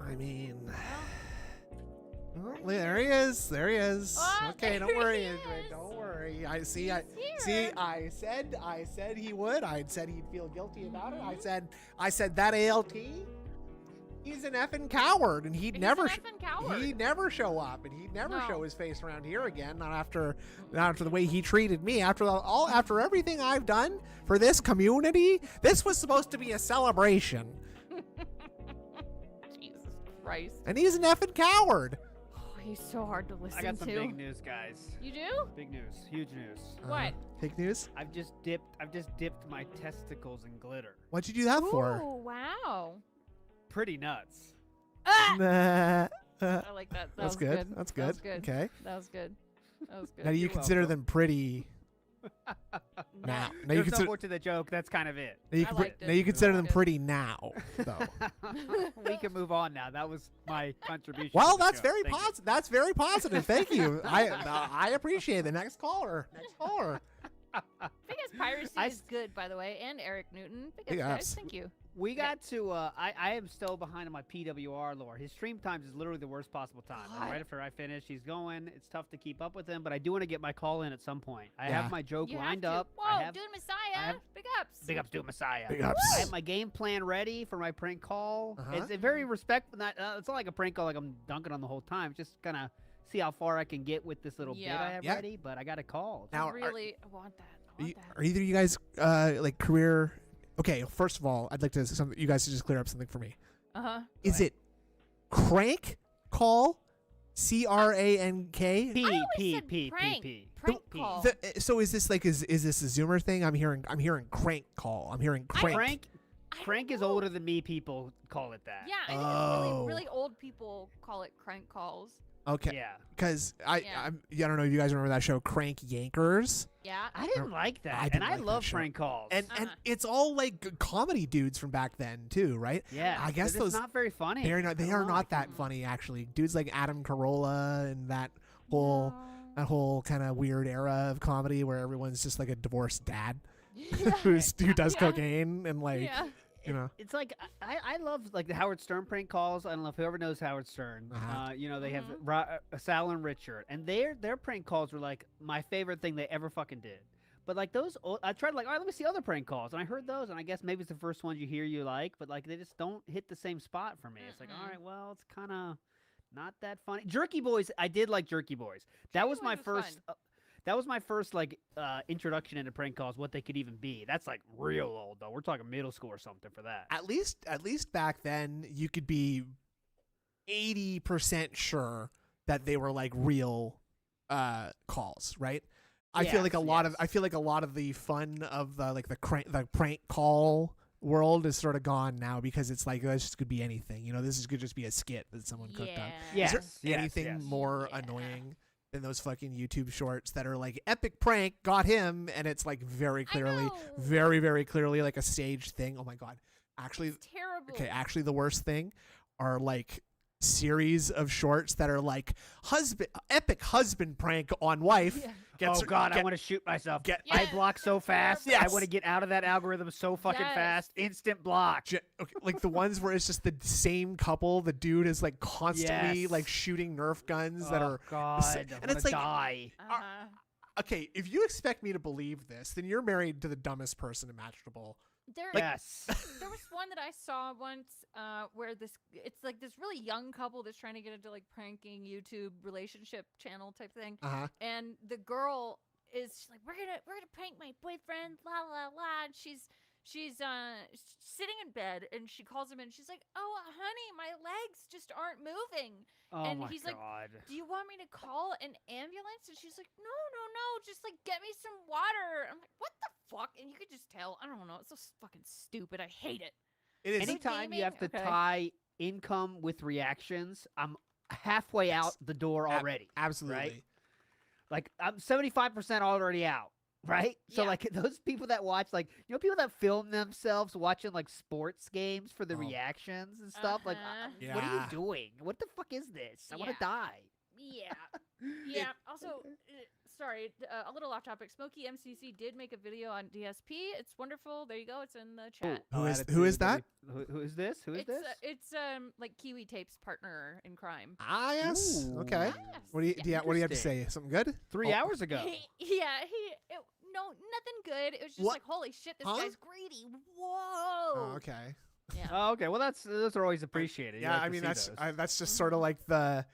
I mean, well, there he is. There he is. Oh, Okay, don't there worry, he Ingrid. is. Don't worry. I see. He's See. here. I said he would. I said he'd feel guilty about it. I said that ALT. He's an effing coward, and he'd He's never. an effing coward. He'd never show up, and he'd never No. show his face around here again. Not after the way he treated me. After everything I've done for this community, this was supposed to be a celebration. Jesus Christ. And he's an effing coward. Oh, he's so hard to listen I got some to. big news, guys. You do? Big news. Huge news. What? Fake news? I've just dipped my testicles in glitter. What'd you do that for? Ooh, wow. Pretty nuts. Ah! Nah. I like that. That's was good. That's good. That was good. Okay. That was good. That was good. Now do you You're consider welcome. them pretty now? Now you There's no consider more to the joke. That's kind of it. now you, I can- liked it. now you consider them Good. pretty now, though. We can move on now. That was my contribution. Well, to the that's show. very Thank you. positive. That's very positive. Thank you. I appreciate it. The next caller. Next caller. Big Ass Piracy I is good, by the way, and Eric Newton. Big Big Ass guys, ups. thank you. We got to. I am still behind on my PWR lore. His stream times is literally the worst possible time. Like, God. right after I finish, he's going. It's tough to keep up with him, but I do want to get my call in at some point. I Yeah. have my joke You lined have to. up. Whoa, I have, Dude I Messiah. have- Big ups. Big ups to Messiah. Big ups. I have my game plan ready for my prank call. Uh-huh. It's a very respectful. It's not like a prank call like I'm dunking on the whole time. Just gonna see how far I can get with this little bit Yeah. I have Yeah. ready. But I got a call. Now, I really want that. I want that. Are either of you guys like career? Okay, first of all, I'd like to you guys to just clear up something for me. Uh-huh. Is it crank call? CRANK? P always P said P P prank. P. Prank P. call. So is this like is this a Zoomer thing? I'm hearing crank call. I'm hearing crank. Crank. I don't Crank is know. older than me. People call it that. Yeah, I think Oh. it's really old people call it crank calls. Okay. Yeah. Because Yeah. I don't know if you guys remember that show Crank Yankers, Yeah. I didn't like that, I and didn't I like that love show. prank calls. and Uh-huh. it's all like comedy dudes from back then too, right? yeah, I guess but those- it's not very funny. They are not. I They don't are know, I not can't- that funny actually. Dudes like Adam Carolla and that whole No. kind of weird era of comedy where everyone's just like a divorced dad Yeah. who does Yeah. cocaine and like Yeah. you know. It's like I love like the Howard Stern prank calls. I don't know if whoever knows Howard Stern. Uh-huh. You know they have Mhm. Sal and Richard, and their prank calls were like my favorite thing they ever fucking did. But like those, I tried like all right, let me see other prank calls, and I heard those, and I guess maybe it's the first ones you hear you like, but like they just don't hit the same spot for me. It's like all Mm-mm. right, well, it's kind of not that funny. Jerky Boys, I did like Jerky Boys. That Jerky was my Boys was first. That was my first like introduction into prank calls. What they could even be. That's like real old though. We're talking middle school or something for that. At least back then you could be 80% sure that they were like real calls, right? I feel like a lot of the fun of the prank call world is sort of gone now because it's like this could be anything. You know, this could just be a skit that someone cooked up. Yes, Is there yes, anything yes. more Yeah. annoying than those fucking YouTube shorts that are like epic prank got him and it's like very clearly know. very clearly like a staged thing. Oh my god. Actually It's terrible. actually the worst thing are like series of shorts that are like epic husband prank on wife. Yeah. Gets Oh her- God, I get- want to shoot myself. get- I Yeah, block so fast. I Yes. want to get out of that algorithm so fucking Yes. fast. Instant block. Okay, like the ones where it's just the same couple. The dude is like constantly Yes. like shooting Nerf guns that Oh, are God. sa- I and wanna it's like- die. Uh-huh. okay. If you expect me to believe this, then you're married to the dumbest person imaginable. There, Yes. there was one that I saw once where it's like this really young couple that's trying to get into like pranking YouTube relationship channel type thing, Uh-huh. and the girl is she's like, we're gonna prank my boyfriend, la la la, and she's sitting in bed and she calls him and she's like, oh honey, my legs just aren't moving. Oh And my he's like, God. Do you want me to call an ambulance? And she's like, no, just like get me some water. I'm like, what the fuck? And you could just tell. I don't know. It's so fucking stupid. I hate it. It is. Anytime you have to gaming? Okay. tie income with reactions, I'm halfway out the door Ab- already. Absolutely. Like I'm 75% already out. Right? So Yeah. like those people that watch like people that film themselves watching like sports games for the Oh. reactions and stuff like Uh-huh. what are you Yeah. doing? What the fuck is this? I want Yeah. to die. Yeah. Yeah. Also, sorry, a little off topic. Smokey MCC did make a video on DSP. It's wonderful. There you go. It's in the chat. Who is that? Who is this? Who is this? It's like Kiwi Tape's partner in crime. Ah, yes. Ooh. Okay. Yes. What do you what do you have to Interesting. say? Something good? 3 hours ago. No, nothing good. It was just What? like, holy shit, this Huh? guy's greedy. Whoa. Oh, okay. Yeah. Oh, okay. Well, those are always appreciated. You Yeah, like I to mean see those. that's just sort of like the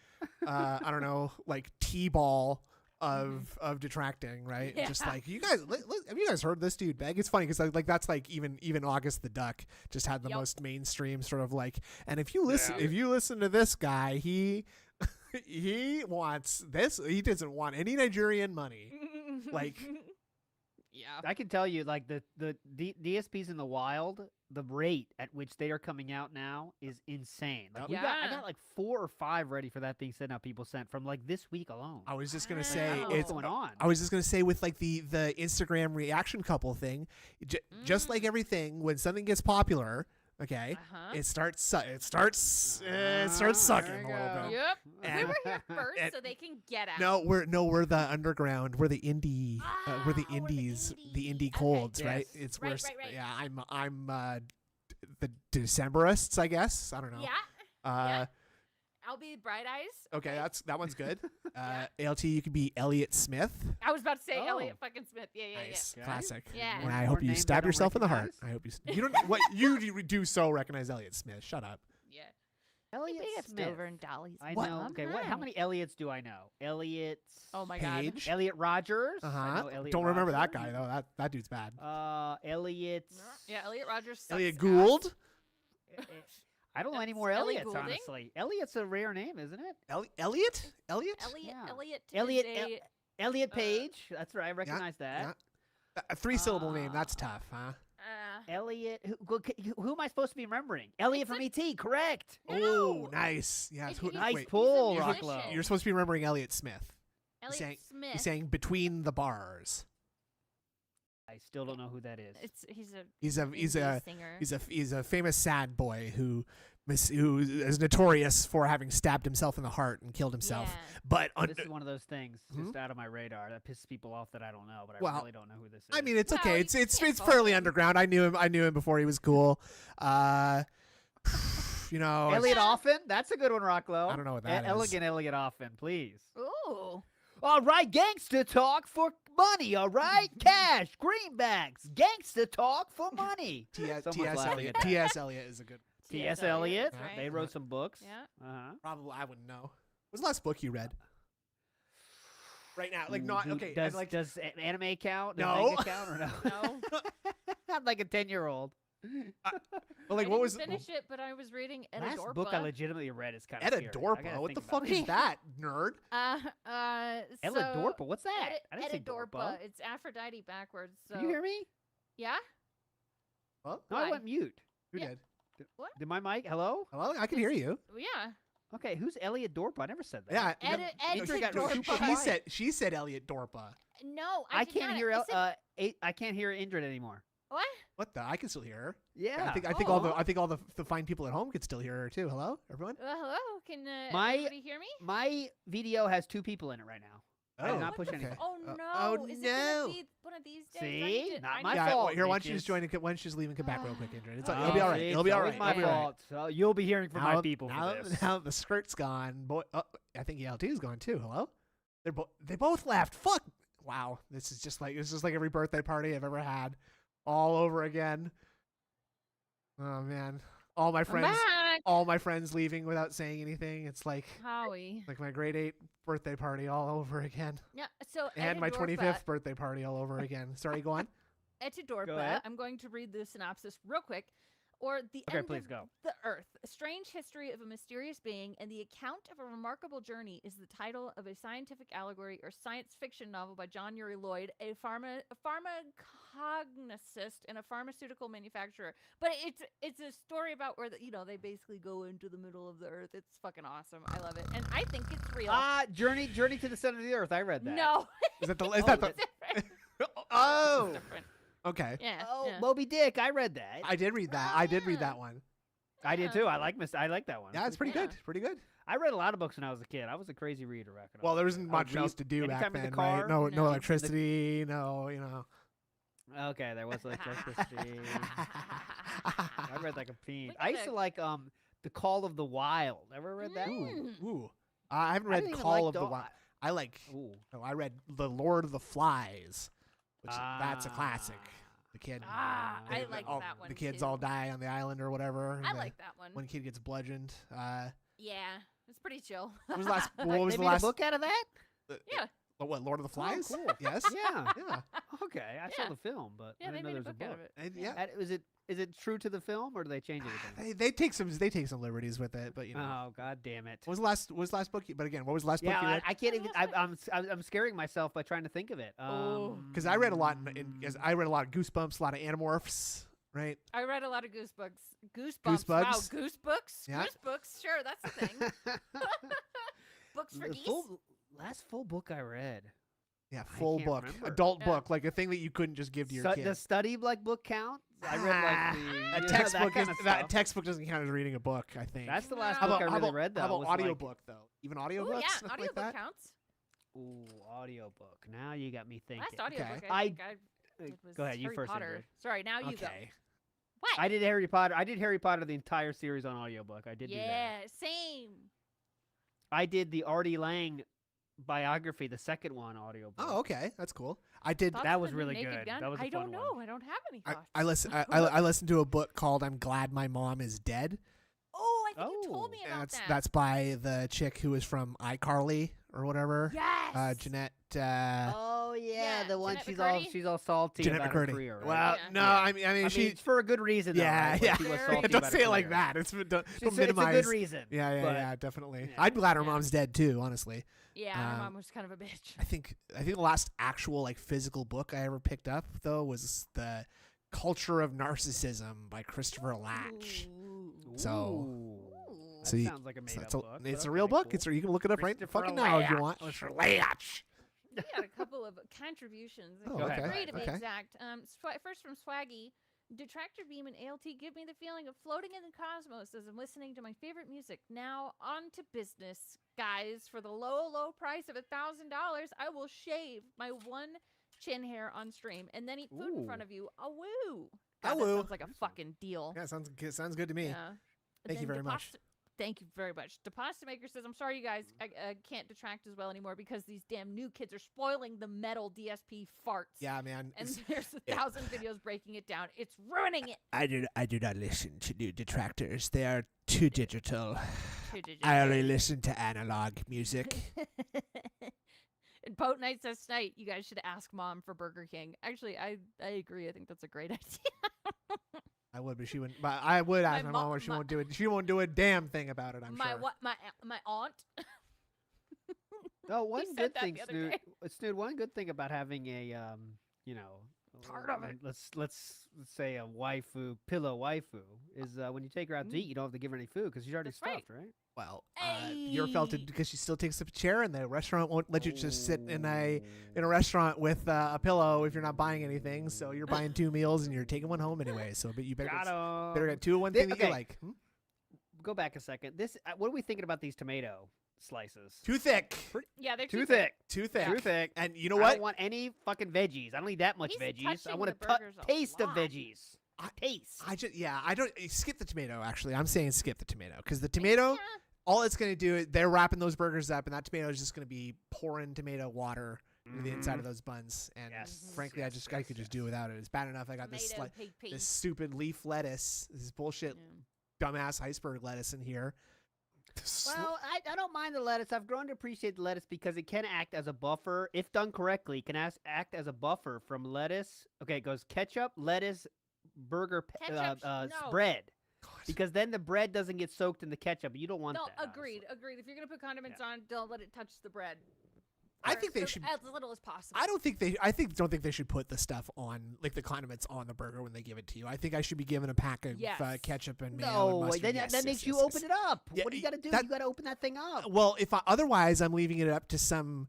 I don't know, like T-ball of detracting, right? Yeah. Just like you guys, have you guys heard this dude beg? It's funny because like that's like even August the Duck just had the Yep. most mainstream sort of like. And if you listen, Yeah. if you listen to this guy, he wants this. He doesn't want any Nigerian money. Like- yeah. I can tell you, like the DSPs in the wild, the rate at which they are coming out now is insane. Like I Yeah. got like 4 or 5 ready for that being sent out. People sent from like this week alone. I was just gonna Wow. say What's it's. going on? I was just gonna say with like the Instagram reaction couple thing, just like everything, when something gets popular, okay, Uh-huh. it starts sucking there sucking you a little go. bit. Yep. We And- were here first, and- so they can get out. No, we're the underground. We're the indie. We're the Ah, we're the indies. The indie. indie Okay. colds, Yes. right? It's Right, where right, right. yeah. I'm the Decemberists, I guess. I don't know. Yeah. Uh, I'll be Bright Eyes. okay, that one's good. ALT, you could be Elliot Smith. I was about to say Oh. Elliot fucking Smith. Yeah. Nice, Okay. classic. Yeah. And I More hope you names I stab don't yourself in the heart. recognize? I hope you don't what you do so recognize Elliot Smith. Shut up. Yeah. Elliot Big ups Smith. over in Dolly's. I What? know. Okay, how many Elliots do I know? Elliot. Oh my Page. Elliot Rogers. I Uh-huh. know Elliot Don't remember that Rogers. guy though. That dude's bad. Elliot. god. Yeah, Elliot Rogers. sucks Elliot ass. Gould. I don't know any That's more Ellie Elliots, Goulding? honestly. Elliot's a rare name, isn't it? Elliot. Elliot. Yeah. Elliot. Elliot. Elliot Uh, Page. That's right. I recognize that. yeah. A 3-syllable name. That's tough, huh? Elliot. Who am I supposed to be remembering? Elliot It's from a- ET. Correct. Oh, nice. Yeah. It- who- he's- Nice wait, pull, he's a Rocklow. musician. you're supposed to be remembering Elliot Smith. Elliot saying- Smith. He's saying between the bars. I still don't know who that is. He's a He's a indie singer. he's a famous sad boy who is notorious for having stabbed himself in the heart and killed himself. Yeah. But This is one of those things just out of my radar that pisses people off that I don't know, but I Well, really don't know who this is. I mean, it's Well, okay. you It's can't fault fairly him. underground. I knew him before he was cool. You know, Elliot Offen. That's a good one, Rocklow. I don't know what that is. Elegant Elliot Offen, please. Ooh. All right, gangster talk for money. All right, cash, greenbacks, gangster talk for money. T.S. Someone's laughing Eliot. at that. T.S. Eliot is a good. T.S. Eliot. that's right. They wrote some books. Yeah. Uh-huh. Probably I wouldn't know. What's the last book you read? Right now, like not okay. Does like does anime count? Does No. manga count or no? No. I'm like a 10-year-old. but like I what was didn't finish it, but I was reading Edda Last Dorpa. book I legitimately read is kind of Etta Dorpa? What the fuck it. is that, nerd? Ella so Dorpa? What's that? I didn't Edda say Dorpa. It's Aphrodite backwards. So Can you hear me? yeah. Well, No, I Why? went mute. who Yeah. did? Did my mic? Hello? Hello, I can hear you. Yeah. Okay, who's Elliot Dorpa? I never said that. Yeah. Edda, no, Edda she got Dorpa. super she said she said Elliot Dorpa. No, I did can't not. hear. I said- I can't hear Indrid anymore. what? What the? I can still hear her. Yeah. I think all the fine people at home could still hear her too. Hello, everyone. Hello. Can My- everybody hear me? My video has 2 people in it right now. I did not What push the anything. Oh Uh, no! oh, Is no. it gonna be one of these days? I See? need to- Not I my need Yeah, to- fault. well, here once she's bitches. joining, once she's leaving, come back real quick, Indra. It'll Oh, be all right. see, It'll be it's all always right. my It'll be all right. fault. So you'll be hearing from my people for now, this. now the skirt's gone. Boy, I think ELT is gone too. Hello, they both left. Fuck. Wow, this is just like every birthday party I've ever had, all over again. Oh man, all my I'm friends, back. all my friends leaving without saying anything. It's like Howie. my grade 8 birthday party all over again, Yeah. So and my Edda 25th birthday party all over again. Sorry, go on. Etidorpa. Go ahead. I'm going to read the synopsis real quick. Or the Okay, end please of go. the Earth, a strange history of a mysterious being, and the account of a remarkable journey is the title of a scientific allegory or science fiction novel by John Uri Lloyd, a pharmacognosist and a pharmaceutical manufacturer. But it's a story about where they basically go into the middle of the Earth. It's fucking awesome. I love it, and I think it's real. Journey to the center of the earth. I read that. No, Is that the? Is Oh, that the? it's different. Oh, It's different. okay. Yeah. Oh, yeah. Moby Dick. I read that. I did read that. I did read that one. I did too. I like that one. Yeah, it's pretty Yeah. good. Pretty good. I read a lot of books when I was a kid. I was a crazy reader back when I Well, was there a wasn't kid. much else to do back anytime in then, the right? car. No No. electricity. No, Okay, there was electricity. I read like a fiend. Look I at used to that. like The Call of the Wild. Ever read that? Ooh. I haven't I read didn't even Call like of the dog- Wild. I like. Ooh. No, I read The Lord of the Flies, which that's a classic. The kid. I they- like all- that one. The kids too. all die on the island or whatever. and I the- like that one. One kid gets bludgeoned. Yeah, it's pretty chill. What was the last? What They was the made last? a book out of that? Yeah. What? Lord of the Flies? cool. Yes. Yeah. Yeah. Okay, I saw Yeah. the film, but Yeah, I they didn't know made a there was book out of it. And yeah. Is it true to the film, or do they change anything? They take some liberties with it, but Oh, god damn it! What was the last book? But again, what was the last book you Yeah, read? I can't Oh, even. that's I'm scaring myself by trying to think of it. Oh. Because I read a lot. I read a lot of Goosebumps, a lot of Animorphs, right? I read a lot of Goosebumps. Wow, Goosebugs? Goosebooks. Yeah. Goosebooks. Sure, that's the thing. Books for The geese. last full book I read. Yeah, I full can't book, remember. adult Yeah. book, like a thing that you couldn't just give to your kid. The study book count? I read like the A that textbook kind of that stuff. textbook doesn't count as reading a book. I think. That's the last How book I how really about, read. Though How about was like- audiobook though? Even audiobooks, Ooh, yeah, stuff like audiobook that. counts. Ooh, audiobook. Now you got me thinking. Last audiobook Okay. I think it was Go ahead, you Harry first, Potter. Ingrid. Sorry, now you go. Okay. What? I did Harry Potter. I did Harry Potter the entire series on audiobook. I did do that. Yeah, same. I did the Artie Lang biography, the second one, audiobook. Oh, okay, that's cool. I did. Thoughts that on was the really Naked good. Gun? That was a I don't fun know. one. I don't have any I, thoughts. I listen. I listened to a book called "I'm Glad My Mom Is Dead." Oh, I think you told me Oh. about That's that. that's by the chick who was from iCarly or whatever. yes. Jeanette. Oh yeah, Yeah, the one Jeanette she's all salty Jeanette about her McCurdy. career. Right? Well, Yeah. no, Yeah. I mean, she. it's for a good reason. Though, Yeah, right? yeah. She was Very- salty Don't about say her it like career. that. Don't It's a minimize. good reason. Yeah, but- yeah, definitely. yeah. I'm glad her Yeah. mom's dead too. Honestly, Yeah, my Um, mom was kind of a bitch. I think the last actual like physical book I ever picked up though was the Culture of Narcissism by Christopher Latch. Ooh. So- Ooh. so That you- sounds like a made-up It's a, book. it's but a real okay, book. cool. You can look it up right Christopher fucking now if you want. Latch. Christopher Latch. We had a couple of contributions. Oh, Go ahead, Three to be okay. exact. First from Swaggy. Detractor Beam and ALT give me the feeling of floating in the cosmos as I'm listening to my favorite music. Now on to business, guys. For the low price of $1,000, I will shave my one chin hair on stream and then eat food in front Ooh. of you. A woo! A God, that woo. sounds like a fucking deal. Yeah, sounds good to me. Yeah. Thank you very much. Thank you very much. Deposit Maker says, I'm sorry, you guys. I can't detract as well anymore because these damn new kids are spoiling the metal DSP farts. Yeah, man. And it's- there's 1,000 videos breaking it down. It's ruining it. I do not listen to new detractors. They are too digital. Too digital. I only listen to analog music. And Pote Night says, tonight, you guys should ask Mom for Burger King. Actually, I agree. I think that's a great idea. I would, but she wouldn't. But I would ask My my mo- mom, but she my- won't do it. She won't do a damn thing about it. I'm my sure. what? My aunt. Oh, one said good that thing, the other Snoot. day. Snoot, one good thing about having a, you know, Part of it. let's say a waifu, pillow waifu, is when you take her out to eat, you don't have to give her any food because she's already That's right. stuffed, right? Well, you're felted Hey. because she still takes up a chair, and the restaurant won't let you just sit in a restaurant with a pillow if you're not buying anything. So you're buying 2 meals and you're taking one home anyway. So, but you better Got better him. get 2 of one Thi- thing that you okay. like. Go back a second. This, what are we thinking about these tomato slices? Too thick, Yeah, they're Too thick. too thick. Too thick. And you know I what? don't want any fucking veggies. I don't need that much He's veggies. I touching want the a burgers a taste of lot. veggies. Taste. I don't skip the tomato. Actually, I'm saying skip the tomato because the tomato, Yeah. all it's gonna do, they're wrapping those burgers up, and that tomato is just gonna be pouring tomato water into the inside of those buns. And Yes, frankly, yes, I yes, could just yes. do without it. It's bad enough I got this Tomato pig this stupid leaf lettuce, this bullshit dumbass iceberg lettuce in here. Well, I don't mind the lettuce. I've grown to appreciate the lettuce because it can act as a buffer. If done correctly, it can act as a buffer from lettuce. Okay, it goes ketchup, lettuce, burger, Ketchup, no. bread. Because then the bread doesn't get soaked in the ketchup. You don't want No, that. agreed. If you're gonna put condiments on, don't let it touch the bread. I Or think they as- should- as little as possible. don't think they should put the stuff on, like the condiments on the burger when they give it to you. I think I should be given a pack of Yes. ketchup and mayo and No, mustard. then Yes, that yes, makes yes, you yes. open it up. Yeah, What do you got to do? that- You got to open that thing up. Well, otherwise I'm leaving it up to some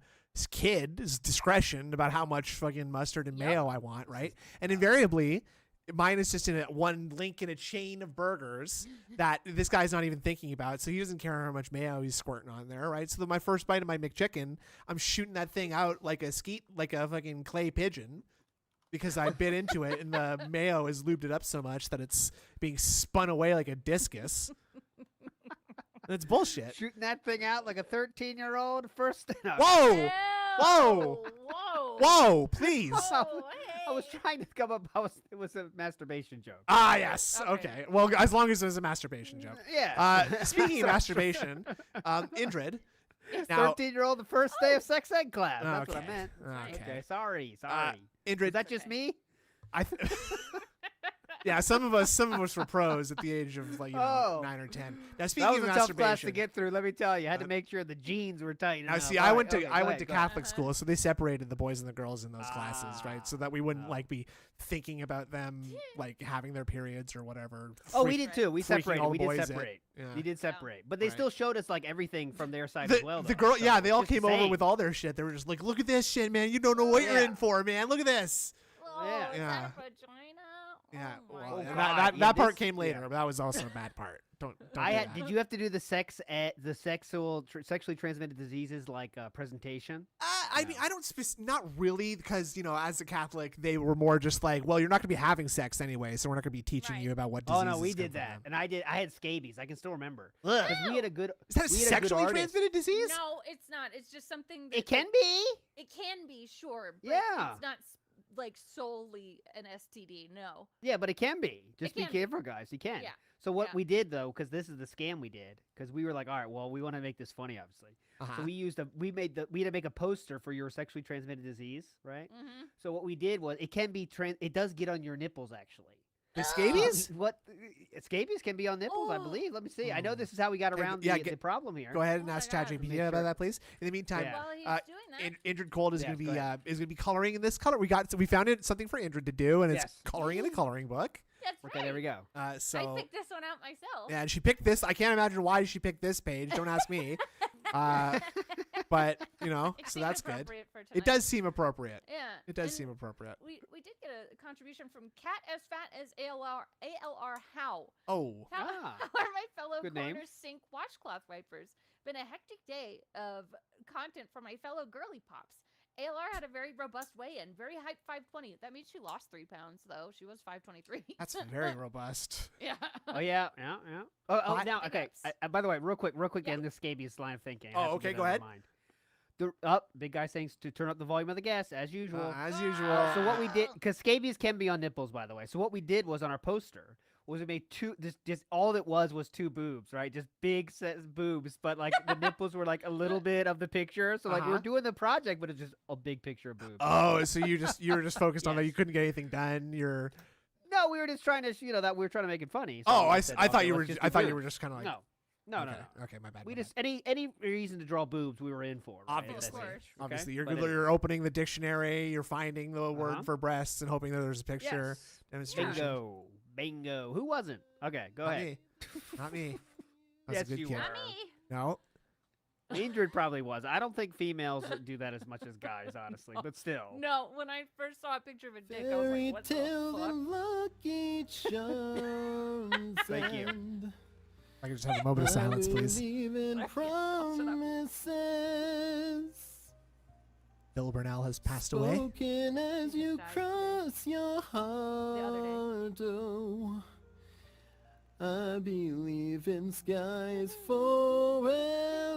kid's discretion about how much fucking mustard and Yep. mayo I want, right? And invariably, Mine is just in one link in a chain of burgers that this guy's not even thinking about, so he doesn't care how much mayo he's squirting on there, right? So my first bite of my McChicken, I'm shooting that thing out like a fucking clay pigeon because I bit into it, and the mayo has lubed it up so much that it's being spun away like a discus. And it's bullshit. Shooting that thing out like a 13-year-old first. No. Whoa! Ew, Whoa! Whoa! Whoa! Please. Whoa, I was hey. trying to come up. It was a masturbation joke. Ah, yes. Okay. Okay. Well, as long as it was a masturbation joke. Yeah. Speaking of masturbation, Indrid. Now, 13-year-old, the first day of sex ed class. That's what I Okay. meant. Okay. Sorry. Indrid, Is that just me? Yeah, some of us were pros at the age of 9 or 10. Now That speaking was of a tough masturbation, class to get through. Let me tell you, I had to make sure the jeans were tight. now see, I went to Catholic school, so they separated the boys and the girls in those classes, right? So that we wouldn't be thinking about them having their periods or whatever. Oh, we did too. We freaking separated. all We boys did out. separate. Yeah. We did separate, but they Right. still showed us everything from their side as well. The though, girl, so yeah, they all it's just came the over same. with all their shit. They were just like, "Look at this shit, man! You don't know what you're Yeah. in for, man! Look at this." Oh, Yeah. is Yeah. that a vagina? Yeah, Oh my well, God. and God, that part this- came later, yeah. but that was also a bad part. Don't do I had. that. Did you have to do the sexually transmitted diseases presentation? I mean, I don't not really, because as a Catholic, they were more just like, well, you're not going to be having sex anyway, so we're not going to be teaching Right. you about what Oh diseases no, we come did from that, them. and I had scabies. I can still remember Ugh. because we had a good. Is that a we had a good sexually artist. transmitted disease? No, it's not. It's just something that It can be. It can be, sure. But Yeah. It's not solely an STD. No. Yeah, but it can be. Just be can be. careful, guys. You can. Yeah. So what Yeah. we did though, because this is the scam we did, because we were like, all right, well, we want to make this funny, obviously. Uh-huh. So we had to make a poster for your sexually transmitted disease, right? Mm-hmm. So what we did was, it can be it does get on your nipples actually. The scabies? What scabies can be on nipples, I believe. Let me see. I know Oh. this is how we got Okay, around yeah, the problem here. Go ahead and Oh my ask God. ChatGPT Make about sure. that, please. In the meantime, Yeah. While he's uh, doing that. Indrid Cold is Yes, going to go be ahead. coloring in this color. We found it something for Indrid to do, and it's Yes. coloring in a coloring book. That's Okay, right. there we go. So I picked this one out myself. and she picked this. I can't imagine why she picked this page. Don't ask me. But It so seemed that's good. appropriate for It tonight. does seem appropriate. Yeah. It does and seem appropriate. We did get a contribution from Cat as Fat as ALR How. Oh, How, Ah, how are my fellow good name. corner sink washcloth wipers? Been a hectic day of content for my fellow girly pops. ALR had a very robust weigh-in, very hype 520. That means she lost 3 pounds though. She was 523. that's very robust. yeah. Oh yeah. Oh, I- now Big okay. ups. By the way, real quick, Yeah. in the scabies line of thinking. I Oh, have to okay, keep go that in ahead. mind. Big guy saying to turn up the volume of the gas as usual. As usual. So what we did, because scabies can be on nipples, by the way. So what we did was on our poster was we made just all it was 2 boobs, right? Just big boobs, but the nipples were a little bit of the picture. So we Uh-huh. were doing the project, but it's just a big picture of boobs. Oh, so you were just focused on that. Yes. You couldn't get anything done. You're. No, we were just trying to, that we were trying to make it funny. So Oh, we I said, thought okay, you were. let's just I do thought you were boobs. just kind of like. No. Okay. Okay, my bad. We my just any reason to draw boobs, we were in for. Right? Obviously. That's it. Of Okay? Obviously, But you're opening the dictionary. You're finding the word Uh-huh. for breasts and hoping that there's a picture Yes. demonstration. Bingo. Who wasn't? Okay, go Not ahead. me. Not me. That's Yes, a good you kid. were. Not me. No. Indrid probably was. I don't think females do that as much as guys, honestly. But still. No, when I first saw a picture of a dick, I was Fairy like, what the tales fuck? and lucky charms. Thank you. and I can just have a moment of silence, I please. believe in Shut up. promises. Bill Bernell has passed away. Spoken as you Died today. cross your other day. heart. Oh, I believe in skies forever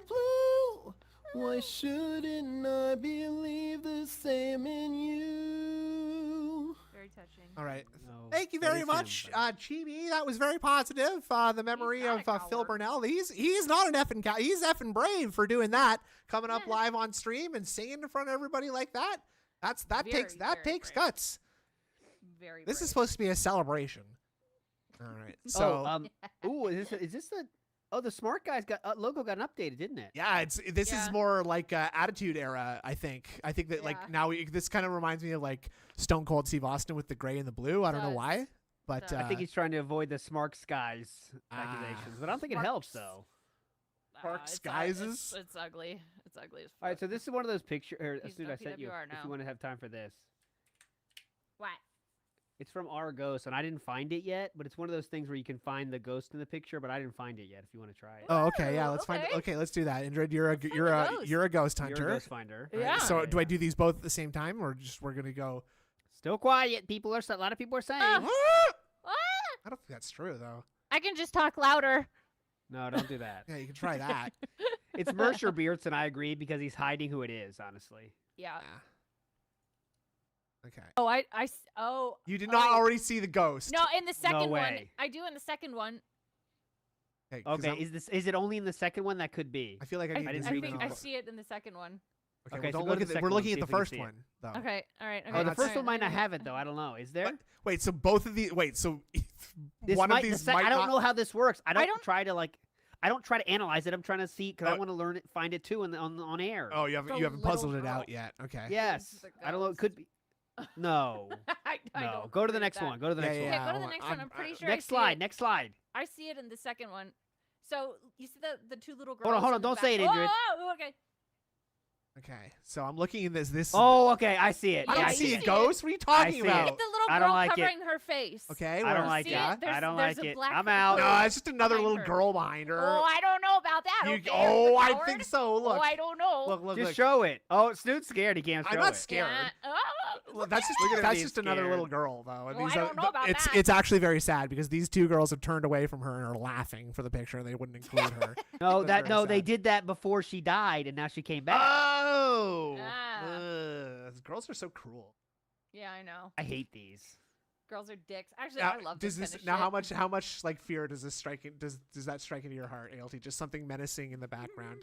blue. Why shouldn't I believe the same in you? Very touching. All right. No, Thank you that very is much, him, but- Chibi. That was very positive. The memory not of a Phil coward. Bernell. He's not an effing cow. He's effing brave for doing that. Coming up Yeah. live on stream and singing in front of everybody like that. That Very, takes very takes brave. guts. Very. This is brave. supposed to be a celebration. All right. So ooh, is this the? Oh, the smart guys got logo got updated, didn't it? yeah, this is Yeah. more like Attitude Era. I think that Yeah. like now this kind of reminds me of like Stone Cold Steve Austin with the gray and the blue. I don't know Does. why, but Does. I think he's trying to avoid the smart skies accusations, but I don't think it helps Smarks. though. Park It's Skies? It's ugly. It's ugly as fuck. All right, so this is one of those pictures. He's As soon as I no sent you, PWR if now. you want to have time for this. What? It's from our ghost, and I didn't find it yet. But it's one of those things where you can find the ghost in the picture, but I didn't find it yet. If you want to try it. Oh, okay, yeah. Ooh, Let's find. okay. Okay, let's do that. Indrid, you're a Let's find you're the a ghost. you're a ghost You're hunter. a ghost finder. Right? Yeah. So do I do these both at the same time, or just we're gonna go? Still quiet. People are. A lot of people are saying. Ah. I don't think that's true though. I can just talk louder. No, don't do that. Yeah, you can try that. It's Mercer Beerts, and I agree because he's hiding who it is. Honestly. Yeah. Okay. Oh, oh. You did not already see the ghost. No, in the second one. way. I do in the second one. Okay. 'cause Okay. I'm- Is it only in the second one? That could be. I feel like I I, need didn't to I zoom think in I on- see it in the second one. Okay, Okay, well, so don't go look to at the the, second we're one, looking see at the if we can first see it. one though. Okay. All right. Okay. Oh, the that's first fine. one might not have it though. I don't know. Is there? What? Wait, so both of the wait, so This one might, of these the might I don't not, know how this works. I don't don't- try to like. I don't try to analyze it. I'm trying to see because I Oh. want to learn it, find it too, on air. Oh, you The haven't puzzled it little out girl. yet. Okay. yes. the I don't know. It ghost. could be. No. I No. don't Go to the agree with next that. one. Go to the Yeah, next yeah, one. Okay, go to the well, next one. I'm pretty sure. Next I see slide. It. Next slide. I see it in the second one. So you see the two little girls. Hold on, hold on, in the don't back- say it, Indrid. Oh, okay. Okay. So I'm looking at this. Oh, okay. I see it. I Yeah, don't you see see a it. ghost. What are you I talking see it. Look about? at the little I girl don't like it. covering her face. Okay. I where- don't like See it. it? There's- I don't there's like a it. black I'm out. No, it's just another behind little her. girl behind her. Oh, I don't know about that. You- Okay, oh, I coward. think so. Look. Oh, I don't know. Look. Just show it. Oh, Snoot's scared. He can't show I'm not it. scared. Yeah. Oh, Well, that's just Look at him that's being just another scared. little girl though. And Well, these I are- don't know about it's that. it's actually very sad because these two girls have turned away from her and are laughing for the picture. They wouldn't include her. No, That's very they sad. did that before she died, and now she came back. Oh. Ah. Girls are so cruel. Yeah, I know. I hate these. Girls are dicks. Actually, Now, I love does this this kind of now shit. how much like fear does this strike in, does that strike into your heart, ALT? Just something menacing in the background.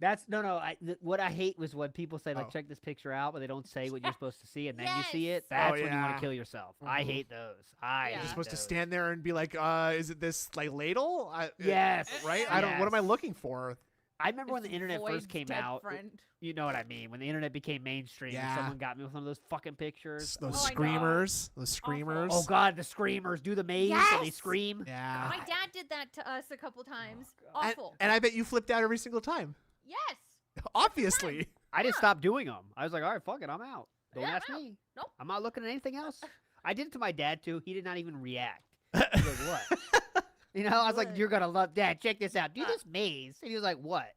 That's no. What I hate was when people say like, Oh. check this picture out, but they don't say what you're supposed to see, and then you see it. Yes. That's Oh, when you want yeah. to kill yourself. I Mhm. hate those. I Yeah. You're hate supposed to those. stand there and be like, is it this like ladle? Yes. Right? I don't. What am I Yes. looking for? I remember when the It's internet Void's first came dead out. friend. You know what I mean? When the internet became mainstream, and Yeah. someone got me with one of those fucking pictures. Those Oh, I know. screamers. Those screamers. Oh God, the screamers do the maze and they Yes! scream. Yeah. My dad did that to us a couple times. And, Awful. and I bet you flipped out every single time. Yes. Obviously. I just stopped doing them. I was like, all right, fuck it, I'm out. Don't Yeah, ask I'm out. me. Nope. I'm not looking at anything else. I did it to my dad too. He did not even react. He was like, what? You know, I was like, What? you're gonna love Dad. Check this out. Do Uh. this maze. And he was like, what?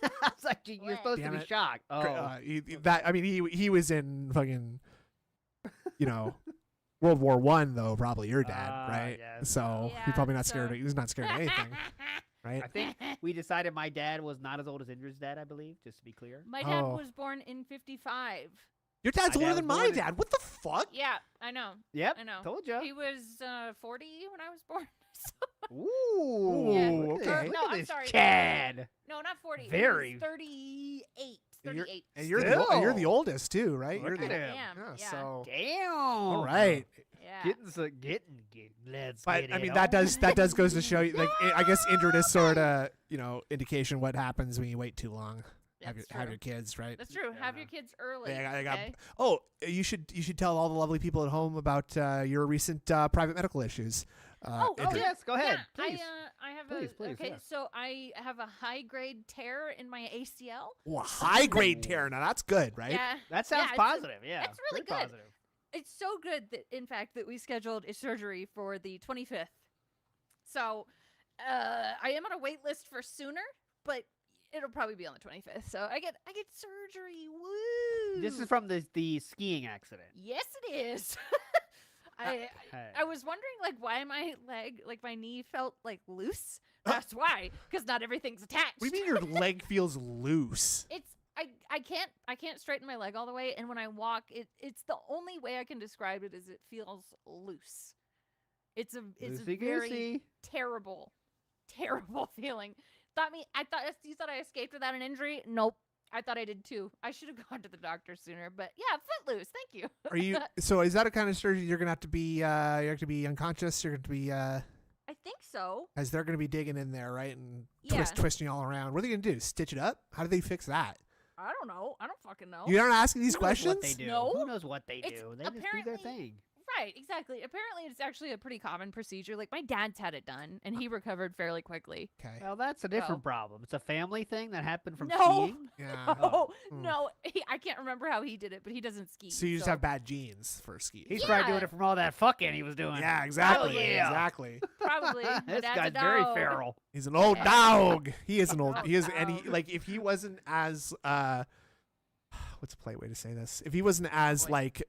I was like, you're What? supposed Damn to be it. shocked. Oh, He was in fucking, World War One though. Probably your dad, Ah, right? yes. So Yeah, he's probably not scared. so- He's not scared of anything, right? I think we decided my dad was not as old as Indrid's dad. I believe, just to be clear. My dad Oh. was born in 55. Your dad's My older dad than was my born in- dad. What the fuck? Yeah, I know. Yep. I know. Told you. He was 40 when I was born. So- Ooh. Yeah. Look at Okay. this, No, look at I'm this sorry. Chad. no, not 40. He was Very. 38. And you're- 38. And you're Still. the oldest too, right? Look You're at the, him. Damn, yeah. So Damn. all right. Yeah. Let's But get I it mean on. that does goes to show you like I guess Indrid is sort of indication what happens when you wait too long. Have That's your true. kids, right? That's true. Have Yeah. your kids early. Yeah, I got- okay? Oh, you should tell all the lovely people at home about your recent private medical issues. Oh, Indrid. yes, go ahead, Yeah, please. I have Please, please, okay. yeah. So I have a high grade tear in my ACL. Ooh, a high grade tear. Now that's good, right? Yeah, That sounds it's a- positive. Yeah, it's really very good. positive. it's so good that in fact that we scheduled a surgery for the 25th. So I am on a wait list for sooner, but it'll probably be on the 25th. So I get surgery. Woo! This is from the skiing accident. Yes, it is. I was wondering like why my leg, like my knee felt like loose. That's why, because not everything's attached. What do you mean your leg feels loose? It's I can't straighten my leg all the way, and when I walk, it's the only way I can describe it is it feels loose. It's a very Loosey-goosey. terrible feeling. I thought you thought I escaped without an injury. Nope. I thought I did too. I should have gone to the doctor sooner, but yeah, footloose. Thank you. Are you so is that a kind of surgery you're gonna have to be you have to be unconscious, you're gonna be I think so. as they're gonna be digging in there, right? And Yeah. twisting you all around. What are they gonna do? Stitch it up? How do they fix that? I don't know. I don't fucking know. You're not asking these Who knows questions? what they do? No. Who knows what they It's do? They just do their apparently- thing. Right, exactly. Apparently, it's actually a pretty common procedure. Like, my dad's had it done, and he recovered fairly quickly. Okay. Well, that's a different problem. It's a family thing that happened from No. skiing. Yeah. Oh, Hmm. no. I can't remember how he did it, but he doesn't ski. So you just have bad genes for skiing. He's probably doing Yeah. it from all that fucking he was doing. Yeah, exactly. yeah. Exactly. Probably. My This dad's guy's a very dog. feral. He's an old dog. He is an old. Old He is, and he dog. like if he wasn't as what's a polite way to say this? If he wasn't as Boy. like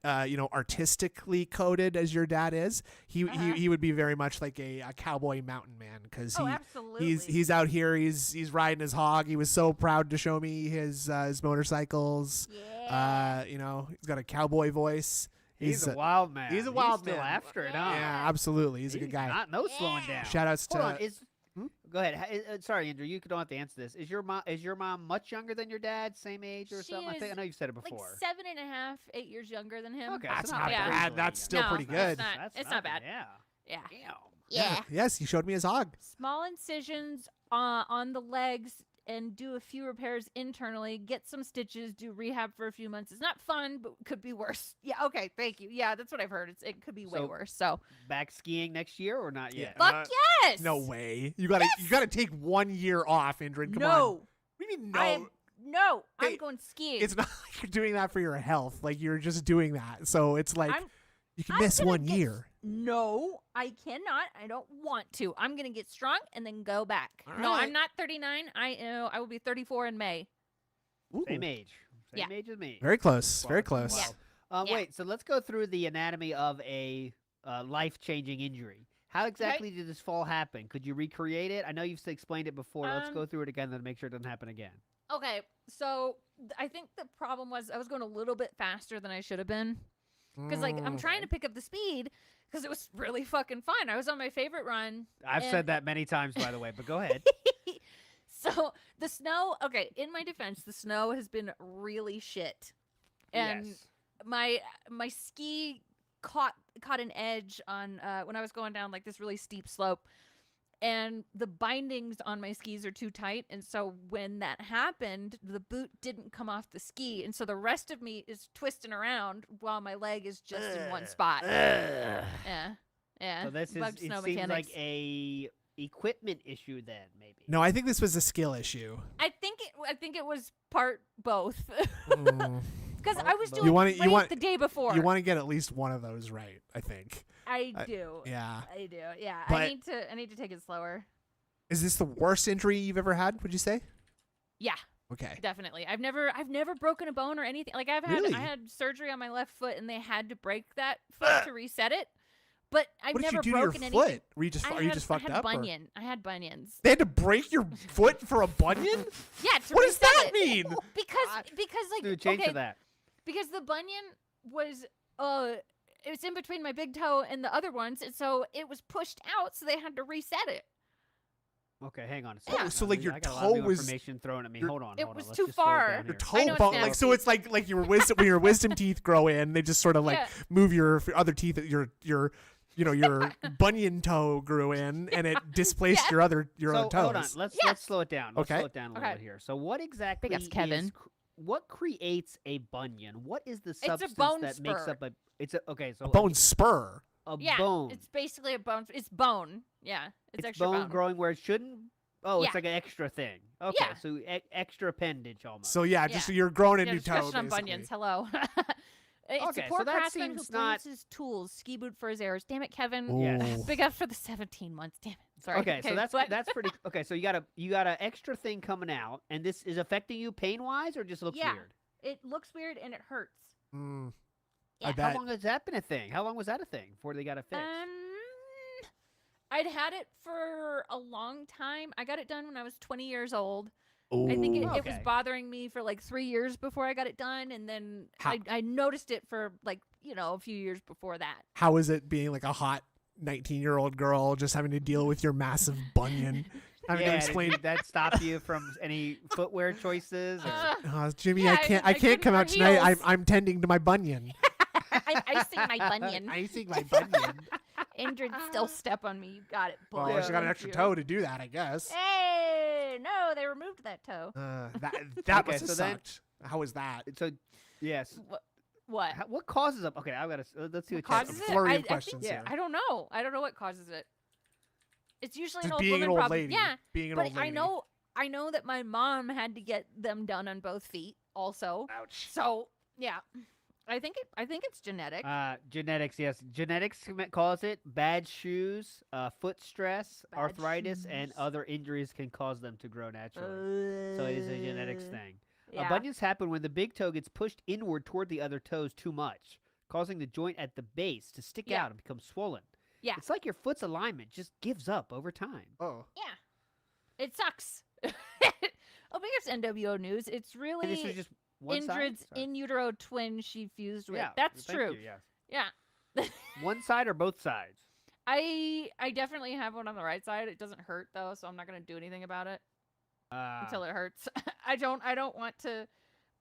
artistically coded as your dad is, he would be very much like a cowboy mountain man because Oh, absolutely. he's out here. He's riding his hog. He was so proud to show me his motorcycles. Yeah. He's got a cowboy voice. He's a wild man. he's a wild still man. after it, huh? Yeah, absolutely. He's a good guy. No slowing down. Shout outs to. Hold on. Hmm? Go ahead. Sorry, Andrew. You don't have to answer this. Is your mom much younger than your dad? Same age or She something? is I know you've said it like before. 7.5, 8 years younger than him. Okay, That's so not yeah. bad. That's still No, pretty it's good. not. That's It's not nothing, bad. Yeah. Yeah. Damn. Yes, he showed me his hog. Small incisions on the legs and do a few repairs internally, get some stitches, do rehab for a few months. It's not fun, but could be worse. Yeah, okay, thank you. Yeah, that's what I've heard. It could be way So- worse. So, Back skiing next year or not yet? fuck yes. No way. You gotta take 1 year off, Indrid. Come on. No. What do you mean no? I'm Hey, going skiing. It's not like you're doing that for your health. Like you're just doing that. So it's like I'm- you can I'm miss gonna 1 get- year. No, I cannot. I don't want to. I'm gonna get strong and then go back. All No, right. I'm not 39. I will be 34 in May. Ooh, Same age. Yeah. Same age as me. very close. Wow, Very that's close. wild. Yeah. Wait, so let's go through the anatomy of a life-changing injury. How exactly did this fall happen? Could you recreate it? I know you've explained it before. Let's go through it again to make sure it doesn't happen again. Okay, so I think the problem was I was going a little bit faster than I should have been. Because, like, I'm trying to pick up the speed because it was really fucking fun. I was on my favorite run. I've And- said that many times, by the way, but go ahead. So, the snow, okay, in my defense, the snow has been really shit. And yes. my ski caught an edge on when I was going down, like, this really steep slope. And the bindings on my skis are too tight. And so when that happened, the boot didn't come off the ski. And so the rest of me is twisting around while my leg is just in one spot. Yeah. Yeah. So this is, Bug it snow seems mechanics. like a equipment issue then, maybe. No, I think this was a skill issue. I think it was part both. Mm. Because I was You doing wanna- great you want- the day before. You want to get at least one of those right, I think. I do. Yeah. I do. Yeah. But- I need to take it slower. Is this the worst injury you've ever had, would you say? Yeah. Okay. Definitely. I've never broken a bone or anything. Like Really? I had surgery on my left foot and they had to break that foot to reset it. But I've What did never you do to your broken foot? anything. Were you just I are you had- just fucked I had up? or- bunion. I had bunions. They had to break your foot for a bunion? Yeah, to What does reset that it. mean? Because like Dude, change okay, to that. because the bunion was it was in between my big toe and the other ones, and so it was pushed out, so they had to reset it. Okay, hang on a Oh, second. so, Now, like, your I got a lot of toe new was- information thrown at me. your- Hold on. It hold on. was Let's too just slow it far. down Your here. toe I know it's bone, like nasty. so it's like your wisdom when your wisdom teeth grow in, they just sort of like Yeah. move your other teeth, your bunion toe grew in and it displaced Yeah. your other So toes. hold on. Let's Yeah. slow it down. Let's Okay. slow it down a little Okay. bit here. So what exactly Big ups, Kevin. is what creates a bunion? What is the a substance bone that makes spur. up a? It's a okay. So A bone spur. A Yeah, bone. it's basically a bone. It's bone. Yeah, it's extra bone bone. growing where it shouldn't. Oh, it's Yeah. like an extra thing. Okay, Yeah. so extra appendage almost. So yeah, just Yeah. you're growing a Yeah, new toe. discussion on basically. bunions. Hello. It's Okay, a so poor that craftsman who seems blames not- his tools, ski boot for his errors. Damn it, Kevin. Yeah. Ooh. Big up for the 17 months. Damn it. Sorry. Okay, so that's but- that's pretty. Okay, so you got a extra thing coming out, and this is affecting you pain wise, or just looks Yeah. weird. It looks weird and it hurts. Mm, Yeah. I bet. How long has that been a thing? How long was that a thing before they got it fixed? I'd had it for a long time. I got it done when I was 20 years old. I think it was Okay. bothering me for like 3 years before I got it done, and then How- I noticed it for like a few years before that. How is it being like a hot 19-year-old girl just having to deal with your massive bunion? Having to Yeah, explain, did that stop you from any footwear choices? Or? Jimmy, Yeah, I can't I can't couldn't come wear out tonight. heels. I'm tending to my bunion. I'm icing my bunion. Icing my bunion. Indrid, still step on me. You got it, boy. Well, she got an Thank extra you. toe to do that, I guess. Hey, no, they removed that toe. That Okay, must have so then- sucked. How was that? So, yes. What? What causes them? Okay, I've got to. Let's see what chat Causes says. it? Flurry I of questions yeah. here. I don't know. I don't know what causes it. It's usually an Just old being woman an old problem. lady. Yeah, Being an but old lady. I know that my mom had to get them done on both feet also. Ouch. So yeah, I think it's genetic. Genetics, yes. Genetics cause it. Bad shoes, foot stress, Bad arthritis, and shoes. other injuries can cause them to grow naturally. So it is a genetics thing. Yeah. Bunions happen when the big toe gets pushed inward toward the other toes too much, causing the joint at the base to stick Yeah. out and become swollen. Yeah. It's like your foot's alignment just gives up over time. Oh. Yeah, it sucks. Oh, biggest NWO news. It's really And this was just one side? Indrid's Sorry. in utero twin she fused with. Yeah, That's thank true. you, yes. Yeah. One side or both sides? I definitely have one on the right side. It doesn't hurt though, so I'm not gonna do anything about it until it hurts. I don't want to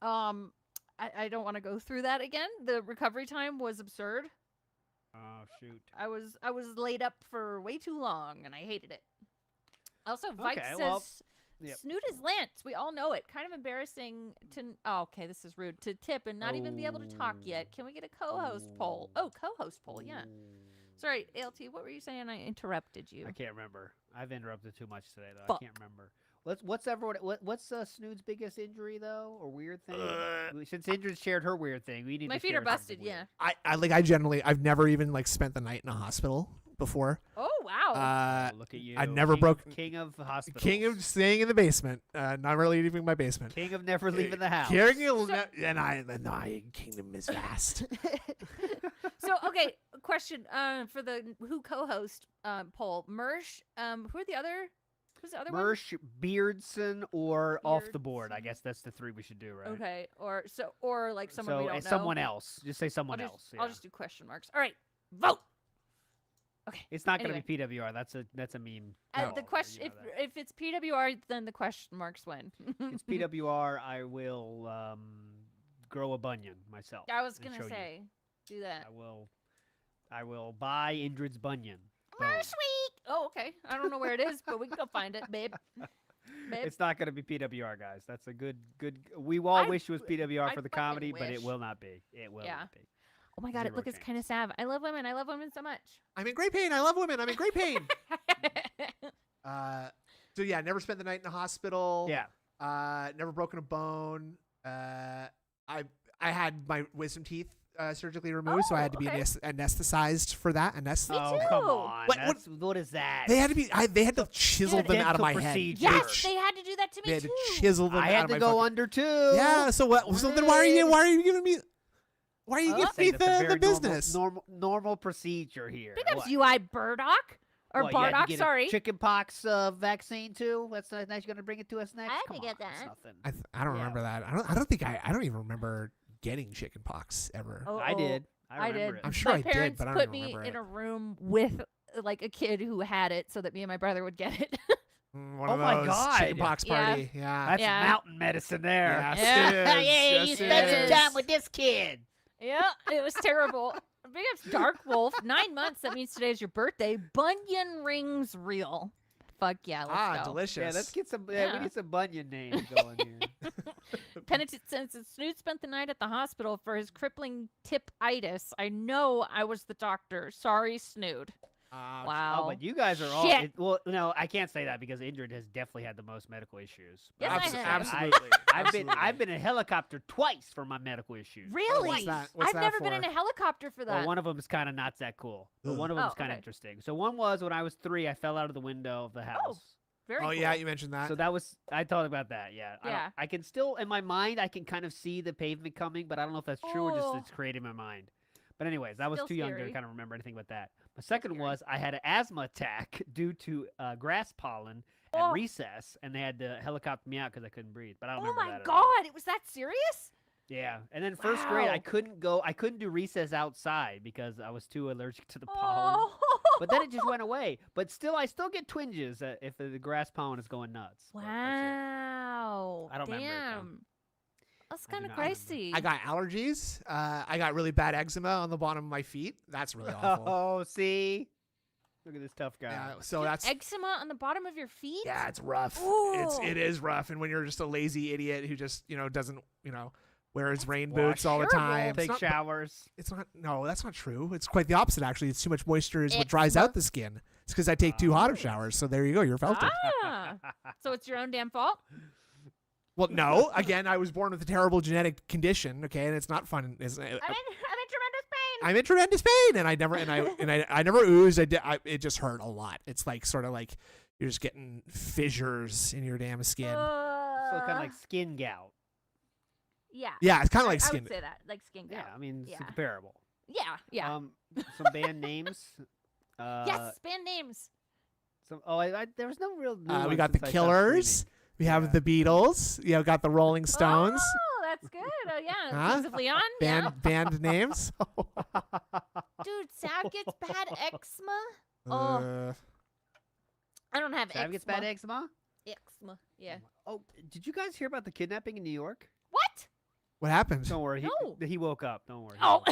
I don't want to go through that again. The recovery time was absurd. Oh shoot. I was laid up for way too long and I hated it. Also, Vike Okay, says well, yep. Snoot is Lance. We all know it. Kind of embarrassing to oh, okay, this is rude. To tip and not even be able to talk yet. Can we get a co-host poll? Oh, co-host poll, yeah. Sorry, ALT, what were you saying? I interrupted you. I can't remember. I've interrupted too much today, though. Fuck. I can't remember. What's Snood's biggest injury though, or weird thing? Since Indra shared her weird thing, we need. My to feet share are busted, something weird. yeah. I've never even like spent the night in a hospital before. Oh, wow. Oh, look at you! I never King of hospitals. King of staying in the basement, not really leaving my basement. King of never leaving the house. Carrying and the kingdom is vast. So, okay, question for the who co-host poll. Mersh, who's the other one? Mersh, Beardson, or off the board. I guess that's the three we should do, right? Okay, or like someone we don't know. someone else. Just say someone else. I'll just do question marks. All right, vote. Okay. It's not going to be PWR. That's a meme. The question, You know if it's PWR, then the question marks win. it's PWR, I will grow a bunion myself. I was and gonna show you. say, do that. I will buy Indrid's bunion. Boom. Mersh week. Oh, okay. I don't know where it is, but we can go find it, babe. Babe. It's not going to be PWR, guys. That's a good. We all wish it was PWR I for the fucking comedy, but it wish. will not be. It will not be. Oh my god! Zero Look, it's kind of sad. I love women. I love women so much. I'm in great pain. I love women. I'm in great pain. So yeah, never spent the night in the hospital. Yeah. Never broken a bone. I had my wisdom teeth surgically removed, so I had to be okay. anesthetized for that. Oh too. come on! What is that? They had to be. They had to chisel them out of my Dental head. procedure. Yes, they had to do that to They me had too. to chisel them I out had of to my go fucking- under too. Yeah. So what? So then why are you giving me? Why are you Well, giving me that's a the very business? normal procedure here. Big ups What? UI Burdock or What, you had to Bardock. get a Sorry. chickenpox vaccine too. That's nice. You're gonna bring it to us next. I had to Come get on, that's that. nothing. I don't Yeah. remember that. I don't even remember getting chickenpox ever. Oh, I did. I did. remember it. I'm sure my I did, parents but I don't put even me remember in it. a room with like a kid who had it, so that me and my brother would get it. One Oh of my those God. chickenpox Yeah. party. Yeah. That's Yeah. mountain medicine there. Yes, Yeah. it is. Yeah, Yes, you it spent some is. time with this kid. Yeah, it was terrible. Big ups Dark Wolf. 9 months. That means today's your birthday. Bunion rings real. Fuck yeah, let's go. Delicious. Yeah, let's get some. Yeah. We need some bunion names going here. Penitent says that Snoot spent the night at the hospital for his crippling tip-itis. I know I was the doctor. Sorry, Snoot. Wow. Oh, but you guys are all. Shit. Well, no, I can't say that because Indrid has definitely had the most medical issues. Yes, I have. Absolutely. I've been in a helicopter twice for my medical issues. Really? What's that? What's I've that never been for? in a helicopter for that. Well, one of them is kind of not that cool, but one of them is Oh, kind of okay. interesting. So one was when I was 3, I fell out of the window of the house. Very Oh cool. yeah, you mentioned that. So that was I thought about that. Yeah. Yeah. I can still in my mind I can kind of see the pavement coming, but I don't know if that's true or just Oh. it's created in my mind. But anyways, I was Still too young to scary. kind of remember anything about that. My second scary. was I had an asthma attack due to grass pollen at Oh. recess, and they had to helicopter me out because I couldn't breathe. But I don't Oh remember my that at all. god, it was that serious? Yeah, and then first grade I Wow. couldn't do recess outside because I was too allergic to the pollen. Oh. But then it just went away. But still, I still get twinges if the grass pollen is going nuts. But that's it. Wow. I don't remember it, though. Damn. That's I do kind of not remember. crazy. I got allergies. I got really bad eczema on the bottom of my feet. That's really awful. Oh, see, look at this tough guy. Yeah, so Dude, that's eczema on the bottom of your feet? yeah, it's rough. Ooh. It is rough, and when you're just a lazy idiot who just doesn't wears rain Wash boots all the terrible. time. Take showers. It's not. No, that's not true. It's quite the opposite, actually. It's too much moisture is what dries out the skin. It's because I take too hot of showers. So there you go. You're felted. Ah. So it's your own damn fault. Well, no. Again, I was born with a terrible genetic condition. Okay, and it's not fun. I'm in tremendous pain. I'm in tremendous pain, and I never I never oozed. It just hurt a lot. It's like sort of like you're just getting fissures in your damn skin. So kind of like skin gout. Yeah. Yeah, it's kind of I like skin. would say that, like skin gout. Yeah, I mean, it's Yeah. comparable. Yeah. Some band names. Yes, band names. There was no real. New We ones got the since I stopped Killers. streaming. We have Yeah. the Beatles. You know, got the Rolling Stones. Oh, that's good. Oh, yeah. Huh? Kings of Leon. Band names. Yeah. Dude, Sav gets bad eczema. Oh. I don't have eczema. Sav gets bad eczema. Eczema. Yeah. Oh, did you guys hear about the kidnapping in New York? What? What happened? Don't worry. No. He woke up. Don't worry. Oh.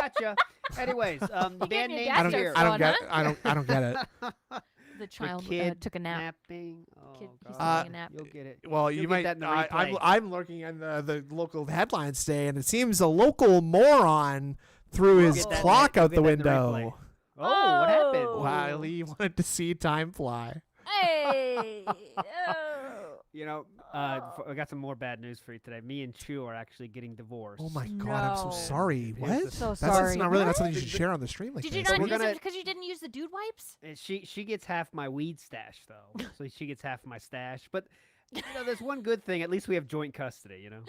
Gotcha. Anyways, the gave band me a names dad I don't. joke here. I don't on, get. huh? I don't get it. The child kid took a nap. Napping. Oh, Kid- he's God. taking a nap. You'll get it. Well, You'll you get might. that in the replay. I'm looking at the local headlines today, and it seems a local moron threw You'll his get that in clock the- out the you'll get that in the window. replay. Oh, what happened? Oh. Wiley wanted to see time fly. Hey. Oh. You know, I got some more bad news for you today. Me and Chu are actually getting divorced. Oh my God! I'm so No. sorry. Here's What? the- So That's sorry. not really not What? something you should share on the stream like Did you this. not we're use gonna- it because you didn't use the dude wipes? And she gets half my weed stash though, so she gets half my stash. But you know, there's one good thing. At least we have joint custody. You know.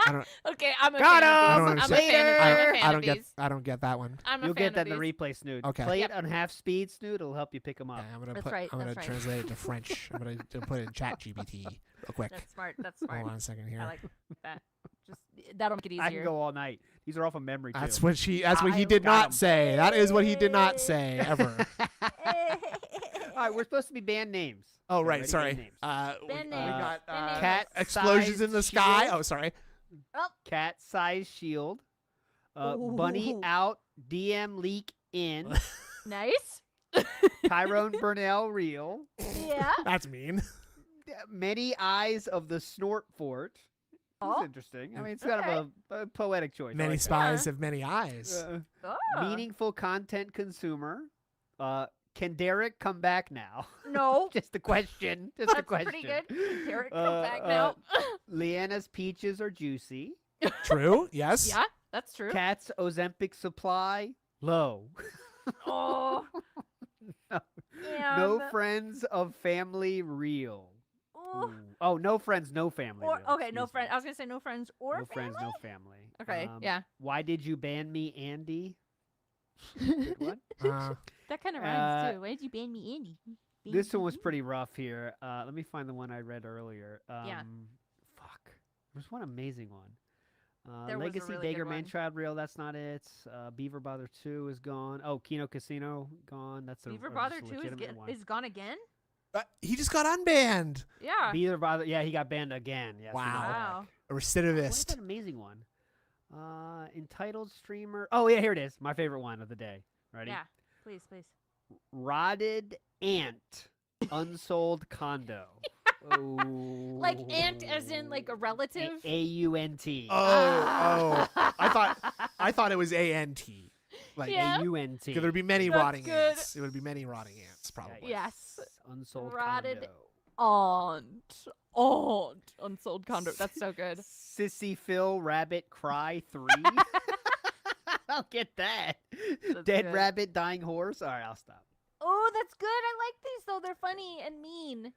I don't. Okay, I'm a Got fan I of don't these. I'm a understand. fan of, I I'm a don't, fan I of don't get. these. I don't get that one. I'm a You'll fan get that of in the these. replay, Snood. Okay. Play Yep. it on half speed, Snood. It'll help you pick them up. Yeah, I'm gonna That's put. right, I'm gonna that's right. translate it to French. I'm gonna put it in Chat GPT real quick. That's smart. That's smart. Hold on a second here. I like that. Just that'll make it easier. I can go all night. These are all from memory That's too. what she. That's what he I did got not 'em. say. That is what he did not say ever. All right, we're supposed to be band names. Oh Okay, right, ready? sorry. Band names. We Band names. got Band names. Cat explosions in the sky. shield. Oh, sorry. Cat size shield. Bunny Ooh. out. DM leak in. Nice. Tyrone Bernell reel. Yeah. That's mean. Many eyes of the snort fort. That's Oh. interesting. I mean, it's kind of a poetic choice. I Many like that. spies have many eyes. Oh. Meaningful content consumer. Can Derek come back now? No. Just a question. Just a That's question. pretty good. Derek, come back now. Leanna's peaches are juicy. True. Yes. Yeah, that's true. Cat's Ozempic supply low. Oh. No. Yeah. No friends of family real. Oh. Ooh. Oh, no friends, no family. Or, real, okay, no excuse friend. me. I was gonna say no friends or No family. friends, no family. Okay, yeah. Why did you ban me, Andy? Good one. That kind of Uh, rhymes too. Why did you ban me, Andy? This one was pretty rough here. Let me find the one I read earlier. Yeah. Fuck. There's one amazing one. There was a Legacy really Dagger good one. Manchild Reel, that's not it. Beaver Bother 2 is gone. Oh, Kino Casino, gone. That's a Beaver a Bother just 2 legitimate one. is gone again. He just got unbanned. Yeah. Beaver Bother, yeah, he got banned again. Yes, he got Wow. back. A What is recidivist. that amazing one? Entitled streamer. Oh, yeah, here it is. My favorite one of the day. Ready? Yeah. Please, please. Rotted Ant. Unsold condo. Oh. Like ant, as in like a relative. A-U-N-T. Oh, I thought it was ANT. Like Yeah. A-U-N-T. there'd be many That's rotting good. ants. It would be many rotting ants, probably. Yes. Unsold Rotted condo. Aunt. Unsold condo. That's so good. Sissy Phil Rabbit Cry 3. I'll get that. That's Dead good. rabbit, dying horse. All right, I'll stop. Oh, that's good. I like these though. They're funny and mean.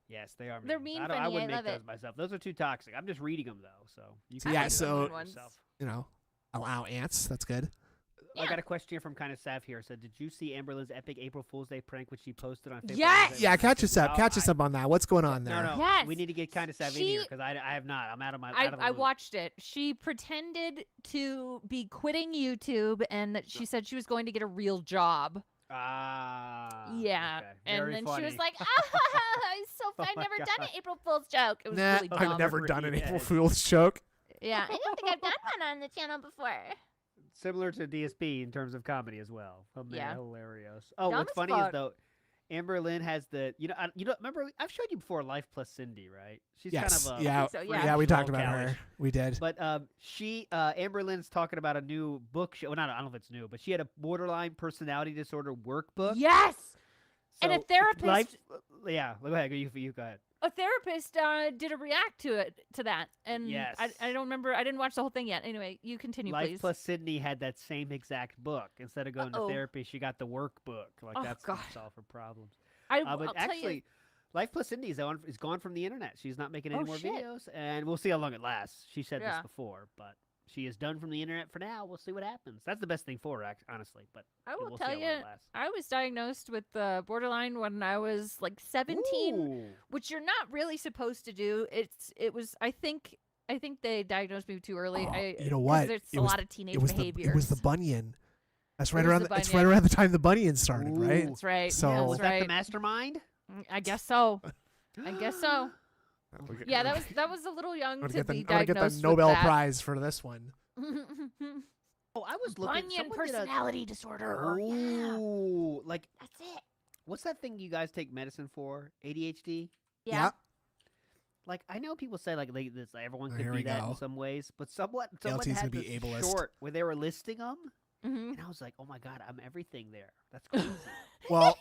Yes, they are. They're mean. mean, I funny, wouldn't I make love those it. myself. Those are too toxic. I'm just reading them though, so you So can yeah, do that so- yourself. You know, allow ants. That's good. I Yeah. got a question here from kind of Sav here. Said, did you see Amber Lynn's epic April Fool's Day prank which she posted on Facebook? Yes! Yeah, catch us up. No, Catch us I- up on that. What's going on there? No, no. Yes. We need to get kind of Sav in here She- because I have not. I'm out of my. I out of the loop. watched it. She pretended to be quitting YouTube and that she said she was going to get a real job. Ah. Yeah. okay. And Very then funny. she was like, so Oh I've my never done God. an April Fool's joke. It was Nah, really dumb. I've never done an Pretty April dead. Fool's joke. Yeah, I don't think I've done one on the channel before. Similar to DSP in terms of comedy as well. Yeah. Hilarious. Oh, Dumb what's as funny fuck. is though, Amber Lynn has the remember I've showed you before Life Plus Cindy, right? She's Yes. kind of a yeah. so, yeah. Yeah. We talked low about calories. her. We did. But Amber Lynn's talking about a new book. Well, I don't know if it's new, but she had a borderline personality disorder workbook. Yes. And a So, therapist. yeah, go ahead. You go ahead. A therapist did a react to that, and Yes. I don't remember. I didn't watch the whole thing yet. Anyway, you continue, Life please. Plus Sydney had that same exact book. Instead of going to Uh-oh. therapy, she got the workbook. Like Oh, that's God. to solve her problems. I'll But tell actually, you, Life Plus Cindy is gone from the internet. She's not making any Oh, more shit. videos, and we'll see how long it lasts. She said Yeah. this before, but she is done from the internet for now. We'll see what happens. That's the best thing for her, honestly. But I will we'll tell see how long you, it lasts. I was diagnosed with borderline when I was like 17, Ooh. which you're not really supposed to do. It was I think they diagnosed me too early. Oh, you know 'cause what? There's It a was- lot of teenage it was behaviors. it was the Bunion. That's right was around. the It's right Bunion. around the time the Bunion started, right? Ooh. That's right. So- That's Was right. that the mastermind? I guess so. I guess so. We're Yeah, that was a little young I'm gonna to get be the, I'm gonna get the diagnosed Nobel with that. Prize for this one. Oh, I was looking. Bunion someone did a- personality disorder. Yeah, Ooh, like that's it. what's that thing you guys take medicine for? ADHD? Yeah. Like I know people say like this, everyone Oh, could here be we that go. in some ways, but someone LT's had gonna be this ableist. short where they were listing them, Mm-hmm. and I was like, oh my god, I'm everything there. That's crazy. Well,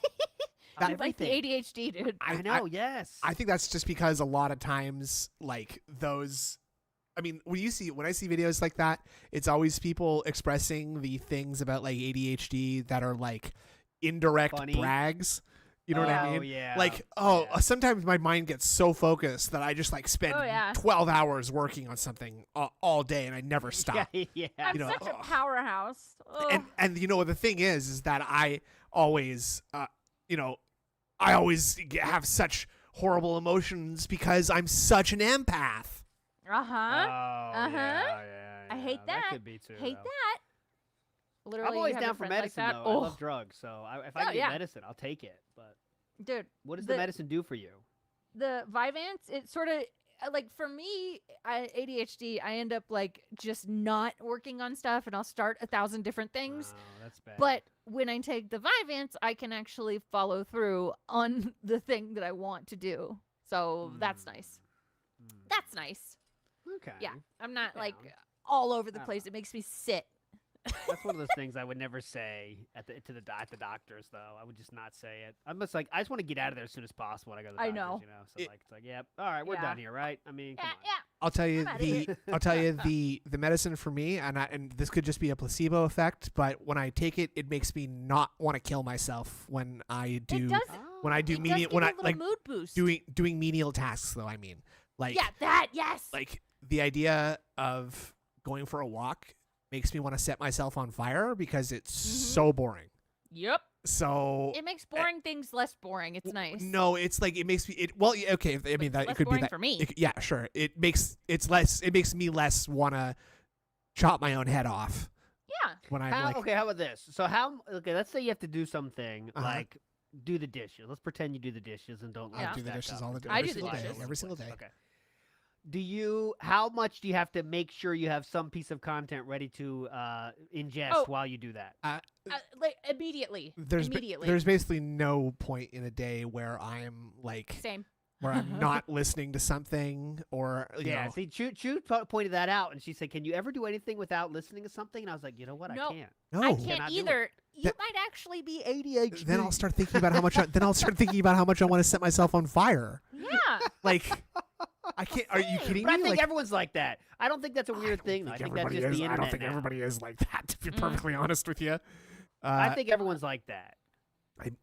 I'm You like the everything. ADHD, dude. I know. Yes. I think that's just because a lot of times, like those. I mean, when I see videos like that, it's always people expressing the things about like ADHD that are like indirect Funny. brags. You know what I Oh, mean? yeah. Like, Yeah. sometimes my mind gets so focused that I just like spend Oh, yeah. 12 hours working on something all day and I never Yeah, stop. yeah. I'm you know, such a ugh. powerhouse. Ugh. And you know the thing is that I always I always have such horrible emotions because I'm such an empath. Uh-huh. Oh, yeah. I hate That that. could be too. Hate though. that. Literally, I'm you always have a down for friend like medicine that? though. Oh, I love drugs, so if I Oh, can get yeah. medicine, I'll take it. But dude, what does the The- medicine do for you? the Vyvanse, it sort of like for me, ADHD, I end up like just not working on stuff, and I'll start 1,000 different things. Oh, that's bad. But when I take the Vyvanse, I can actually follow through on the thing that I want to do. So that's nice. That's nice. Okay. Yeah, I'm not down. like all over the I don't place. know. It makes me sit. That's one of those things I would never say at the doctors though. I would just not say it. I'm just like I just want to get out of there as soon as possible when I go to the I doctors, know. you know. So it's like, yep. All right, we're Yeah. done here, right? I mean, come Yeah, on. I'll tell you I'm outta here. the medicine for me, and this could just be a placebo effect, but when I take it, it makes me not want to kill myself when I do It does. when I do It does menial give when you I a little like mood boost. doing menial tasks though. I mean, like yeah, that yes. like the idea of going for a walk makes me want to set myself on fire because it's so boring. Yep. So It makes boring things less boring. It's nice. no, it's like it makes me it. Well, yeah, okay. I mean But that it less could be boring that for me. yeah, sure. It makes me less want to chop my own head off Yeah. when I'm How, like okay, how about this? So let's say you have to do something Uh-huh. like do the dishes. Let's pretend you do the dishes and don't. I let do it the stack dishes up all the and day, I every do the single dishes. every single day. Okay. How much do you have to make sure you have some piece of content ready to ingest Oh. while you do that? Like immediately. there's immediately. there's basically no point in a day where I'm like Same. where I'm not listening to something or you Yeah, know see, Chu pointed that out, and she said, "Can you ever do anything without listening to something?" And I was like, "You know what? No. I can't." no. I Cannot can't do it. either. You That- might actually be ADHD. Then I'll start thinking about how much I want to set myself on fire. Yeah. Like I can't. Are you kidding But I me? think Like, everyone's like that. I don't think that's a weird thing. Though. I think that's just the internet. I don't think now. everybody is like that. To be perfectly honest with you, I think everyone's like that.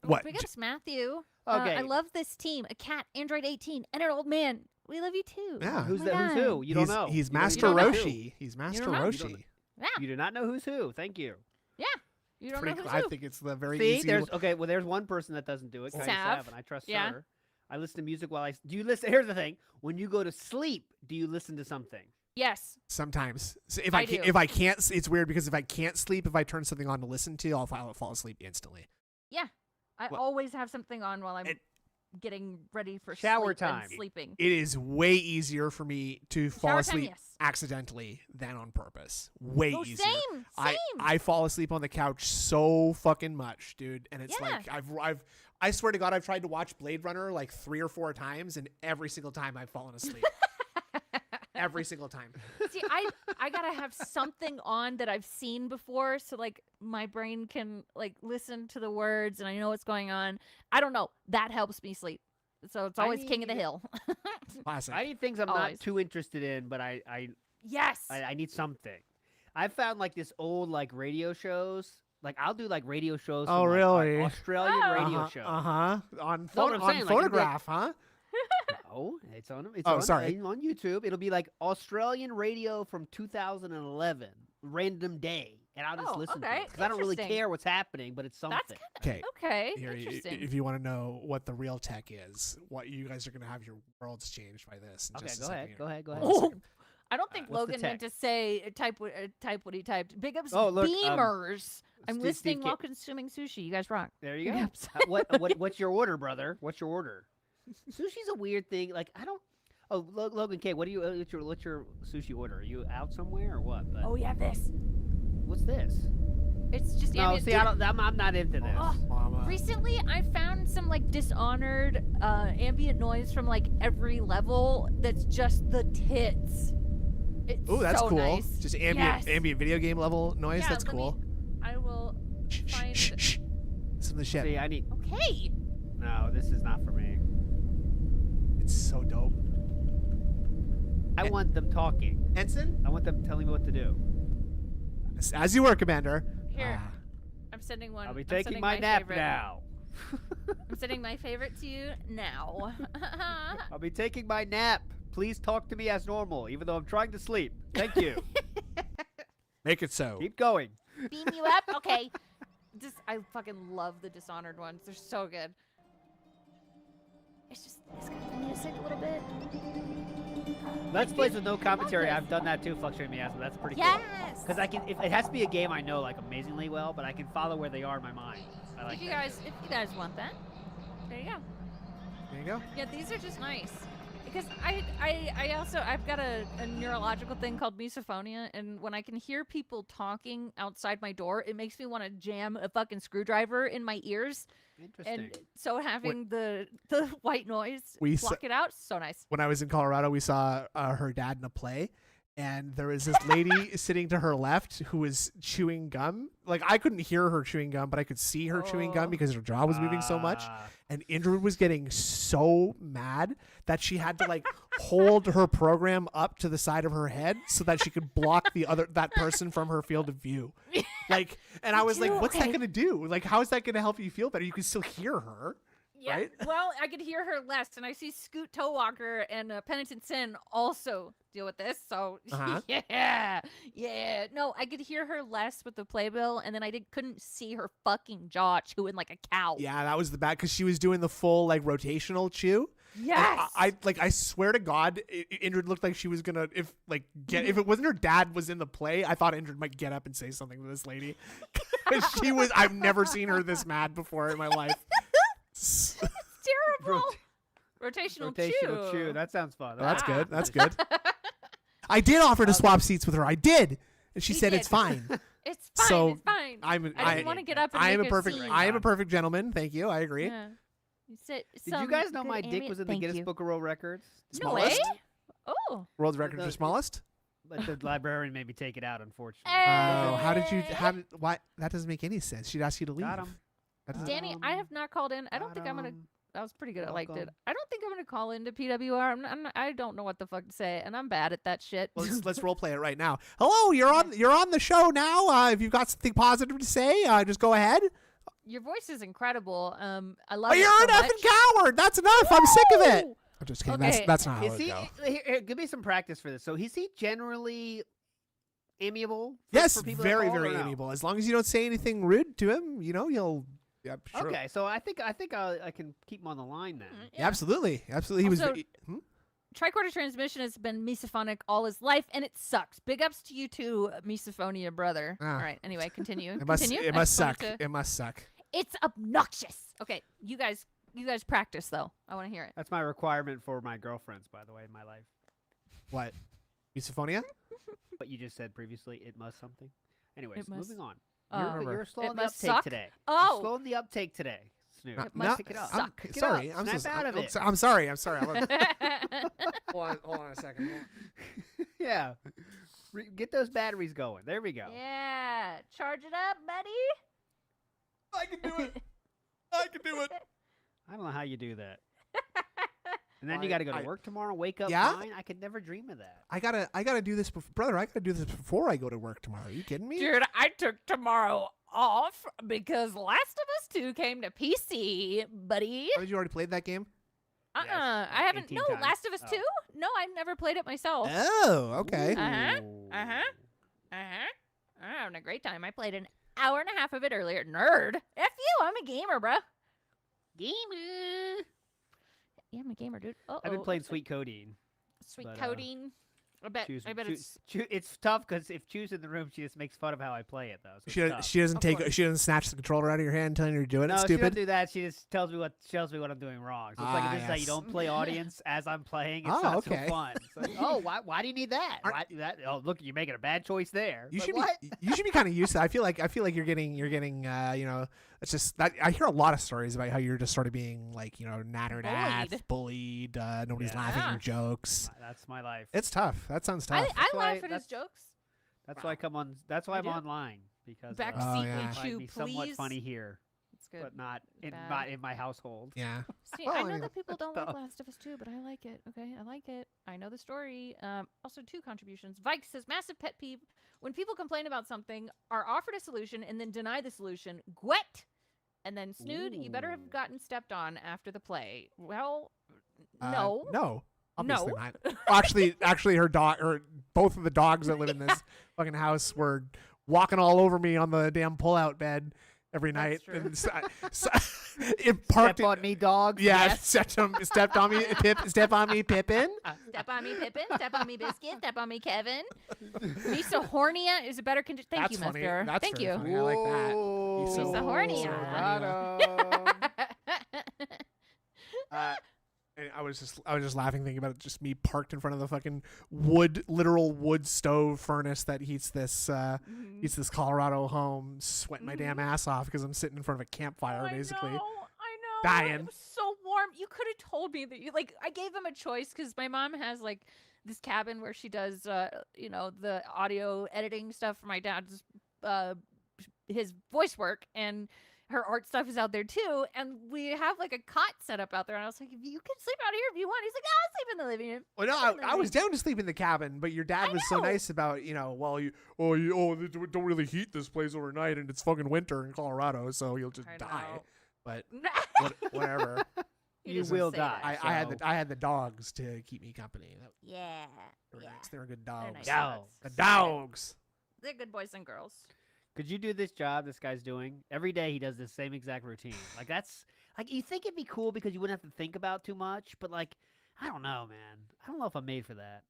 what? Big ups, Matthew. Okay. I love this team. A cat, Android 18, and an old man. We love you too. Yeah. Who's Oh that? my Who's God. who? You don't know. He's You don't- Master you don't know who. Roshi. He's Master don't know? You Roshi. don't- Yeah. You do not know who's who. Thank you. You don't Pretty know who's I who. think it's the very See, easy. there's okay. Well, there's one person that doesn't do it. Kylie Sav. Sav, and I trust Yeah. her. I listen to music while I. Do you listen? Here's the thing: when you go to sleep, do you listen to something? Yes. Sometimes, so if I I can't, do. if I can't, it's weird because if I can't sleep, if I turn something on to listen to, I'll fall asleep instantly. Yeah. I Well- always have something on while I'm And- getting ready for Shower sleep time. and sleeping. It is way easier for me to fall Shower time, asleep yes. accidentally than on purpose. Way Oh, easier. same. I fall asleep on the couch so fucking much, dude, and it's Yeah. like I swear to God, I've tried to watch Blade Runner like 3 or 4 times, and every single time I've fallen asleep. Every single time. See, I gotta have something on that I've seen before, so like my brain can like listen to the words and I know what's going on. I don't know. That helps me sleep. So it's always King of the Hill. Classic. I need things I'm Always. not too interested in, but I Yes. need something. I found like this old like radio shows. Like I'll do like radio shows. Oh, from, like, really? Australian Oh. radio show. On No, what I'm on saying, like, it'd be photograph, huh? Oh, it's on. It's Oh, on, sorry. on YouTube. It'll be like Australian radio from 2011, random day, and I'll just Oh, listen to okay. it because I don't really Interesting. care what's happening, but it's something. That's Okay. okay. Here, Interesting. if you want to know what the real tech is, what you guys are going to have your worlds changed by this. In Okay, just a go second ahead. here. Go ahead. Go ahead. Hold on a Oh, second. I don't think what's the Logan meant to tech? say type what he typed. Big ups Oh, look, Beamers. I'm Steve listening Ca- while consuming sushi. You guys rock. There you Big go. ups. What's your order, brother? What's your order? Sushi's a weird thing. Like I don't. Oh, Logan K, what do you? What's your sushi order? Are you out somewhere or what? But Oh, yeah, this. what's this? It's just No, ambient. see, Dude, I'm not into this. Oh, Mama. recently, I found some like dishonored ambient noise from like every level. That's just the tits. It's Ooh, that's so cool. Nice. Just Yes. ambient video game level noise. Yeah, That's let me- cool. I will Shh, shh, find. shh, shh. Some of the shit. See, I need. Okay. No, this is not for me. It's so dope. I want them talking. Ensign, I want them telling me what to do. as you were, Commander. Here. Ah, I'm sending one. I'll be I'm taking sending my nap favorite. now. I'm sending my favorite to you now. I'll be taking my nap. Please talk to me as normal, even though I'm trying to sleep. Thank you. make it so. Keep going. Beam you up? Okay. I fucking love the Dishonored ones. They're so good. It's got the music a little bit. Let's plays with no commentary. I've done that too, fluctuating the ass, but that's pretty cool. Yes. Because I can, if it has to be a game I know like amazingly well, but I can follow where they are in my mind. I like if you that. guys want that, there you go. There you go. Yeah, these are just nice. Because I've got a neurological thing called misophonia, and when I can hear people talking outside my door, it makes me want to jam a fucking screwdriver in my ears. Interesting. And so having the white noise We block it out, so nice. When I was in Colorado, we saw her dad in a play, and there was this lady sitting to her left who was chewing gum. Like I couldn't hear her chewing gum, but I could see her chewing Oh. gum because her jaw was moving so much. Ah. And Indrid was getting so mad that she had to like hold her program up to the side of her head so that she could block that person from her field of view. Like, and I was like, too, what's that okay. gonna do? Like, how is that gonna help you feel better? You can still hear her. Yeah. Right? Well, I could hear her less, and I see Scoot Towalker and Penitent Sin also deal with this. So Uh-huh. yeah. No, I could hear her less with the playbill, and then I couldn't see her fucking jaw chewing like a cow. Yeah, that was the bad because she was doing the full like rotational chew. And Yes. I swear to God, Indrid looked like she was gonna if it wasn't her dad was in the play, I thought Indrid might get up and say something to this lady. 'Cause she was. I've never seen her this mad before in my life. It's terrible. Rotational chew. That sounds fun. Well, that's Ah. good. That's good. I did offer to swap seats with her. I did, and she He said did. it's fine. It's fine. So, it's fine. I didn't want to get up and I am a make perfect. scene. I am a perfect gentleman. Thank you. I agree. Yeah. You said Did you some guys know good my dick ambient- was in the Thank Guinness you. Book of World Records? No way. Smallest? Oh. World's record No, for smallest. But the librarian made me take it out, unfortunately. Oh, how did you? Hey. How did? Why? That doesn't make any sense. She'd ask you to leave. Got him. That doesn't- Danny, I have not called in. I don't think I'm gonna. That was pretty good. I liked it. welcome. I don't think I'm gonna call into PWR. I don't know what the fuck to say, and I'm bad at that shit. Well, let's role play it right now. Hello, you're on the show now. If you've got something positive to say, just go ahead. Your voice is incredible. I love Oh, it you're so an much. effing coward. That's enough. I'm sick of it. Woo! I'm just kidding. Okay. That's not how Is it he? go. Here, give me some practice for this. So, is he generally amiable? Yes, for people that very call, or very no? amiable. As long as you don't say anything rude to him, you'll. Yeah, sure. Okay, so I think I can keep him on the line then. Yeah, absolutely, absolutely. He was. Also- Hmm? Tricorder Transmission has been misophonic all his life, and it sucks. Big ups to you too, misophonia brother. Ah. All right. Anyway, continue. It must. Continue. It I must just wanted suck. to- It must suck. It's obnoxious. Okay, you guys practice though. I want to hear it. That's my requirement for my girlfriends, by the way, in my life. What? Misophonia? But you just said previously it must something. Anyways, It must- moving on. Uh, You're slow It on the must uptake suck? today. Oh. You're slow on the uptake today. Snoop. It No, must Pick it up. I'm Pick it sorry. up. I'm Snap so, out of I'm, it. so- I'm sorry. I'm sorry. Hold on a second. Yeah. Get those batteries going. There we go. Yeah, charge it up, buddy. I can do it. I can do it. I don't know how you do that. And then you got to go to work tomorrow. Wake up Yeah? fine. I could never dream of that. I gotta do this, brother. I gotta do this before I go to work tomorrow. Are you kidding me? Dude, I took tomorrow off because Last of Us 2 came to PC, buddy. Oh, did you already played that game? Yes, I like haven't. 18 No, times. Last of Us Oh. 2? No, I've never played it myself. Oh, okay. Uh-huh. Ooh. I'm having a great time. I played an hour and a half of it earlier. Nerd. F you, I'm a gamer, bruh. Gamer. Yeah, I'm a gamer, dude. I've been playing Sweet Codeine. Sweet but, codeine. I bet It's tough because if Chu's in the room, she just makes fun of how I play it, though. So She it's doesn't, tough. she doesn't Of take course. she doesn't snatch the controller out of your hand, telling you you're doing No, it. she doesn't Stupid. do that. She just tells me what I'm doing wrong. So it's like Ah, this is how you yes. don't play audience as I'm playing. It's Oh, not okay. so fun. It's like, oh, why do you need that? Aren't- Why do that? Oh, look, you're making a bad choice there. You But should what? be you should be kind of used to that. I feel like you're getting you know, it's just that I hear a lot of stories about how you're just sort of being like, you know, nattered at, bullied, nobody's laughing at your jokes. That's my life. It's tough. That sounds I tough. That's why- laugh at his jokes. That's why I come on. That's why I I'm do. online because Backseat Oh, I yeah. find Chew, me somewhat please. funny here, It's good. but not Bad. in my household. Yeah. See, Well, I I know mean- that people don't like Tough. Last of Us 2, but I like it. Okay, I like it. I know the story. Also, 2 contributions. Vike says, massive pet peeve. When people complain about something, are offered a solution, and then deny the solution. Gwet! And then, Snood, you better Ooh. have gotten stepped on after the play. Well, No. no. No. Obviously No. not. Well, actually, her dog, or both of the dogs that live in this fucking house were walking all over me on the damn pull-out bed every night. That's true. And it parked. Step on me, dogs. Yeah, Yes. stepped on me, step on me, Pippin. Step on me, Pippin. Step on me, Biscuit. Step on me, Kevin. Misophonia is a better condition. Thank That's you, funny. Master. That's Thank very you. funny. I like that. And I was just laughing thinking about it, just me parked in front of the fucking literal wood stove furnace that heats this Colorado home, sweating my damn ass off because I'm sitting in front of a campfire basically. I know. dying. It was so warm. You could have told me that I gave him a choice because my mom has like this cabin where she does the audio editing stuff for my dad's his voice work, and her art stuff is out there too, and we have like a cot set up out there, and I was like, if you can sleep out here if you want. He's like, I'll sleep in the living room. Well, no, I was down to sleep in the cabin, but your dad I was so know. nice about, they don't really heat this place overnight, and it's fucking winter in Colorado, so you'll just I die. know. But whatever. You You just will say die. that. I had the dogs to keep me company. Yeah. They were Yeah. nice. They were good They're dogs. nice Dogs. The dogs. dogs. They're good boys and girls. Could you do this job this guy's doing? Every day he does the same exact routine. Like that's like you think it'd be cool because you wouldn't have to think about too much, but like I don't know, man. I don't know if I'm made for that.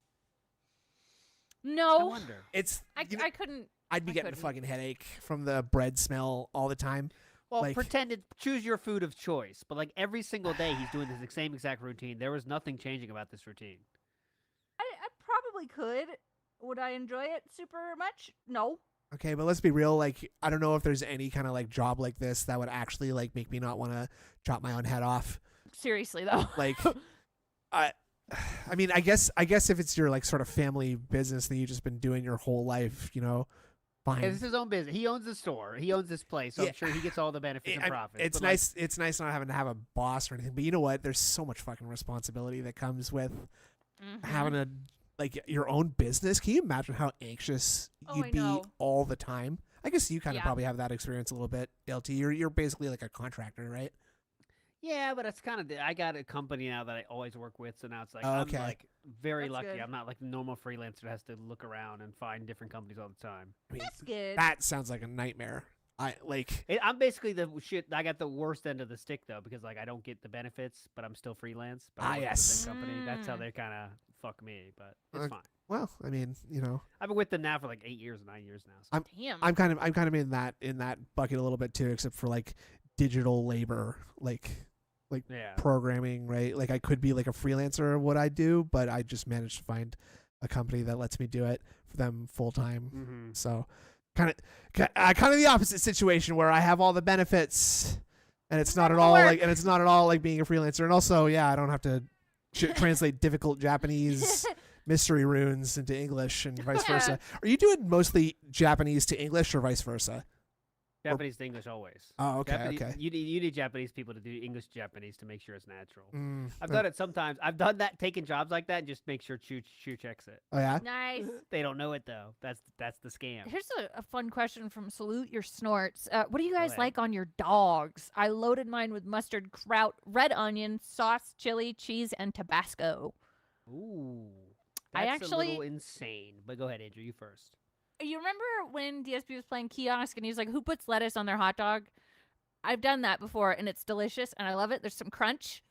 I No, wonder. It's I couldn't. I'd be I getting a couldn't. fucking headache from the bread smell all the time. Well, like- choose your food of choice, but like every single day he's doing the same exact routine. There was nothing changing about this routine. I probably could. Would I enjoy it super much? No. Okay, but let's be real. Like, I don't know if there's any kind of like job like this that would actually like make me not want to chop my own head off. Seriously though. Like, I mean, I guess if it's your like sort of family business that you've just been doing your whole life, fine. Yeah, this is his own business. He owns the store. He owns this place, so Yeah. I'm sure he gets all the benefits and profits. It's but, like, nice. It's nice not having to have a boss or anything. But you know what? There's so much fucking responsibility that comes with Mhm. having a like your own business. Can you imagine how anxious Oh, you'd I be know. all the time? I guess you kind of Yeah. probably have that experience a little bit, LT. You're basically like a contractor, right? Yeah, but it's kind of I got a company now that I always work with, so now it's like Oh, okay. I'm like very That's lucky. good. I'm not like the normal freelancer that has to look around and find different companies all the time. I mean, That's good. that sounds like a nightmare. I'm basically the shit. I got the worst end of the stick though, because like I don't get the benefits, but I'm still freelance. But I work for the yes. same company. That's how Mm. they kind of fuck me, but it's Uh, fine. Well, I mean, I've been with them now for like 8 years, 9 years now. So. Damn. I'm kind of in that bucket a little bit too, except for like digital labor, like Yeah. programming, right? Like I could be like a freelancer of what I do, but I just managed to find a company that lets me do it for them full time. Mm-hmm. So kind of the opposite situation where I have all the benefits and it's not at all like being a freelancer. And also, yeah, I don't have to translate difficult Japanese mystery runes into English and vice versa. Are you doing mostly Japanese to English or vice versa? Japanese to English always. Oh, okay, Japanese, okay. You need Japanese people to do English to Japanese to make sure it's natural. I've Oh, done it sometimes. I've done that, taking jobs like that, and just make sure Chu checks it. yeah. Nice. They don't know it though. That's the scam. Here's a fun question from Salute Your Snorts. What do you guys ahead. like on your dogs? I loaded mine with mustard, kraut, red onion, sauce, chili, cheese, and Tabasco. Ooh, I that's a actually- little insane. But go ahead, Andrew. You first. You remember when DSP was playing kiosk and he was like, "Who puts lettuce on their hot dog?" I've done that before and it's delicious and I love it. There's some crunch.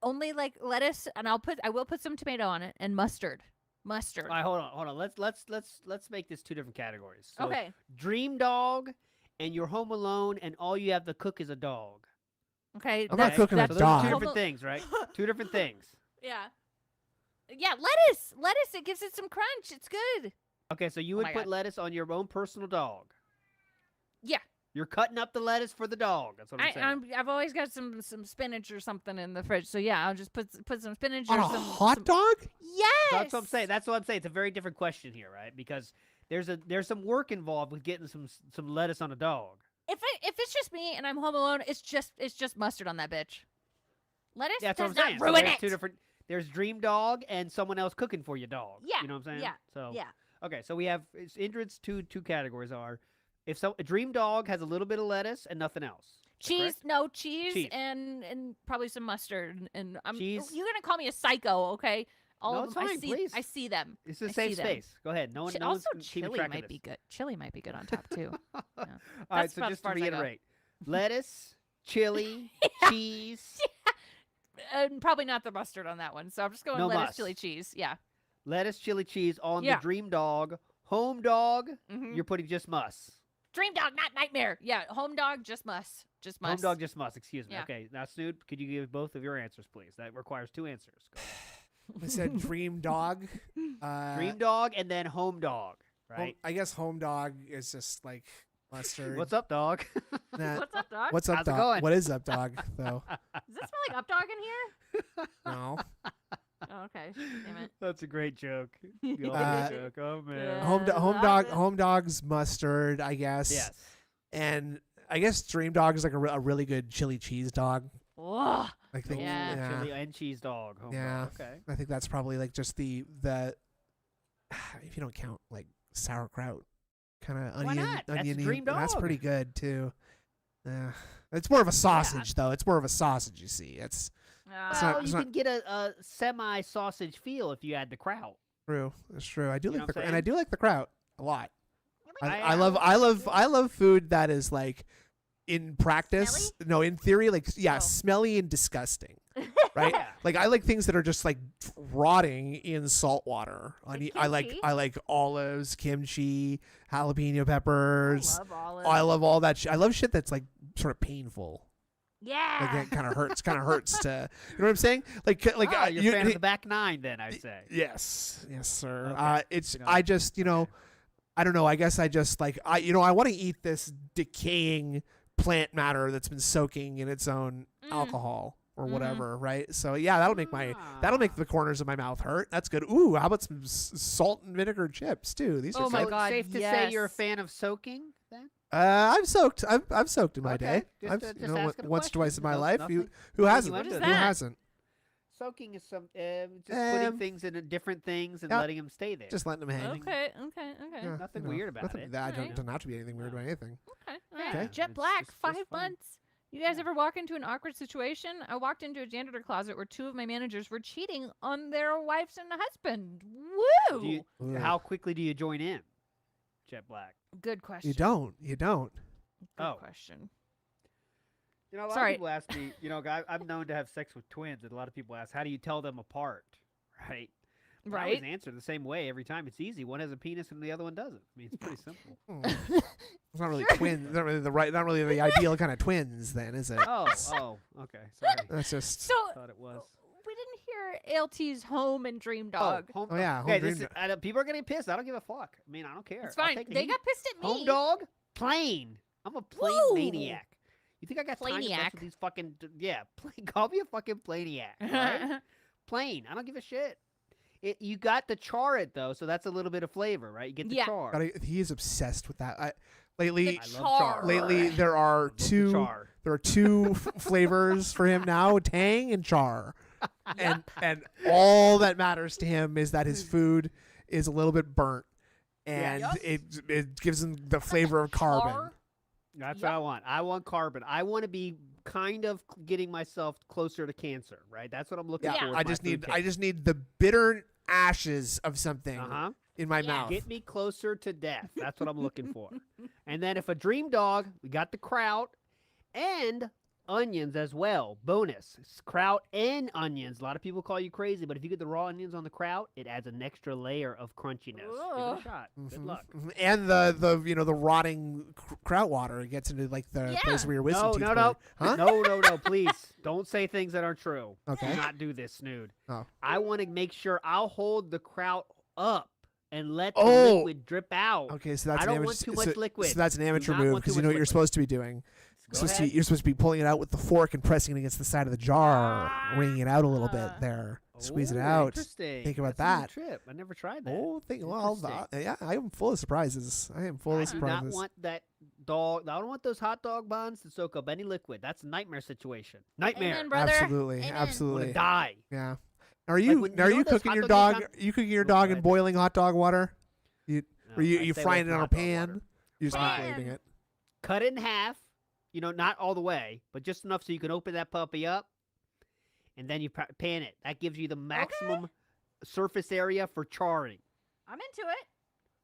Only like lettuce, and I will put some tomato on it and mustard. Mustard. All right, hold on. Let's make this two different categories. So, Okay. Dream dog, and you're home alone, and all you have to cook is a dog. Okay. I'm not cooking a So those dog. are two different things, right? Two different things. Yeah. Yeah, lettuce. Lettuce, it gives it some crunch. It's good. Okay, so you Oh would my put God. lettuce on your own personal dog. Yeah. You're cutting up the lettuce for the dog. That's what I'm saying. I've always got some spinach or something in the fridge. So yeah, I'll just put some spinach On or a some hot some- dog? Yes. That's what I'm saying. That's what I'm saying. It's a very different question here, right? Because there's some work involved with getting some lettuce on a dog. If it's just me and I'm home alone, it's just mustard on that bitch. Lettuce Yeah, that's what does I'm saying. not So ruin there's it. two different. There's dream dog and someone else cooking for your dog. Yeah, You know what I'm saying? yeah, So Yeah. okay, so we have Indrid's two categories are if a dream dog has a little bit of lettuce and nothing else. Cheese, correct? no cheese, Cheese. and probably some mustard. And I'm Cheese? you're gonna call me a psycho, okay? All No, of it's them, fine, please. I see them. It's a I safe see them. space. Go ahead. No one. No Also, one's keeping chili track of might this. be good. Chili might be good on top too. All right, That's so about just as far to as I go. reiterate, lettuce, chili, cheese, And probably not the mustard on that one. So I'm just going No lettuce, must. chili, cheese. Yeah. lettuce, chili, cheese on Yeah. the dream dog. Home dog, Mhm. you're putting just must. Dream dog, not nightmare. Yeah. Home dog, just must. Just must. Home dog just must. Excuse me. Yeah. Okay, now Snood, could you give both of your answers, please? That requires two answers. Go ahead. I said dream dog. Dream dog and then home dog, home- right? I guess home dog is just like mustard. What's up, dog? Nah, What's up, dog? what's up, How's it dog? going? What is up, dog? Though Does this smell like up dog in here? no. Oh, okay. Damn it. That's a great joke. You Uh, always joke. Oh man. Yeah. Home dog's mustard, I guess. Yes. And I guess dream dog is like a really good chili cheese dog. Ugh. I think. Yeah. Yeah. Chili and cheese dog. Home Yeah. dog. Okay. I think that's probably like just the if you don't count like sauerkraut, kind of Why onion, not? That's oniony. dream That's dog. pretty good too. Yeah. It's more of a sausage though. It's more of a sausage. You see, it's It's Well, not- it's you not- can get a semi sausage feel if you add the kraut. true. It's true. I do You know like what I'm and I saying? do like the kraut a lot. I- I love food that is like in practice. No, in theory, like Oh. smelly and disgusting. Right? Yeah. Like I like things that are just like rotting in salt water. Like I like kimchi? I like olives, kimchi, jalapeno peppers. I love olives. I love all that. I love shit that's like sort of painful. Yeah. Like it kind of hurts. Kind of hurts to. You know what I'm saying? Like You're a you- fan of the back nine, then I'd say. Yes, sir. Okay. It's Good on I you. just I don't know. I guess I just like I want to eat this decaying plant matter that's been soaking in its own alcohol or Mhm. whatever, right? So yeah, that'll make the corners of my mouth hurt. That's good. Ooh, how about some salt and vinegar chips too? These are Oh my good. God, Safe to say you're a yes. fan of soaking, then? I've soaked. I've soaked in my Okay, day. just, I've just once, asking a once, question. twice in my No- life. nothing- Who nothing hasn't? you What is into. Who that? hasn't? Soaking is just putting Um, things into different things and yeah, letting them stay there. Just letting them hang. Okay. Yeah, Nothing you know, weird about nothing, it. That Alright. doesn't have to be anything weird about anything. Okay. Okay. Jet It's Black, just 5 fun. months. You guys Yeah. ever walk into an awkward situation? I walked into a janitor closet where 2 of my managers were cheating on their wives and husband. Woo! Do you, Ugh. how quickly do you join in, Jet Black? Good question. You don't. You don't. Good Oh. question. You know, a lot Sorry. of people ask me, I'm known to have sex with twins, and a lot of people ask, how do you tell them apart? Right? But I always Right? answer the same way every time. It's easy. One has a penis and the other one doesn't. I mean, it's pretty simple. It's not really twins. Not really not really the ideal kind of twins, then, is it? Oh, okay. Sorry. That's just. So Thought it was. we didn't hear ALT's home and dream dog. Home, Oh, yeah, Okay, home this dream is, people are getting pissed. I don't give a fuck. I mean, I don't care. It's I'll fine. take the They heat. got pissed at me. Home dog, plain. I'm a plain Woo! maniac. You think I got time to mess Planiac. with these fucking call me a fucking planiac, all right? Plain. I don't give a shit. You got to char it though, so that's a little bit of flavor, right? You get the Yeah. char. He is obsessed with that. Lately, I love char. lately there are Love the two char. flavors for him now: tang and char. And all that matters to him is that his food is a little bit burnt, and it gives him the flavor of carbon. Char? That's what I want. I want carbon. I want to be kind of getting myself closer to cancer, right? That's what I'm looking Yeah, for. with I my just food need the bitter ashes of something Uh-huh. in my Yeah. mouth. Get me closer to death. That's what I'm looking for. And then if a dream dog, we got the kraut and onions as well. Bonus. It's kraut and onions. A lot of people call you crazy, but if you get the raw onions on the kraut, it adds an extra layer of crunchiness. Give it Ugh. a shot. Good Mhm, luck. mhm. And the rotting kraut water, it gets into like the place where your wisdom teeth No, burn. no. Huh? No, please. Don't say things that aren't true. Okay. Do not do this, Snood. Oh. I want to make sure I'll hold the kraut up and let the Oh. liquid drip out. Okay, so that's I an don't amateur, want too much liquid. So that's an amateur not move want too because you much know what you're liquid. supposed to be doing. Go ahead. You're supposed to be pulling it out with the fork and pressing it against the side of the jar, wringing it out a little bit there. Squeeze it Ooh, out. Interesting. Think about That's a new that. Trip. I never tried that. Oh, Interesting. yeah, I am full of surprises. I am full I of do not surprises. want that dog. I don't want those hot dog buns to soak up any liquid. That's a nightmare situation. Nightmare. Amen, brother. Absolutely, Amen. I want absolutely. to die. Yeah. Are you when- are you know you those cooking hot your dogs dog? you Are you cooking your Go dog in ahead. boiling hot dog water? No, Or you I you stay frying away it on from a hot dog pan? water. You're just Pan. microwaving it. Cut it in half. You know, not all the way, but just enough so you can open that puppy up, and then you pan it. That gives you the maximum surface area for charring. I'm into it.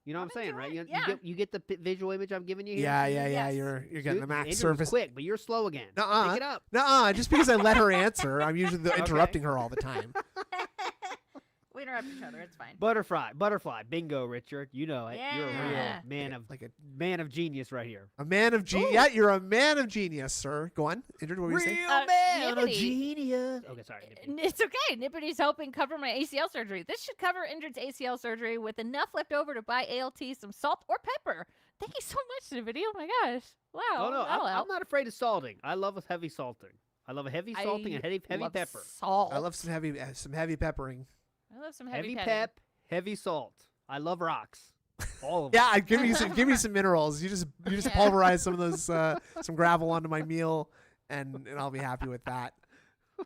You know what I'm I'm saying, into right? it, You, yeah. you get the visual image I'm giving you here? Yeah. Yes. You're getting the Dude, max Andrew was surface. quick, but you're slow again. Nuh-uh. Pick it up. Nuh-uh, just because I let her answer, I'm usually Okay. interrupting her all the time. We interrupt each other. It's fine. Butterfly. Bingo, Richard. You know it. You're a real Yeah. man of genius right here. A man of genius. Ooh. Yeah, you're a man of genius, sir. Go on. Andrew, what were you saying? man of Nippity. genius. Okay, sorry. Nippity. It's okay. Nippity's helping cover my ACL surgery. This should cover Indrid's ACL surgery with enough left over to buy ALT some salt or pepper. Thank you so much, Nippity. Oh my gosh. Wow. Oh no, that'll I'm help. not afraid of salting. I love a heavy salting. I love a heavy salting and heavy love pepper. Salt. I love some heavy peppering. I love some heavy, Heavy petting. pep, heavy salt. I love rocks. All of them. Yeah, give me some minerals. You just Yeah. pulverize some of those some gravel onto my meal, and I'll be happy with that.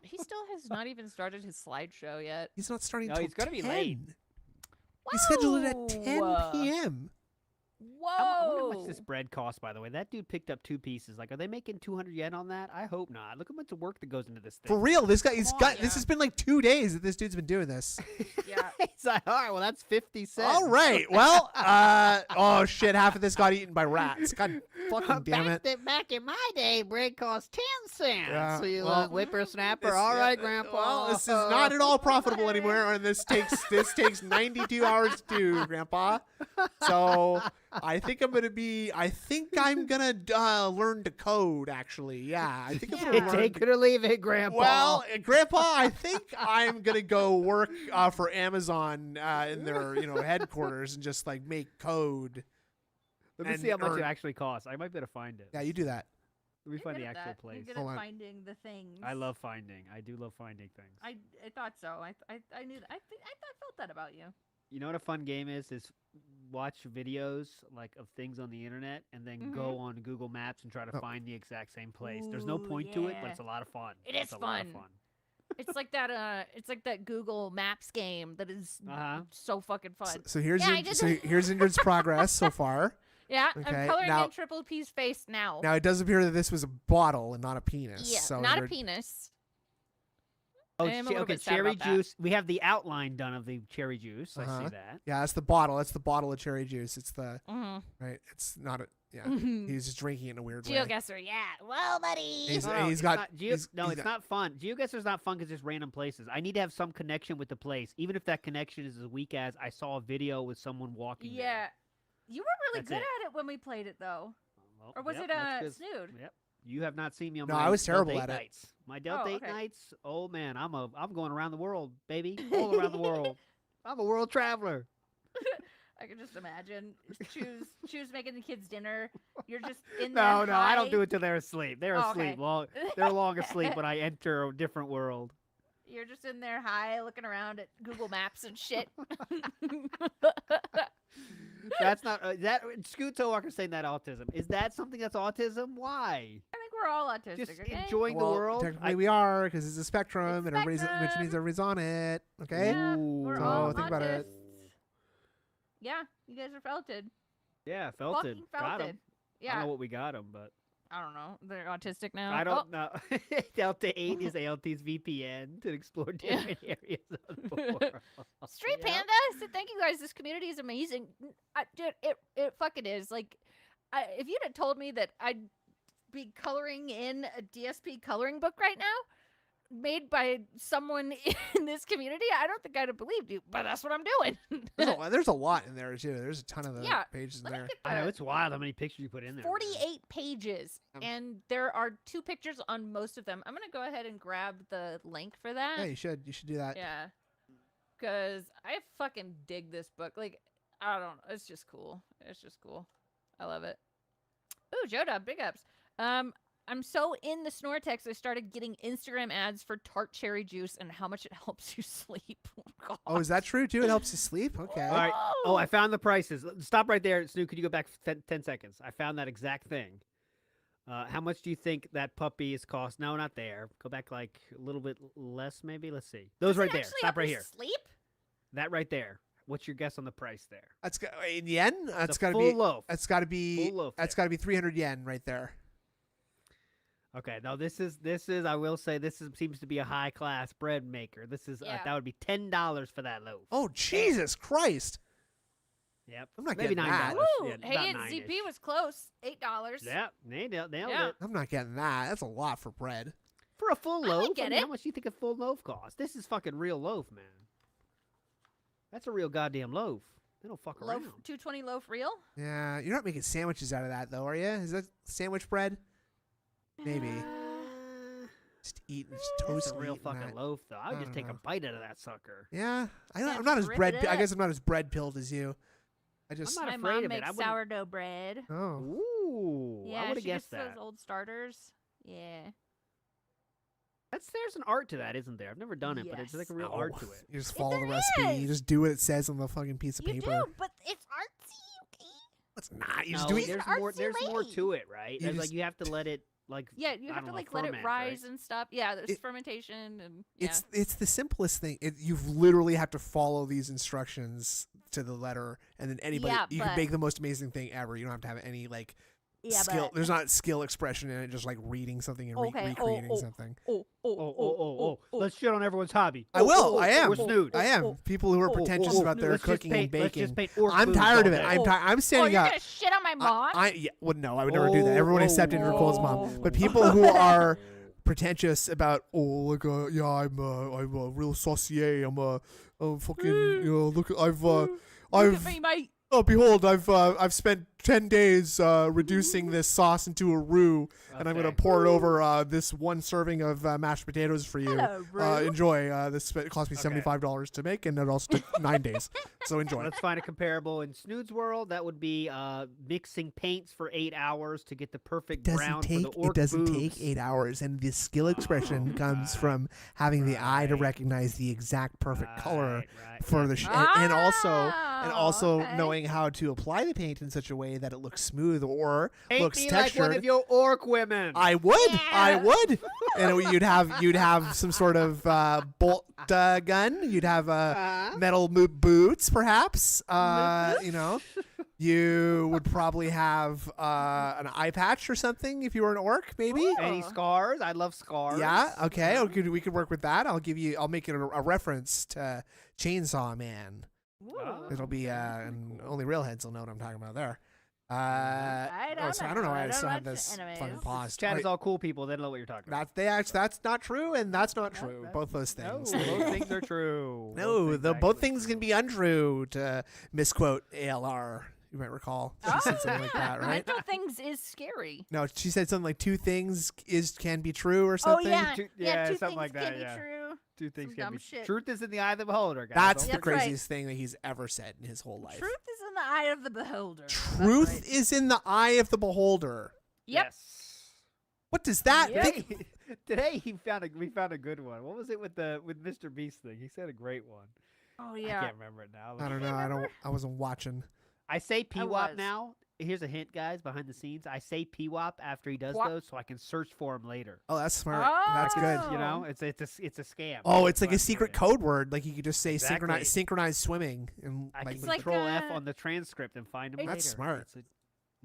He still has not even started his slideshow yet. He's not starting No, until he's gonna be 10. late. He's scheduled it at 10 Whoa. p.m. I wonder how Whoa. much this bread costs, by the way. That dude picked up 2 pieces. Like, are they making 200 yen on that? I hope not. Look how much work that goes into this thing. For real, this guy Come on, this yeah. has been like 2 days that this dude's been doing this. Yeah. It's like, all right, well, that's 50 cents. All right, well, oh shit, half of this got eaten by rats. God fucking damn it. Back in my day, bread cost 10 cents. Yeah, So you well, whippersnapper. This- All yeah, right, Grandpa. Well, this is not at all profitable anymore, and this takes 92 hours to do, Grandpa. So I think I'm gonna learn to code. Actually, yeah, I think I'm gonna learn. Take it or leave it, Grandpa. Well, Grandpa, I think I'm gonna go work for Amazon in their headquarters and just like make code. let me and see how much earn- it actually costs. I might be able to find it. Yeah, you do that. Let me You're find good the at actual that. place. You're good Hold at on. finding the things. I love finding. I do love finding things. I thought so. I knew. I felt that about you. You know what a fun game is? Is watch videos like of things on the internet and then go on Google Maps and try to Oh. find the exact same place. There's no Ooh, point to it, but yeah. it's a lot of fun. It is It's a lot of fun. fun. It's like that. It's like that Google Maps game that is Uh-huh. so fucking fun. So here's Yeah, I did here's Ingrid's progress so far. Yeah, Okay, I'm coloring now- in Triple P's face now. Now it does appear that this was a bottle and not a penis. Yeah, so not a Ingrid- penis. Oh, I am a little okay. bit sad Cherry about that. juice. We have the outline done of the cherry juice. I Uh-huh. see that. Yeah, that's the bottle. That's the bottle of cherry juice. It's the Mm-hmm. right. It's not a yeah. Mhm. He's just drinking it in a weird way. GeoGuessr, yeah. Well, buddy. He's No, he's it's got not, he's- no, he's it's got- not fun. GeoGuessr's not fun because it's random places. I need to have some connection with the place, even if that connection is as weak as I saw a video with someone walking. there. Yeah. You were really That's good it. at it when we played it, though. Well, Or was yep, it that's 'cause- Snood? Yep. You have not seen me on No, my I was Delta terrible 8 at it. nights. My Delta 8 okay. nights. Oh man, I'm going around the world, baby. All around the world. I'm a world traveler. I can just imagine. Choose making the kids dinner. You're just in there. No, I don't high. do it till they're asleep. They're Oh, asleep. okay. Long, they're long asleep when I enter a different world. You're just in there high, looking around at Google Maps and shit. That's not that. Scoot Walker saying that autism. Is that something that's autism? Why? I think we're all autistic. Just okay? enjoying Well, the world. technically we are because it's a spectrum, It's and everybody's which spectrum. means everybody's on it. Okay. Yeah, we're Ooh. all So think about it. autists. Yeah, you guys are felted. Yeah, felt it. Fucking Got 'em. felted. I Yeah, don't know what we got them, but I don't know. They're autistic now. I Oh, don't know. Delta 8 is ALT's VPN to explore different areas of the world. Street Yep. Panda said, "Thank you guys. This community is amazing, dude. It fucking is. Like, if you'd have told me that I'd be coloring in a DSP coloring book right now, made by someone in this community, I don't think I'd have believed you. But that's what I'm doing. There's a lot in there too. There's a ton of the Yeah, pages in Let me there. get I know the it's wild how many pictures you put in there. man. 48 pages, and there are 2 pictures on most of them. I'm gonna go ahead and grab the link for that. Yeah, you should. You should do that. Yeah. Because I fucking dig this book. Like, I don't know. It's just cool. It's just cool. I love it. Ooh, Joda, big ups. I'm so in the Snortex, I started getting Instagram ads for tart cherry juice and how much it helps you sleep. God. Oh, is that true too? It helps you sleep. Okay. All right. Oh, I found the prices. Stop right there, Snoop. Could you go back 10 seconds? I found that exact thing. How much do you think that puppy is cost? No, not there. Go back like a little bit less, maybe. Let's see. Those Does it right there. actually Stop help right you here. Sleep? That right there. What's your guess on the price there? That's in yen. That's It's a got to full be. loaf. That's got to be. Full loaf That's there. got to be 300 yen right there. Okay, now this is I will say seems to be a high class bread maker. This is Yeah. that would be $10 for that loaf. Oh Jesus Christ! Yep. I'm not maybe getting $9. that. Woo! Yeah, Hey, about it 9-ish. ZP was close. $8. Yeah, nailed Yeah. it. I'm not getting that. That's a lot for bread. For a full I might loaf, get mean, how it. much do you think a full loaf costs? This is fucking real loaf, man. That's a real goddamn loaf. They don't fuck Loaf, around. 220 loaf real? Yeah, you're not making sandwiches out of that though, are you? Is that sandwich bread? Maybe. Just eat, just That's toast. a real eating fucking that. loaf, though. I would I just don't take a know. bite out of that sucker. Yeah, Yeah, I'm not as rip bread. it I up. guess I'm not as bread pilled as you. I just. I'm not My afraid mom of it. I makes wouldn't- sourdough bread. Oh. Ooh, Yeah, I would have she gets guessed that. those old starters. Yeah. There's an art to that, isn't there? I've never done it, but it's like a real No. art to it. You just follow the There recipe. You is. just do what it says on the fucking piece of You paper. do, but it's artsy, okay? It's not. You just No, do it. She's an there's more. artsy There's more lady. to it, right? You There's, like just- you have to let it like. Yeah, you I have to don't know, like let it ferment, right? rise and stuff. Yeah, there's It- fermentation and yeah. It's the simplest thing. You literally have to follow these instructions to the letter, and then anybody Yeah, you can but- make the most amazing thing ever. You don't have to have any like yeah, skill. but There's not skill expression in it. Just like reading something and Okay, recreating something. Oh! Let's shit on everyone's hobby. I will. I am. We're snood. I am. People who are pretentious about their Let's just cooking and paint- let's just baking. paint orc I'm boobs tired of all it. day. I'm Oh, standing you're up. gonna shit on my mom? Yeah, well, no, I would never do that. Everyone Oh, except in Nicole's mom. oh. But people who are pretentious about, I'm a real saucier. I'm fucking, look, Look I've, at me, mate. oh, behold, I've spent 10 days reducing this sauce into a roux, and I'm gonna Okay. pour it over this one serving of mashed potatoes for you. Hello, Rue. Enjoy. It cost me Okay. $75 to make, and it also took 9 days. So enjoy. Let's find a comparable in Snood's world. That would be mixing paints for 8 hours to get the perfect brown for the orc It doesn't boobs. take 8 hours, and the skill expression comes from having the eye to Right. recognize the exact perfect color Right, for yeah. the and also Oh, okay. knowing how to apply the paint in such a way that it looks smooth or Paint looks me textured. like one of your orc women. I would, Yeah. and you'd have some sort of bolt gun. You'd have metal boots, perhaps. You would probably have an eye patch or something if you were an orc, maybe. Ooh. Any scars? I love scars. Yeah. Okay. We could work with that. I'll make it a reference to Chainsaw Man. Ooh. It'll be and only real heads will know what I'm talking about there. I don't don't know why I don't still have watch this animes. fucking paused. Chat is all cool people. They don't know what you're talking about. That's not true, and that's not No, true. that- Both those No, things. both things are true. No, both actually things true. can be untrue. To misquote ALR, you might recall. She said something like that, right? Mental things is scary. No, she said something like two things can be true or something. Oh yeah, Two- yeah. yeah, Two something things like that, can yeah. be true. Two things Some can dumb be. shit. Truth is in the eye of the beholder, guys. That's Don't the That's forget. right. craziest thing that he's ever said in his whole life. Truth is in the eye of the beholder. That's Truth right. is in the eye of the beholder. Yep. Yes. What does that Yep. think? Today we found a good one. What was it with Mr. Beast thing? He said a great one. Oh I yeah. can't remember it now. I don't know. I wasn't watching. I say PWAP was. now. Here's a hint, guys, behind the scenes. I say PWAP after he does Wap. those, so I can search for him later. Oh, that's smart. That's good. Oh. You know, it's a scam. Oh, it's So like a I'm secret doing it. code word. Like you could just say Exactly. synchronized swimming, and I like can It's like, control F uh, on the transcript and find him That's later. smart.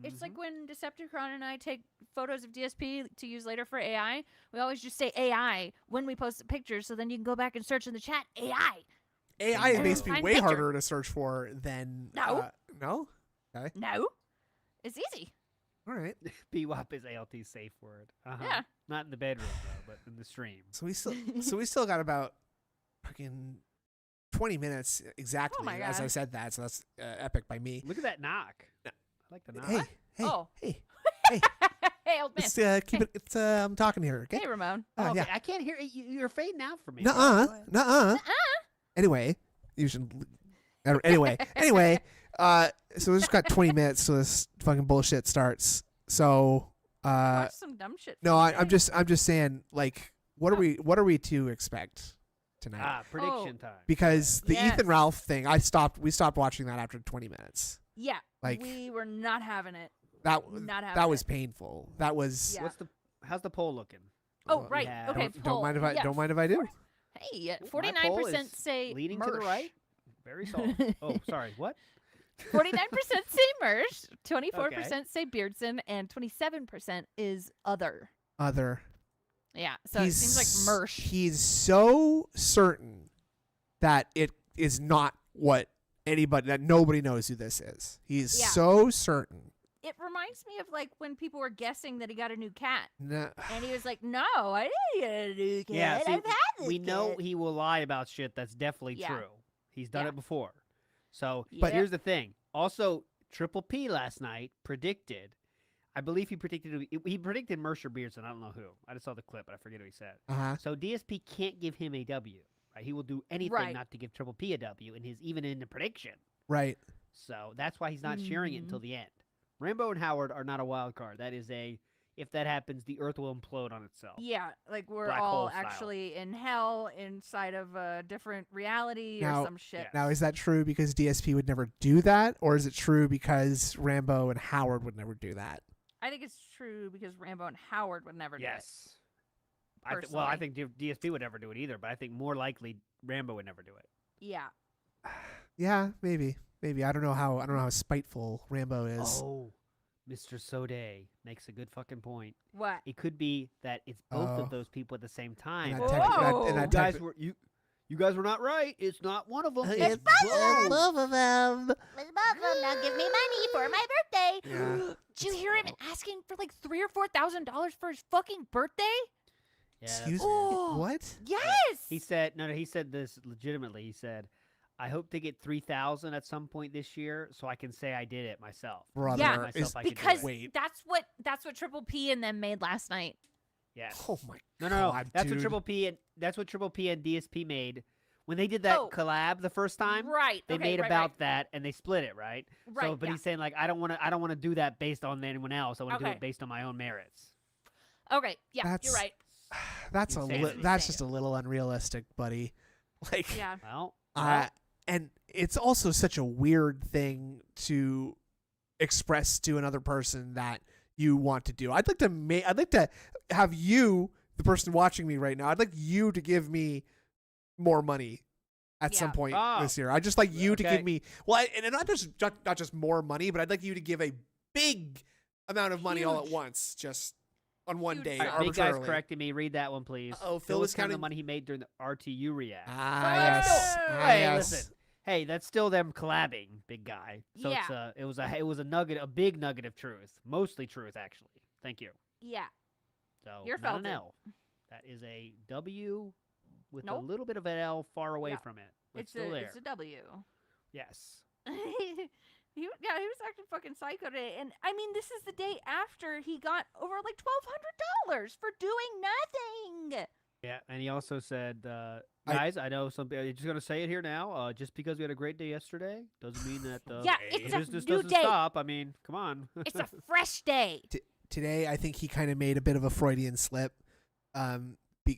It's Mhm. like when Decepticon and I take photos of DSP to use later for AI. We always just say AI when we post the pictures, so then you can go back and search in the chat AI. AI Oh. makes me Find way picture. harder to search for than No. no. No, it's easy. All right. PWAP is ALT's safe word. Yeah. Not in the bedroom though, but in the stream. So we still got about fucking 20 minutes exactly Oh my as I God. said that. So that's epic by me. Look at that knock. No. I like the knock. Hey, hey, Oh. hey. Hey, old man. Let's keep it. It's I'm talking here. Okay. Hey, Ramon. Oh, okay. Yeah. I can't hear it. You're fading out for me. Nuh-uh. Go ahead. Nuh-uh. Anyway, you should. Anyway. So we just got 20 minutes till this fucking bullshit starts. So Watch some dumb shit. no, from I'm today. just saying, like, what are we to expect tonight? Prediction time. Because the Yes. Ethan Ralph thing, we stopped watching that after 20 minutes. Yeah, like- we were not having it. That Not having that was it. painful. That was Yeah. How's the poll looking? Oh, Well, right. yeah, Okay. don't poll. mind if I Yeah, don't mind if I do. Hey, My poll 49% is say leaning Mersh. to the right. Very soft. Oh, sorry. What? 49% say Mersh, 24% say Beardson, and 27% is other. Other. Yeah, so it seems like Mersh. He's so certain that it is not what that nobody knows who this is. He's Yeah. so certain. It reminds me of like when people were guessing that he got a new cat, No, and he was like, "No, I didn't get a new cat. Yeah, see, I've had this we know cat." he will lie about shit that's definitely Yeah. true. He's done Yeah. it before. So, But- but here's the thing. Also, Triple P last night predicted. I believe he predicted Mercer Beardson. I don't know who. I just saw the clip, but I forget who he said. uh-huh. So DSP can't give him a W. Right? He will do anything Right. not to give Triple P a W, even in the prediction. Right. So that's why he's not sharing it Mhm. until the end. Rambo and Howard are not a wild card. That is if that happens, the Earth will implode on itself. Yeah, like we're Black all hole style. actually in hell inside of a different reality Now- or some shit. Yeah. Now, is that true because DSP would never do that, or is it true because Rambo and Howard would never do that? I think it's true because Rambo and Howard would never do it. Yes. I Personally. think DSP would never do it either, but I think more likely Rambo would never do it. Yeah. Yeah, maybe. I don't know how spiteful Rambo is. Oh, Mr. Sode makes a good fucking point. What? It could be that it's both Oh. of those people at the same time. And Whoa. You that guys tech- were you guys were not right. It's not one of them. It's both of them. Now give me money for my birthday. Yeah. Did you hear him asking for like $3,000 or $4,000 for his fucking birthday? Yeah, that's Excuse me. weird. Oh. What? Yes. He said no. He said this legitimately. He said, "I hope to get 3,000 at some point this year, so I can say I did it myself." Brother, Yeah. Myself, is, I could do because it. Wait. that's what Triple P and them made last night. Yes. oh my No. God, That's dude. what Triple P and DSP made when they did that Oh. collab the first time. Right. They okay, made right, about that, and they split it, right? Right. So, but yeah. he's saying like, I don't want to do that based on anyone else. I want to do Okay. it based on my own merits. Okay. Yeah. That's- You're right. That's Insanity. that's just a little unrealistic, buddy. Like, Yeah. Well, and it's also such a weird thing to express to another person that you want to do. I'd like to have you, the person watching me right now. I'd like you to give me more money at some Yeah. point Oh. this year. I'd just like you to Okay. give me and not just more money, but I'd like you to give a big amount of money all at Huge. once, just on one Huge day, sum. all right, big arbitrarily. guy's correcting me. Read that one, please. Uh-oh, Phil was counting the counting- money he made during the RTU react. Ah, yes. Hey, Ah, Hey, yes. listen. Hey, that's still them collabing, big guy. So Yeah. it was a nugget, a big nugget of truth, mostly truth actually. Thank you. Yeah. So You're not an felted. L. That is a W with a Nope. little bit of an L far away Yeah. from it. But It's still there. a W. Yes. he was acting fucking psycho today, and I mean, this is the day after he got over like $1,200 for doing nothing. Yeah, and he also said, guys, I know some. I'm just gonna say it here now. Just because we had a great day yesterday doesn't mean that Yeah, the it's a business new doesn't day. stop. I mean, come on. It's a fresh day. Today, I think he kind of made a bit of a Freudian slip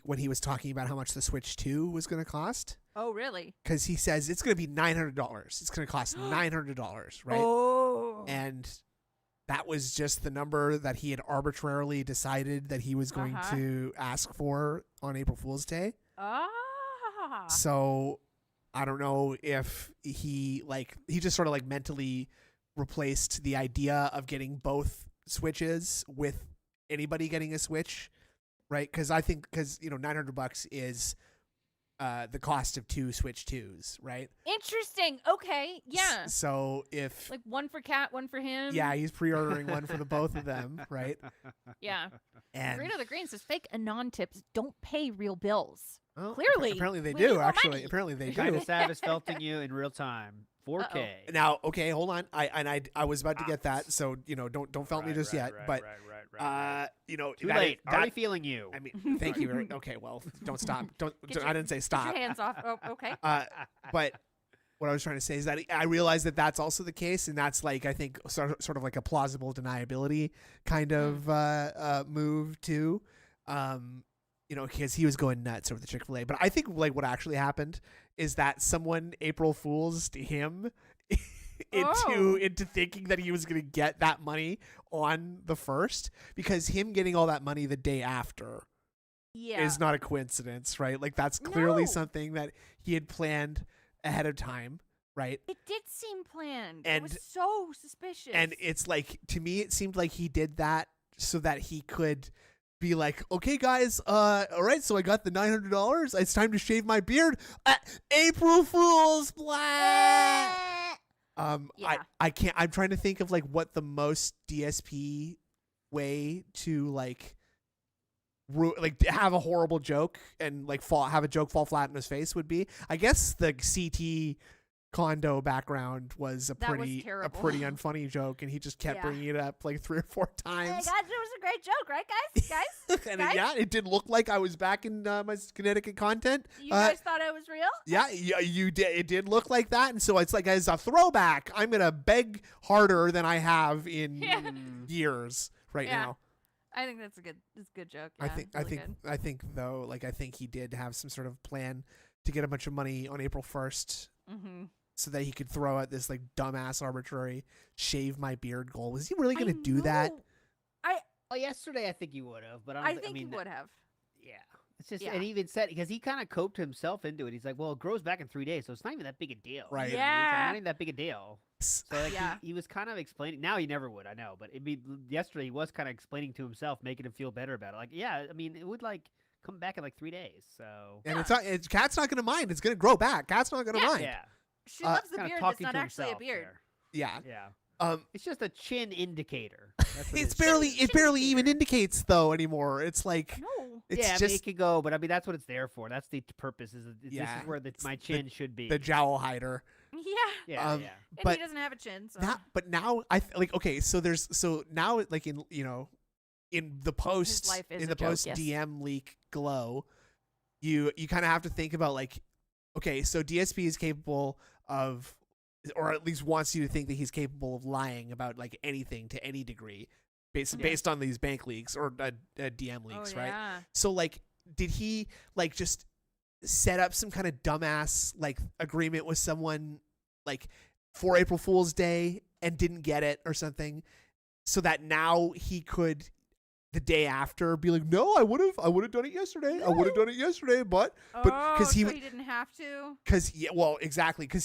when he was talking about how much the Switch 2 was going to cost. Oh, really? Because he says it's going to be $900. It's going to cost $900, right? Oh. And that was just the number that he had arbitrarily decided that he was going to ask for on April Fool's Day. Ah. So I don't know if he just sort of like mentally replaced the idea of getting both Switches with anybody getting a Switch, right? Because $900 is the cost of 2 Switch 2s, right? Interesting. Okay. Yeah. So if Like one for Kat, one for him. yeah, he's pre-ordering one for the both of them, right? Yeah. And Green of the Green says fake anon tips don't pay real bills. well, Clearly, apparently they we need do. more Actually, money. apparently they Kind do. of Savis felting you in real time, 4K. Now, okay, hold on. I was about to get that, so don't felt me just yet. But Too that late. that- Already feeling you. I mean, thank you. Okay, well, don't stop. I didn't say Get stop. your hands off. Oh, okay. But what I was trying to say is that I realize that that's also the case, and that's like I think sort of like a plausible deniability kind of move too. Because he was going nuts over the Chick-fil-A. But I think like what actually happened is that someone April Fool's to him into thinking that he was going to get that money on the 1st, because him getting all that money the day after is not a coincidence, right? Like that's clearly No. something that he had planned ahead of time, right? It did seem planned. And- it was so suspicious. And it's like, to me, it seemed like he did that so that he could be like, okay, guys, all right, so I got the $900. It's time to shave my beard. April Fool's, blah. Yeah. I can't. I'm trying to think of like what the most DSP way to like have a horrible joke and like have a joke fall flat in his face would be. I guess the CT condo background was a That was pretty terrible. unfunny joke, and he just kept Yeah. bringing it up like 3 or 4 Hey times. guys, it was a great joke, right, guys? Guys, And guys? it did look like I was back in my Connecticut content. You guys thought it was real? Yeah, you did. It did look like that, and so it's like as a throwback, I'm gonna beg harder than I have in Yeah. years right Yeah. now. I think that's a good joke. Yeah, I think though, like I think he did have some sort of plan to get a bunch of money on April 1st, Mm-hmm. so that he could throw out this like dumbass arbitrary shave my beard goal. Was he really gonna do that? Well, yesterday I think he would have, but I think he would have. Yeah. It's just, Yeah. and he even said, because he kind of coped himself into it. He's like, well, it grows back in 3 days, so it's not even that big a deal. Right. You know what I mean? It's Yeah. not even that big a deal. So like Yeah. he was kind of explaining. Now he never would, I know, but yesterday he was kind of explaining to himself, making him feel better about it. Like, yeah, I mean, it would like come back in like 3 days. So And it's Cat's not gonna mind. It's gonna grow back. Cat's not gonna Yeah. mind. yeah, She loves the kind of beard. That's talking not to actually a himself beard. there. Yeah. Yeah, Um. it's just a chin indicator. That's what It's it is. barely. It barely even indicator. indicates though anymore. It's like No. it's yeah, I mean, just it could go, but I mean that's what it's there for. That's the purpose. This Yeah. is where my chin should be. the jowl hider. Yeah. yeah, um, yeah. And But he doesn't have a chin, so now okay. So now like in in the post life is in a the joke, post yes. DM leak glow, you kind of have to think about like, okay, so DSP is capable of, or at least wants you to think that he's capable of lying about like anything to any degree, based on these bank leaks or DM leaks, right? Yeah. So like, did he like just set up some kind of dumbass like agreement with someone like for April Fool's Day and didn't get it or something, so that now he could the day after be like, no, I would have done it yesterday. I would have done it yesterday, but Oh, he so he didn't have to. exactly, because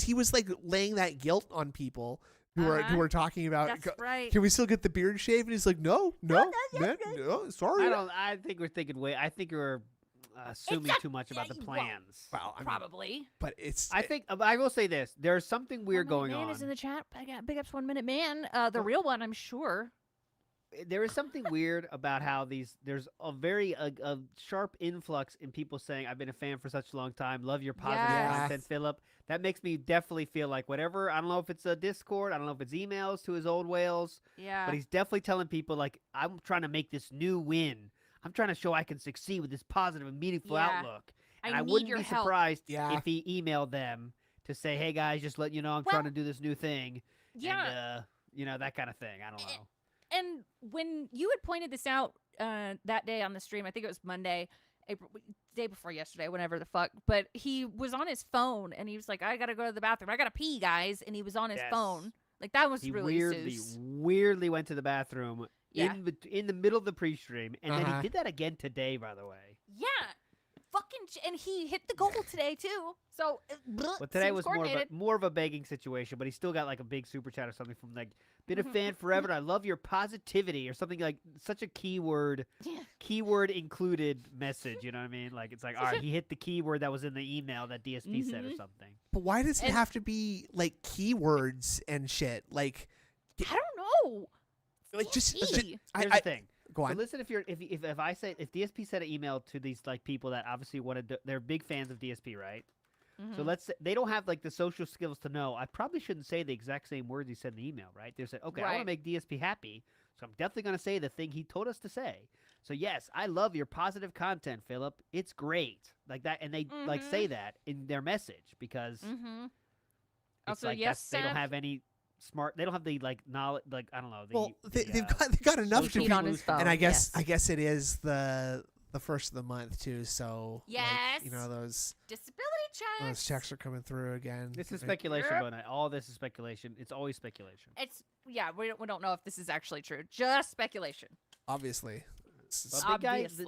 he was like laying that guilt on people who were talking about. That's right. Can we still get the beard shave? And he's like, no, man, no, sorry. I think we're thinking I think you're assuming too much about the well, plans. Well, I mean, Probably. but it's. I think I will say this: there's something weird 1 Minute going Man on. is in the chat. I got big ups 1 Minute Man. The real one, I'm sure. There is something weird about how there's a very a sharp influx in people saying, I've been a fan for such a long time, love your positive Yes. content, Philip. That makes me definitely feel like whatever, I don't know if it's a Discord, I don't know if it's emails to his old whales, Yeah. but he's definitely telling people like, I'm trying to make this new win. I'm trying to show I can succeed with this positive and meaningful Yeah. outlook. And I I need wouldn't your be help. surprised Yeah. if he emailed them to say, hey, guys, just let you know I'm Well, trying to do this new thing. Yeah. And, that kind of thing. I don't know. And when you had pointed this out that day on the stream, I think it was Monday, day before yesterday, whenever the fuck, but he was on his phone and he was like, I gotta go to the bathroom. I gotta pee, guys. And he was on his Yes. phone. Like, that was He really weirdly went to the bathroom Yeah. in the middle of the pre-stream. And then Uh-huh. he did that again today, by the way. Yeah. And he hit the goal today, too. So, But today seems was coordinated. more of a begging situation, but he still got like a big super chat or something from like, been a Mhm. fan forever. And I love your positivity or something like such a keyword included message. You know what I mean? Like it's like, all right, he hit the keyword that was in the email that DSP said or Mhm. something. But why does it And- have to be like keywords and shit? Like, I don't know. just Gee. Here's I the thing. go So on. listen, if DSP sent an email to these like people that obviously they're big fans of DSP, right? So Mhm. let's say they don't have like the social skills to know. I probably shouldn't say the exact same words he said in the email, right? They said, okay, I want to Right. make DSP happy, so I'm definitely going to say the thing he told us to say. So yes, I love your positive content, Philip. It's great, like that, and they like say that in their message because Mhm. it's Also, like yes, they don't Seth. have any they don't have the like knowledge, like I don't know. Well, the, they've got enough to social be, on his solution. phone. and I guess yes. it is the first of the month too. So like, Yes. those Disability checks. checks are coming through again. This is right? speculation, Yep. but all this is speculation. It's always speculation. It's we don't know if this is actually true. Just speculation. Obviously. But big guy, Obviously.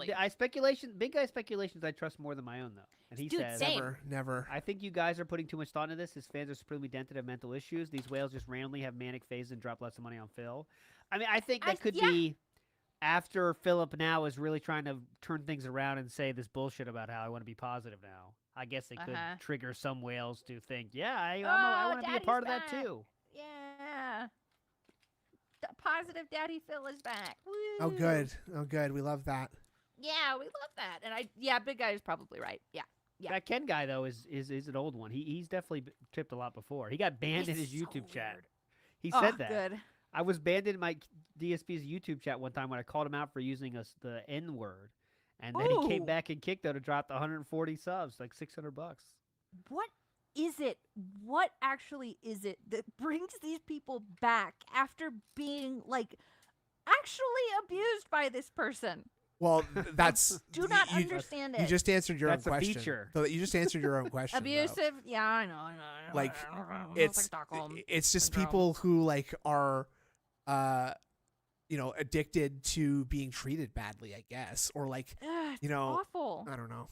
big guy speculations I trust more than my own though. And he Dude, says, same. Never. I think you guys are putting too much thought into this. His fans are supremely dented of mental issues. These whales just randomly have manic phases and drop lots of money on Phil. I mean, I think that could yeah. be after Philip now is really trying to turn things around and say this bullshit about how I want to be positive now. I guess it could Uh-huh. trigger some whales to think, yeah, I Oh, want to be a Daddy's part of that back. too. Yeah. Positive Daddy Phil is back. Oh, Woo. good. Oh, good. We love that. Yeah, we love that. And big guy is probably right. Yeah. Yeah. That Ken guy though is an old one. He's definitely tipped a lot before. He got banned in It's his so YouTube chat. weird. He Oh, said that. Good. I was banned in my DSP's YouTube chat one time when I called him out for using the N word, and then he came Ooh. back and kicked out and dropped 140 subs, like $600. What is it? What actually is it that brings these people back after being like actually abused by this person? Well, that's Do not you, understand it. You just answered your That's own a question. feature. So you just answered your own question. though. Abusive? Yeah, I know. Like, it's It's like Stockholm it's just syndrome. people who like are addicted to being treated badly, I guess, or like Ugh, you know, awful. I don't know.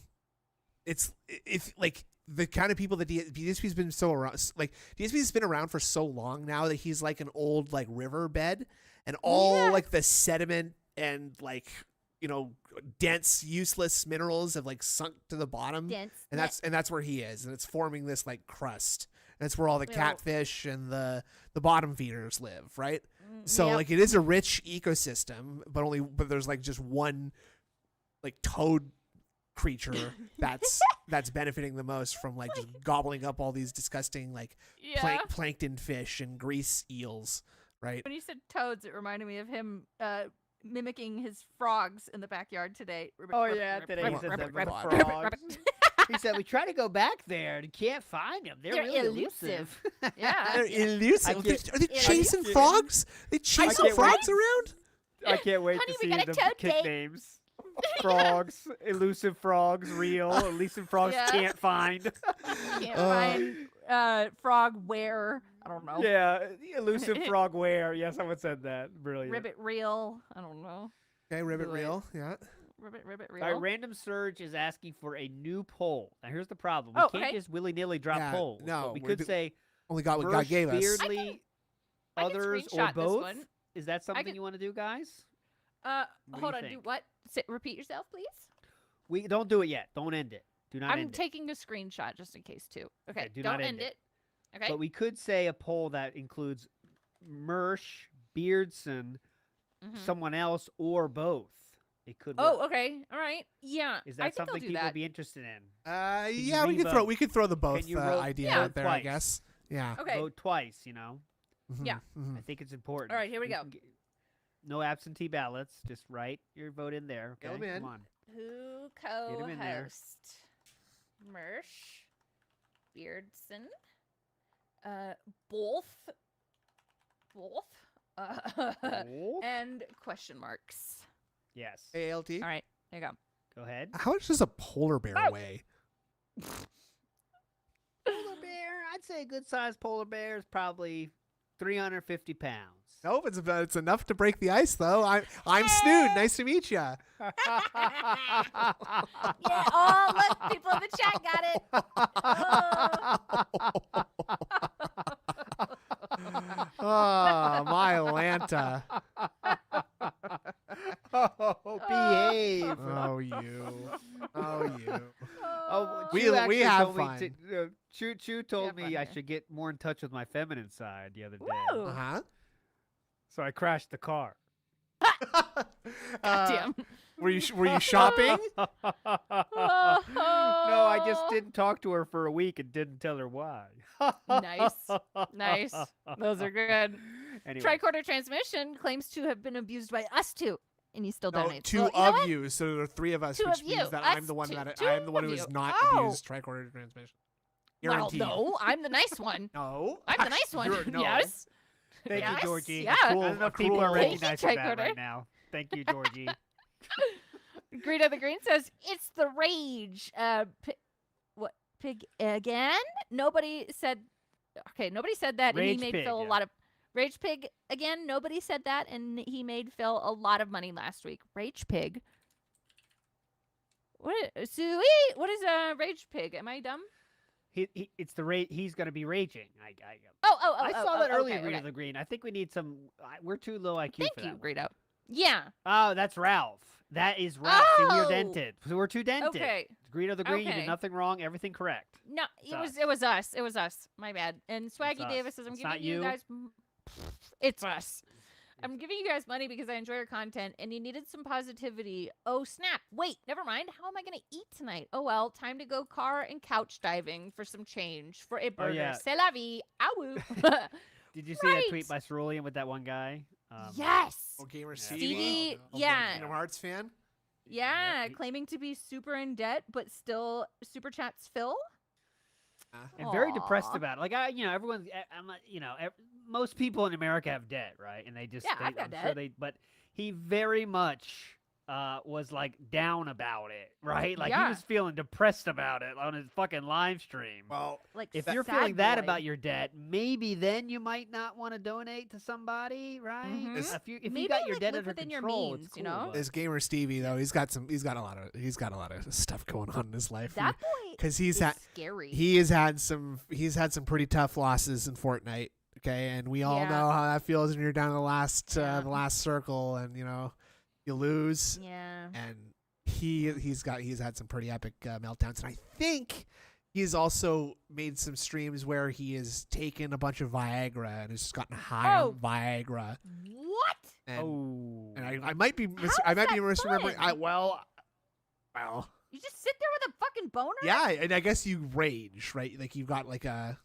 It's if like the kind of people that DSP's been so around, like DSP's been around for so long now that he's like an old like riverbed, and all Yeah. like the sediment and like dense useless minerals have like sunk to the bottom, Dense. and that's where he is, and it's forming this like crust. That's where all the Ew. catfish and the bottom feeders live, right? Mm, So yep. like it is a rich ecosystem, but there's like just one like toad creature that's benefiting the most from like just gobbling up all these disgusting like yeah. plankton fish and grease eels, right? When you said toads, it reminded me of him mimicking his frogs in the backyard today. Ribbit, Oh, ribbit, yeah, ribbit, today he ribbit, said ribbit, that ribbit, about ribbit, frogs. ribbit. He said we try to go back there and can't find them. They're They're really elusive. elusive. Yeah. They're elusive. I Are they can't- chasing I can't- frogs? They chasing can't frogs wait. around? I can't wait Honey, to we see got a the toad kick date. names. Frogs, elusive frogs, real, elusive frogs Yeah. can't find. Can't find frog where. I don't know. Yeah, elusive frog where? Yeah, someone said that. Brilliant. Ribbit reel. I don't know. Okay, ribbit Do it. reel. Yeah. Ribbit All reel. right, Random Surge is asking for a new poll. Now, here's the problem. We Oh, can't okay. just willy-nilly drop Yeah, polls. no, But we we could do- say Only got what God Mersh, gave us. Beardly, I can others, or screenshot this both. one. Is that something can- you want to do, guys? Uh, What do hold you on. Do think? what? Repeat yourself, please. We don't do it yet. Don't end it. Do not I'm end it. taking a screenshot just in case too. Okay. do Don't not end end it. Okay. But we could say a poll that includes Mersh, Beardson, Mhm. someone else, or both. It could. Oh, work. okay. All right. Yeah. Is I that think I'll something do people that. would be interested in? Yeah, you revote? we could throw the both you vote? idea Yeah. out there, I Twice. guess. Yeah. Okay. Vote twice. You know. Mhm, Yeah. mhm. I think it's important. All right, here we go. can No absentee ballots. Just write your vote in there. Okay, Fill 'em in. come on. Who 'em in there. co-host? Mersh, Beardson, both, and question marks. Yes. ALT. All right, there you go. Go ahead. How much does a polar bear Oh. weigh? Polar bear. I'd say a good-sized polar bear is probably 350 pounds. Nope, it's enough to break the ice though. I'm Snood. Nice to meet you. Yeah. Oh, look, people in the chat got it. Oh, my Atlanta. Oh, behave. Oh, you. Oh, you. Oh, We- Chu we actually have told me fun. Chu told Yeah, me I fun. should get more in touch with my feminine side the other day. Woo. Uh-huh. So I crashed the car. Damn. Were you shopping? No, I just didn't talk to her for a week and didn't tell her why. Nice. Nice. Those are good. Anyway, Tricorder transmission claims to have been abused by us two, and he still No, donates. two Well, you know of what? you. So there are three of us, Two which of you. means that Us I'm the one two. that Two I'm the one of who has you. not Oh. abused tricorder transmission. Well, Guaranteed. no, I'm the nice one. No. I'm the nice one. You're- no. Yes. thank Yes, you, Georgie. yeah. I don't know if people are Thank you, recognizing that Tricorder. right now. Thank you, Georgie. Greedo the Green says it's the rage. What pig again? Nobody said. Okay, nobody said that, and Rage he made pig, Phil a yeah. lot of rage pig again. Nobody said that, and he made Phil a lot of money last week. Rage pig. What? Sui? What is a rage pig? Am I dumb? It's the rate. He's going to be raging. I saw that earlier, okay, Green okay. of the Green. I think we need some. We're too low IQ Thank for you, that. one. Greedo. Yeah. Oh, that's Ralph. That is Ralph. See, we are Oh! dented. So we're too dented. Okay. Green of the Green. You Okay. did nothing wrong. Everything correct. No, It's it was us. It was us. My bad. And Swaggy us. Davis says I'm It's not giving you you. guys. It's us. I'm giving you guys money because I enjoy your content and you needed some positivity. Oh snap! Wait, never mind. How am I gonna eat tonight? Oh well, time to go car and couch diving for some change for a burger. yeah. C'est la vie. Ow. Did you see that Right. tweet by Cerulean with that one guy? Yes. Oh, Gamer Yeah. Stevie, Oh, yeah. Kingdom Hearts fan. Yeah, he- claiming to be super in debt, but still super chats Phil. And very depressed Aw. about it. Like everyone's. I'm not. Most people in America have debt, right? And they just. Yeah, they, I've got I'm debt. Sure but he very much was like down about it, right? Like Yeah. he was feeling depressed about it on his fucking live stream. Well, Like if sad you're feeling that boy. about your debt, maybe then you might not want to donate to somebody, right? Mhm. If you Maybe, got your like, debt live under within your control, means, it's you cool, know? but- this Gamer Stevie though, he's got a lot of stuff going on in his life. That boy Because is scary. he has had some pretty tough losses in Fortnite. Okay, and we all Yeah. know how that feels when you're down the last Yeah. circle, and you lose. Yeah. And he's had some pretty epic meltdowns, and I think he's also made some streams where he has taken a bunch of Viagra and has just gotten high Oh. on Viagra. What? And, Oh. and I might be How is misremembering. that fun? Well, You just sit there with a fucking boner? yeah, and I guess you rage, right? Like you've got like a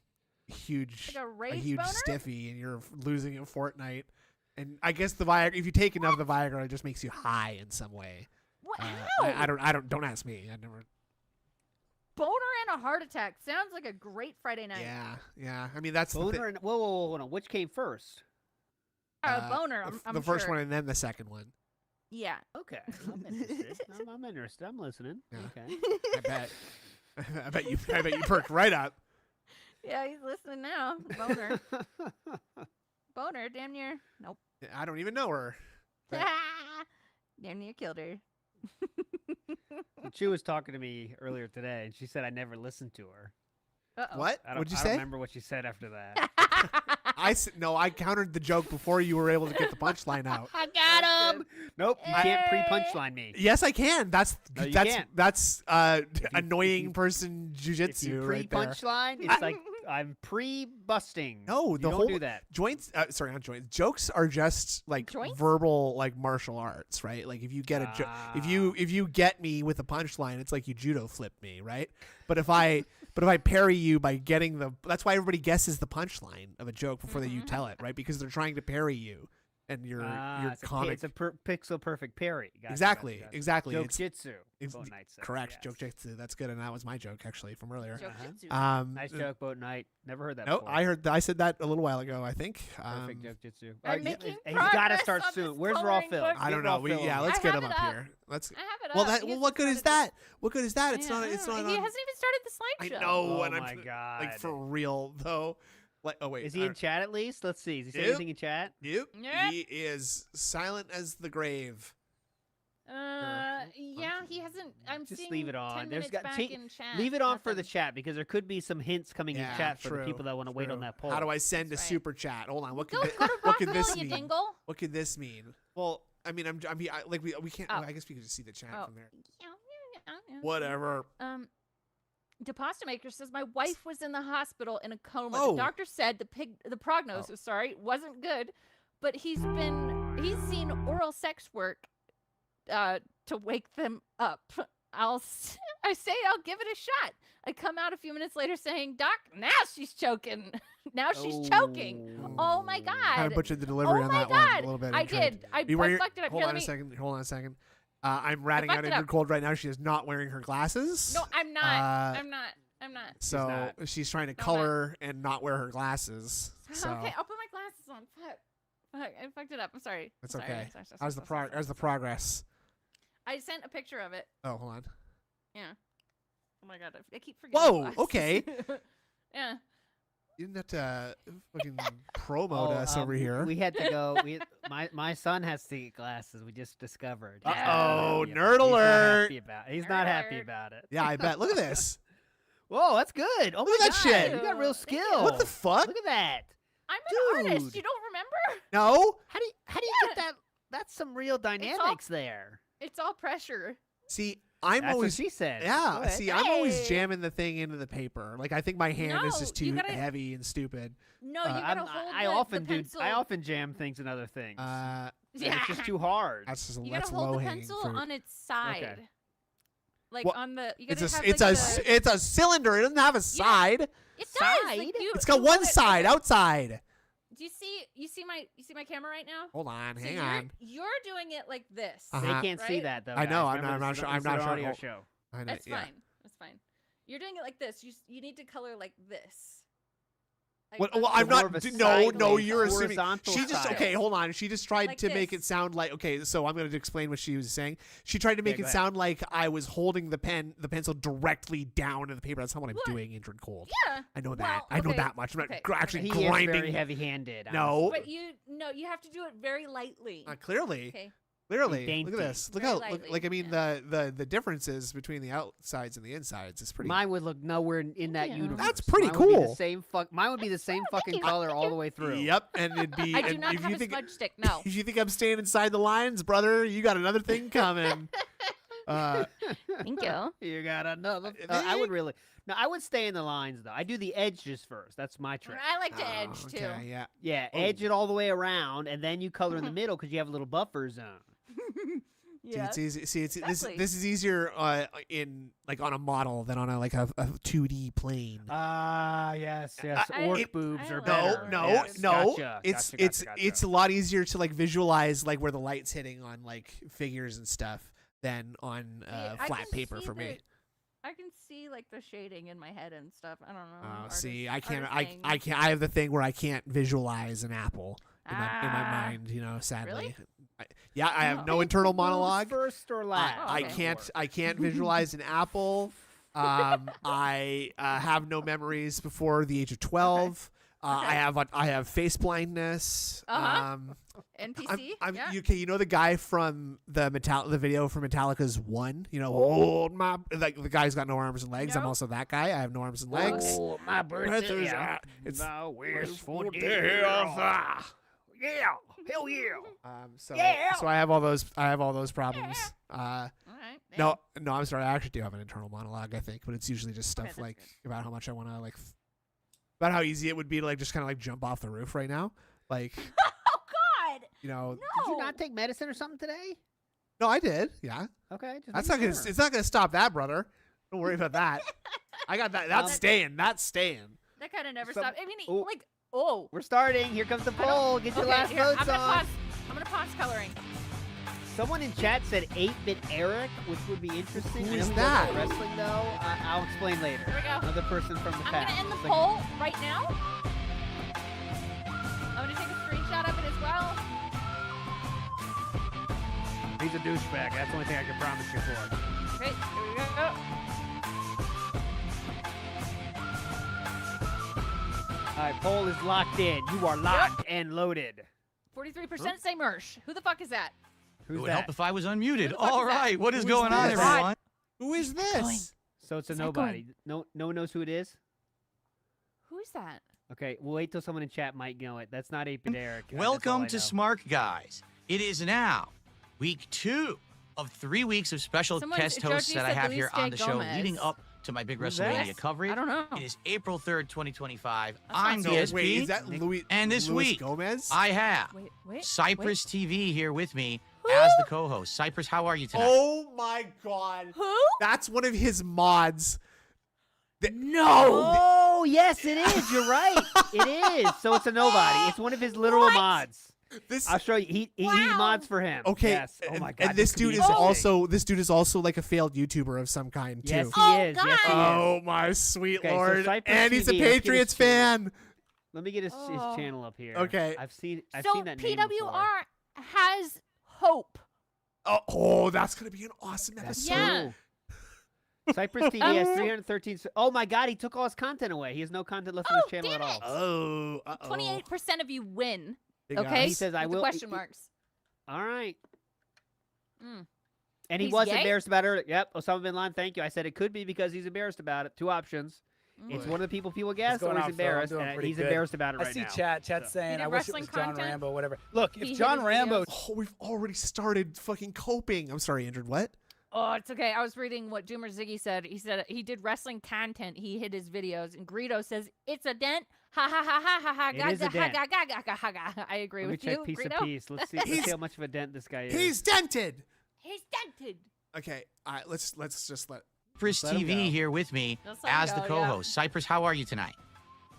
huge Like a rage huge boner? stiffy, and you're losing in Fortnite. And I guess the Viagra, if you take enough of the Viagra, it just makes you high in some way. What? I don't ask me. I never. Boner and a heart attack. Sounds like a great Friday night. Yeah. I mean, that's the Boner and whoa, hold on. Which came first? Boner. I'm the first sure. one and then the second one. Yeah. Okay, I'm interested. I'm interested. I'm listening. Yeah. Okay. I bet. I bet you perked right up. Yeah, he's listening now. Boner. Boner. Damn near. Nope. I don't even know her. Right. Damn near killed her. She was talking to me earlier today, and she said I never listened to her. Uh-oh. What? I What'd you don't say? remember what she said after that. I countered the joke before you were able to get the punchline out. I got him. Nope, you can't pre-punchline me. Yes, I can. That's No, you that's can't. that's you- annoying if you- person If you jujitsu right there. pre-punchline, it's like I'm pre-busting. No, you the don't whole do that. joints. Sorry, not joints. Jokes are just like Joints? verbal, like martial arts, right? Like if you get a if you get me with a punchline, it's like you judo flip me, right? But if I parry you by getting that's why everybody guesses the punchline of a joke before you tell it, right? Because they're trying to parry you. and your it's comic. It's a pixel perfect parry. Gotcha, exactly, gotcha. exactly. Joke It's jitsu. ex- Boat Knight says, correct. yes. Joke jitsu. That's good, and that was my joke actually from earlier. Joke Uh-huh. jitsu. Nice joke, Boat Knight. Never heard that No, before. I heard. I said that a little while ago. I think. Perfect joke jitsu. I'm Alright, making he's got to progress start on soon. this Where's raw coloring film? book. I don't Get raw know. film. Let's I get have him it up up. here. Let's. I have it Well, up. that. He Well, what hasn't good is started that? What good is that? It's the- not. It's Yeah, not. He on- hasn't even started the I slideshow. know, Oh and I'm my god. like for real though. Like, oh wait. Is he in chat at least? Let's see. Is he saying Yep. anything in chat? Yep. Yep. He is silent as the grave. Yeah, he hasn't. I'm Just seeing leave it on. 10 There's minutes got- back take- in chat. Leave it on for the nothing. chat because there could be some hints coming Yeah, in chat for true, the people that want to wait on true. that poll. How do I send That's a right. super chat? Hold on. What could Go, thi- go to what could Rockville, this you mean? dingle. What could this mean? Well, I mean, like we can't. Oh. I guess we could just see the chat Oh. from there. Yeah. Whatever. DePasta Maker says my wife was in the hospital in a coma. Oh. The doctor said the prognosis, wasn't good, but he's seen oral sex work to wake them up. I say I'll give it a shot. I come out a few minutes later saying, "Doc, now she's choking. Now she's choking. Oh my I god." butchered the delivery Oh on my that one God. a little bit. I I'm trying to- did. I You wearing- fucked it up. Hold Here, on let a me- second. Hold on a second. I'm ratting out fucked it Injured up. Cold right now. She is not wearing her glasses. No, I'm not. Uh, I'm not. I'm not. So she's trying to No, I'm color and not wear her glasses. So Okay, I'll put my glasses on. Fuck. I fucked it up. I'm sorry. that's I'm sorry. okay. Sorry. How's the progress? I sent a picture of it. Oh, hold on. Yeah. Oh my god, I keep forgetting. Whoa, glasses. okay. Yeah. You didn't have to fucking promote us over here. We had to go. My son has to get glasses. We just discovered. He's Uh-oh, not happy nerd about it. alert. He's Nerd not happy alert. about it. Yeah, I bet. Look at this. Whoa, that's good. Oh Look my at that god, shit. you got real Thank you. skill. What the fuck? Look at that. I'm an artist. Dude. You don't remember? No. How do you Yeah. get that? That's some real dynamics there. It's all pressure. See, I'm That's always what she said. Go yeah. ahead. See, I'm always Hey. jamming the thing into the paper. Like I think my hand is No, just you too gotta- heavy and stupid. No, you gotta hold I the, often the do. pencil. I often jam things in other things. Uh, And it's just too hard. that's just You that's gotta hold low the hanging pencil fruit. on its side. Like Well, on the. You It's gotta a have it's like a it's a cylinder. It doesn't have a side. It does. side? Like you, It's got you one hold it- side outside. Do you see my camera right now? Hold on, So hang you're, on. You're doing it like this. Uh-huh. They can't see Right? that though. I know, guys. I'm Remember, not this is sure- a- I'm this is not an sure audio how- show. I know, That's yeah. fine. That's fine. You're doing it like this. You need to color like this. Like Well, on well, the- I'm more not. of a No, sideways, you're assuming. horizontal She just style. okay. Hold on. She just tried Like to make this. it sound like okay. So I'm going to explain what she was saying. She tried to make go it ahead. sound like I was holding the pencil directly down to the paper. That's not what I'm What? doing. Injured Cold. Yeah. I know that. Well, I know okay, that much. I'm not okay, actually He grinding. is very heavy-handed. No. But you have to do it very lightly. Clearly. Okay. Clearly, Dainty. look at this. Look Very how lightly, like I mean yeah. the differences between the outsides and the insides is pretty. Mine would look nowhere in that Yeah. universe. That's pretty Mine would be cool. the same Mine would be the same fucking you. color all the way through. Yep, and it'd be. I do and not if have you a think smudge stick. No. if you think I'm staying inside the lines, brother, you got another thing coming. Thank you. You got another. I would really. No, I would stay in the lines though. I do the edges first. That's my trick. I like to edge too. Okay, yeah. Yeah, Oh. edge it all the way around, and then you color in the middle because you have a little buffer zone. See, it's easy. See, it's Exactly. this is easier in like on a model than on a 2D plane. Ah, yes. Orc it- boobs I are like better. no, Yes, no. gotcha, It's gotcha, it's gotcha. it's a lot easier to like visualize like where the light's hitting on like figures and stuff than on I flat can paper see for me. I can see like the shading in my head and stuff. I don't know. See, artist- I can't. artist thing. I can't. I have the thing where I can't visualize an apple in my Ah. mind. You know, sadly. Really? I have Oh. no internal monologue. First or last? Oh, I okay. can't. I can't visualize an apple. I have no memories before the age of 12. Okay. I have face blindness. Uh-huh. NPC. Yeah. You know the guy from the video from Metallica's One. You know, hold my like the guy's got no arms and legs. I'm No. also that guy. I have no arms and legs. Oh, my birthday. Yeah. It's the wishful wishful death. Yeah, hell yeah. so Yeah. so I have all those problems. All right. No, I'm sorry. I actually do have an internal monologue, I think, but it's usually just stuff that's like good. about how much I want to about how easy it would be to like just kind of like jump off the roof right now, like Oh God. you know. No. Did you not take medicine or something today? No, I did. Yeah, Okay. Just that's making not gonna. sure. It's not gonna stop that, brother. Don't worry about that. I got that. That's staying. That's staying. That kind of never Some- stopped. I mean, oh. like, oh. We're starting. Here comes the I don't- poll. Get your Okay, last here, votes I'm gonna on. pause. I'm gonna pause coloring. Someone in chat said 8-bit Eric, which would be interesting. Who I know is he that? does wrestling though. I'll explain later. Here we go. Another person from the I'm past. gonna end the It's like- poll right now. I'm gonna take a screenshot of it as well. He's a douchebag. That's the only thing I can promise you for. Okay, here we go. All right, poll is locked in. You are locked and loaded. 43% say Mersh. Who the fuck is that? Who's It would that? help if I was unmuted. fuck All is that? right, what is Who is going on, this? everyone? Who is this? So it's a Is that nobody. No one knows who it is? Who's that? Okay, we'll wait till someone in chat might know it. That's not 8-bit Eric. That's all Welcome I to know. Smart Guys. It is now week 2 of 3 weeks of special Someone's- guest hosts Joji that I said have here Luis on de the show Gomez. leading up to my big Who's WrestleMania that? coverage. I don't know. It is April 3rd, 2025. That's not I'm so- DSP. Wait, is that Louis? And this Luis week, Gomez? I have Wait. Cypress TV here with me as the co-host. Cypress, how are you tonight? Oh my God! Who? That's one of his mods. No. Oh, yes, it is. You're right. It is. So it's a nobody. It's one of his literal What? mods. This I'll show you. He Wow. mods for him. okay. Yes. Oh my God. And this could dude be is interesting. also like a failed YouTuber of some kind too. Yes, he Oh, is. Yes, he is. Oh my sweet Okay, so lord! Cypress And he's a TV, let's get his Patriots channel. fan. Let me get his Oh. channel up here. Okay. I've seen So that name before. PWR has hope. Oh, that's gonna be an awesome That's episode. Yeah. true. Cypress TV has 313. Oh my God, he took all his content away. He has no content left on his Oh, channel at damn all. it. Oh, uh-oh. 28% of you win. Big Okay. guys. He says, I with the will- question marks. All right. Mm. And he He's was gay? embarrassed about it. Yep. Osama bin Laden, thank you. I said it could be because he's embarrassed about it. 2 options. It's Mm. one of the people guess or going he's on, Phil? I'm embarrassed. doing And pretty he's good. embarrassed about it I right see now. chat So. saying, did I wish it wrestling was John content? Rambo, whatever. Look, He if hit John his Rambo, videos. Oh, we've already started fucking coping. I'm sorry, Andrew. What? Oh, it's okay. I was reading what Doomer Ziggy said. He said he did wrestling content. He hid his videos. And Greedo says, it's a dent. Ha ha ha ha ha ha. It is a dent. I agree Let me with check you, piece Greedo. of piece. Let's see He's- how much of a dent this guy is. He's dented. He's dented. Okay, all right. Let's just let. Cypress Let him TV go. here with me Let's let him as the go, yeah. co-host. Cypress, how are you tonight?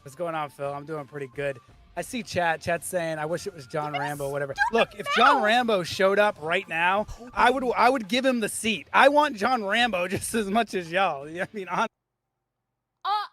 what's going on, Phil? I'm doing pretty good. I see chat saying, I wish it was John Rambo, whatever. Look, if John Rambo showed up right now, I would give him the seat. I want John Rambo just as much as y'all. I mean,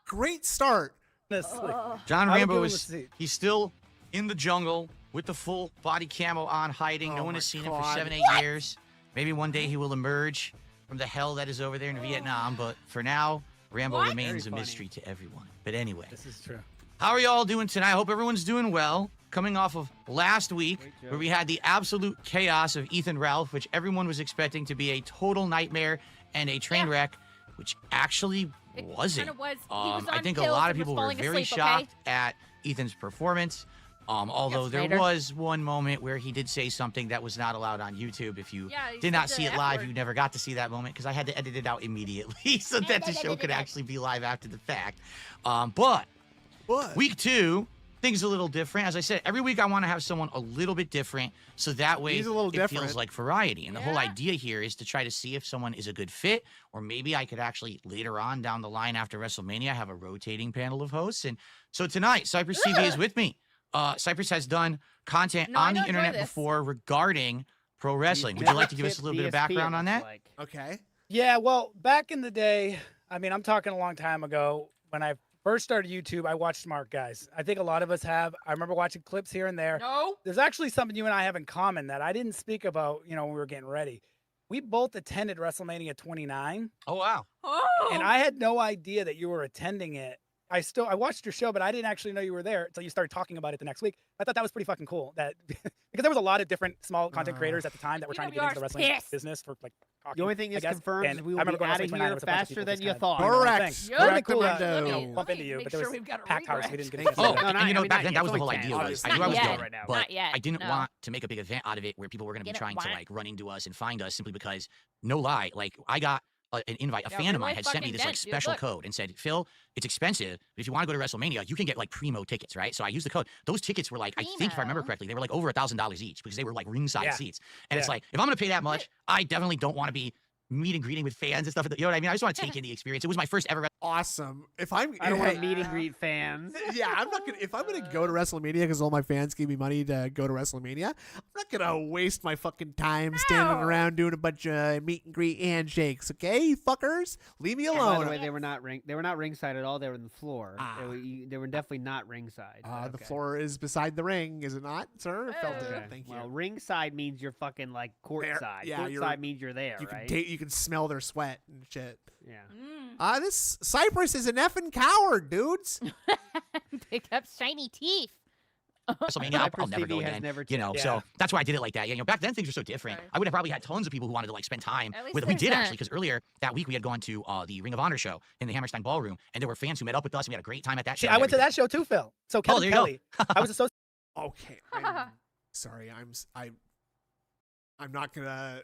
Great start. honestly. John I would Rambo give him a is seat. he's still in the jungle with the full body camo on, hiding. Oh no one my has seen him God. for 7-8 years. Maybe one day he will emerge from the hell that is over there in Vietnam. But for now, Rambo What? remains Very a funny. mystery to everyone. But anyway, This is true. how are y'all doing tonight? I hope everyone's doing well. Coming off of last week, Great job. where we had the absolute chaos of Ethan Ralph, which everyone was expecting to be a total nightmare and a train Yeah. wreck, which actually It wasn't. kinda was. He was I on think a pills lot of and was people were falling very asleep, okay? shocked at Ethan's performance. Although Yes, there Ryder. was one moment where he did say something that was not allowed on YouTube. If you Yeah, he did not said see the it live, F-word. you never got to see that moment because I had to edit it out immediately so that the show could actually be live after the fact. But What? week 2, things a little different. As I said, every week I want to have someone a little bit different, so that way He's a little it different. feels like variety. And the whole Yeah. idea here is to try to see if someone is a good fit, or maybe I could actually later on down the line after WrestleMania have a rotating panel of hosts. And so tonight, Cypress TV is with me. Cypress has done content No, I on the don't enjoy internet this. before regarding pro wrestling. Would you like to give us a little bit of DSP, it background on looks that? like. Okay. Yeah, well, back in the day, I mean, I'm talking a long time ago. When I first started YouTube, I watched Smart Guys. I think a lot of us have. I remember watching clips here and there. No. There's actually something you and I have in common that I didn't speak about, when we were getting ready. We both attended WrestleMania 29, Oh, wow. Oh. and I had no idea that you were attending it. I watched your show, but I didn't actually know you were there until you started talking about it the next week. I thought that was pretty fucking cool. That because there was a lot of different small content creators at the time that were trying to get into the PWR's wrestling pissed. business for like talking, The only thing I is guess. confirmed And is we I will remember be going out to of WrestleMania here with a bunch of faster people than just you kinda thought. doing their own Correct. thing. Yep. It would've been cool to, Correct. bump into you, Make but there sure was we've got a packed house. We rerun. didn't get Oh, into Oh, that. no, and you know, I mean, back not then, yet. that was the It's whole only idea. 10. Was Not I knew I was yet. going, No. but Not yet, I didn't no. want to make a big event out of it where people were going to be Get it trying to wet. like run into us and find us simply because, no lie, like I got an invite. A Yeah, fan of real mine life had sent me fucking this like dent, dude. special Look. code and said, Phil, it's expensive, but if you want to go to WrestleMania, you can get like primo tickets, right? So I used the code. Those tickets were like, I think if I remember Primo. correctly, they were like over $1,000 each because they were like ringside Yeah. seats. And it's Yeah. like, if I'm going to pay that much, I definitely don't want to be meet and greeting with fans and stuff. You know what I mean? I just want to take in the experience. It was my first ever. Awesome. I don't want to meet and Wow. greet fans. Yeah, I'm not gonna. If I'm gonna go to WrestleMania because all my fans gave me money to go to WrestleMania, I'm not gonna waste my fucking time standing No. around doing a bunch of meet and greet handshakes. Okay, you fuckers, leave me And alone. by the way, they were not ringside at all. They were on the floor. Ah. They were definitely not ringside. but The okay. floor is beside the ring, is it not, sir? Felt it. Okay. Thank you. Well, ringside means you're fucking like courtside. yeah, you're- Courtside means you're there, you can right? you can smell their sweat and shit. Yeah. This Cypress is an effing coward, dudes. Pick up shiny teeth. WrestleMania, I'll Cypress never go TV has again. never You know, changed. so Yeah. that's why I did it like that. You know, back then things were so different. Right. I would have probably had tons of people who wanted to like spend time At least with. We there's did that. actually, because earlier that week we had gone to the Ring of Honor show in the Hammerstein Ballroom, and there were fans who met up with us. And we had a great time at that show. See, I went to that show too, Phil. So Kevin there you go. Kelly, I was associated. Okay, I'm sorry. I'm not gonna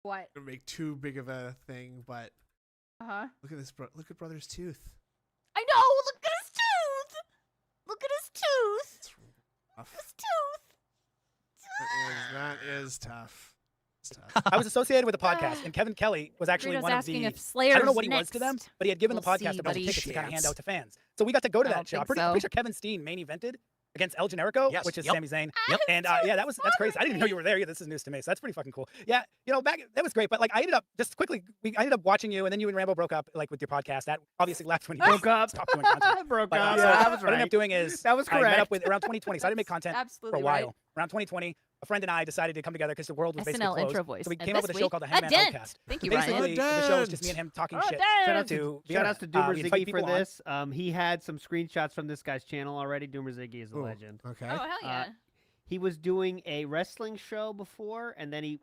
What? make too big of a thing, but Uh-huh. look at this. Look at brother's tooth. I know. Look at his tooth. Look at his tooth. It's rough. His tooth. That is tough. It's tough. I was associated with the podcast, and Kevin Kelly was actually Rito's one of asking the. if Slayer's I don't know what he was to them, next. but he had given the We'll podcast see, a bunch of buddy. tickets to kind of hand Shit. out to fans. So we got to go to I that don't show. I'm think pretty, so. pretty sure Kevin Steen main evented against El Generico, Yes, which is yep. Sami Zayn. Yep. And yeah, that's crazy. I didn't even know you were there. Yeah, this is news to me, so that's pretty fucking cool. Yeah, back that was great. But like, I ended up just quickly. I ended up watching you, and then you and Rambo broke up, like with your podcast. That obviously left when you Broke up. stopped doing content. Broke But, up. so Yeah, that was what I ended right. up doing is That was I met up correct. with around 2020. So I didn't make content for Absolutely a while. right. Around 2020, a friend and I decided to come together because the world was basically SNL closed. intro voice. So we And came up this with a show week, called the a Hangman dent. Outcast. Thank you, Basically, Ryan. the show is just me and him talking Oh, shit. dent. Shout out to the Shout out to internet. Doomer We invite Ziggy for people on. this. He had some screenshots from this guy's channel already. Doomer Ziggy is a Ooh, legend. Okay. Oh, hell yeah. He was doing a wrestling show before, and then he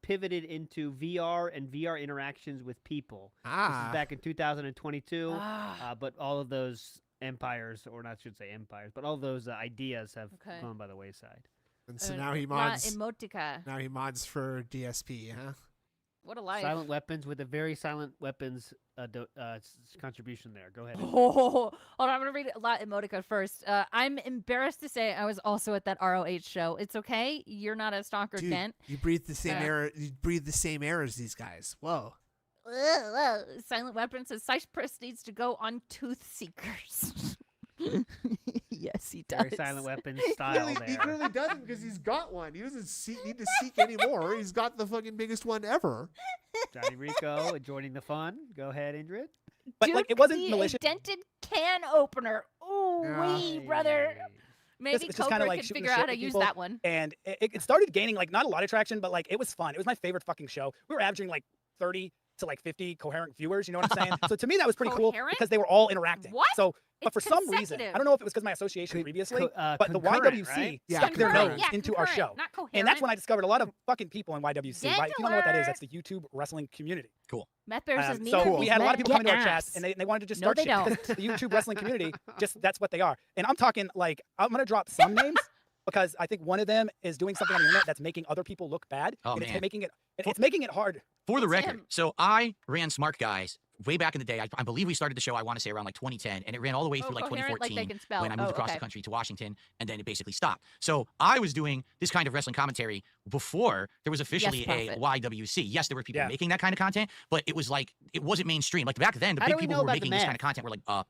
pivoted into VR and VR interactions with people. This is back in 2022. But all of those empires, or not should say empires, but all those ideas have Okay. gone by the wayside. And so now he La mods. Emotica. Now he mods for DSP, huh? What a life. Silent weapons with a very silent weapons contribution there. Go ahead. Oh, hold on, I'm gonna read La Emotica first. I'm embarrassed to say I was also at that ROH show. It's okay. You're not a stalker, Dude, Dent. you breathe the same Uh, air. You breathe the same air as these guys. Whoa. Silent Weapon says Cypress needs to go on Tooth Seekers. yes, he does. Very silent weapons style He there. clearly doesn't because he's got one. He doesn't need to seek anymore. He's got the fucking biggest one ever. Johnny Rico joining the fun. Go ahead, Ingrid. But like, it wasn't Duke, malicious. A dented can opener. Ooh, Yeah. wee, brother. Maybe it's just kinda Cobra like can shooting figure shit out how to with use people. that one. And it started gaining like not a lot of traction, but like it was fun. It was my favorite fucking show. We were averaging like 30 to like 50 coherent viewers. You know what I'm saying? So to me, that was pretty cool Coherent? because they were all interacting. What? So, but It's for some reason, consecutive. I don't know if it was because my association previously, but the concurrent, YWC right? Yeah, stuck their concurrent. nose into our show. Not coherent. And that's when I discovered a lot of fucking people in YWC. Right? If you don't know what that is, Gentler. that's the YouTube wrestling community. Meth Bear says So neither we had a lot of people coming to our chat, ass. and they wanted to just No, start they shit. don't. Because the YouTube wrestling community, just that's what they are. And I'm talking like I'm gonna drop some names because I think one of them is doing something on the internet that's making other people look bad. Oh, and man. it's making it hard. For the It's record, him. so I ran Smart Guys way back in the day. I believe we started the show, I want to say, around like 2010, and it ran all the way through like coherent, like 2014 they can spell. when I moved Oh, across okay. the country to Washington, and then it basically stopped. So I was doing this kind of wrestling commentary before there was officially a Prophet. YWC. Yes, there were people Yeah. making that kind of content, but it was like, it wasn't mainstream. Like back then, the How big do we people know who were about the making this kind math? of content were like Brian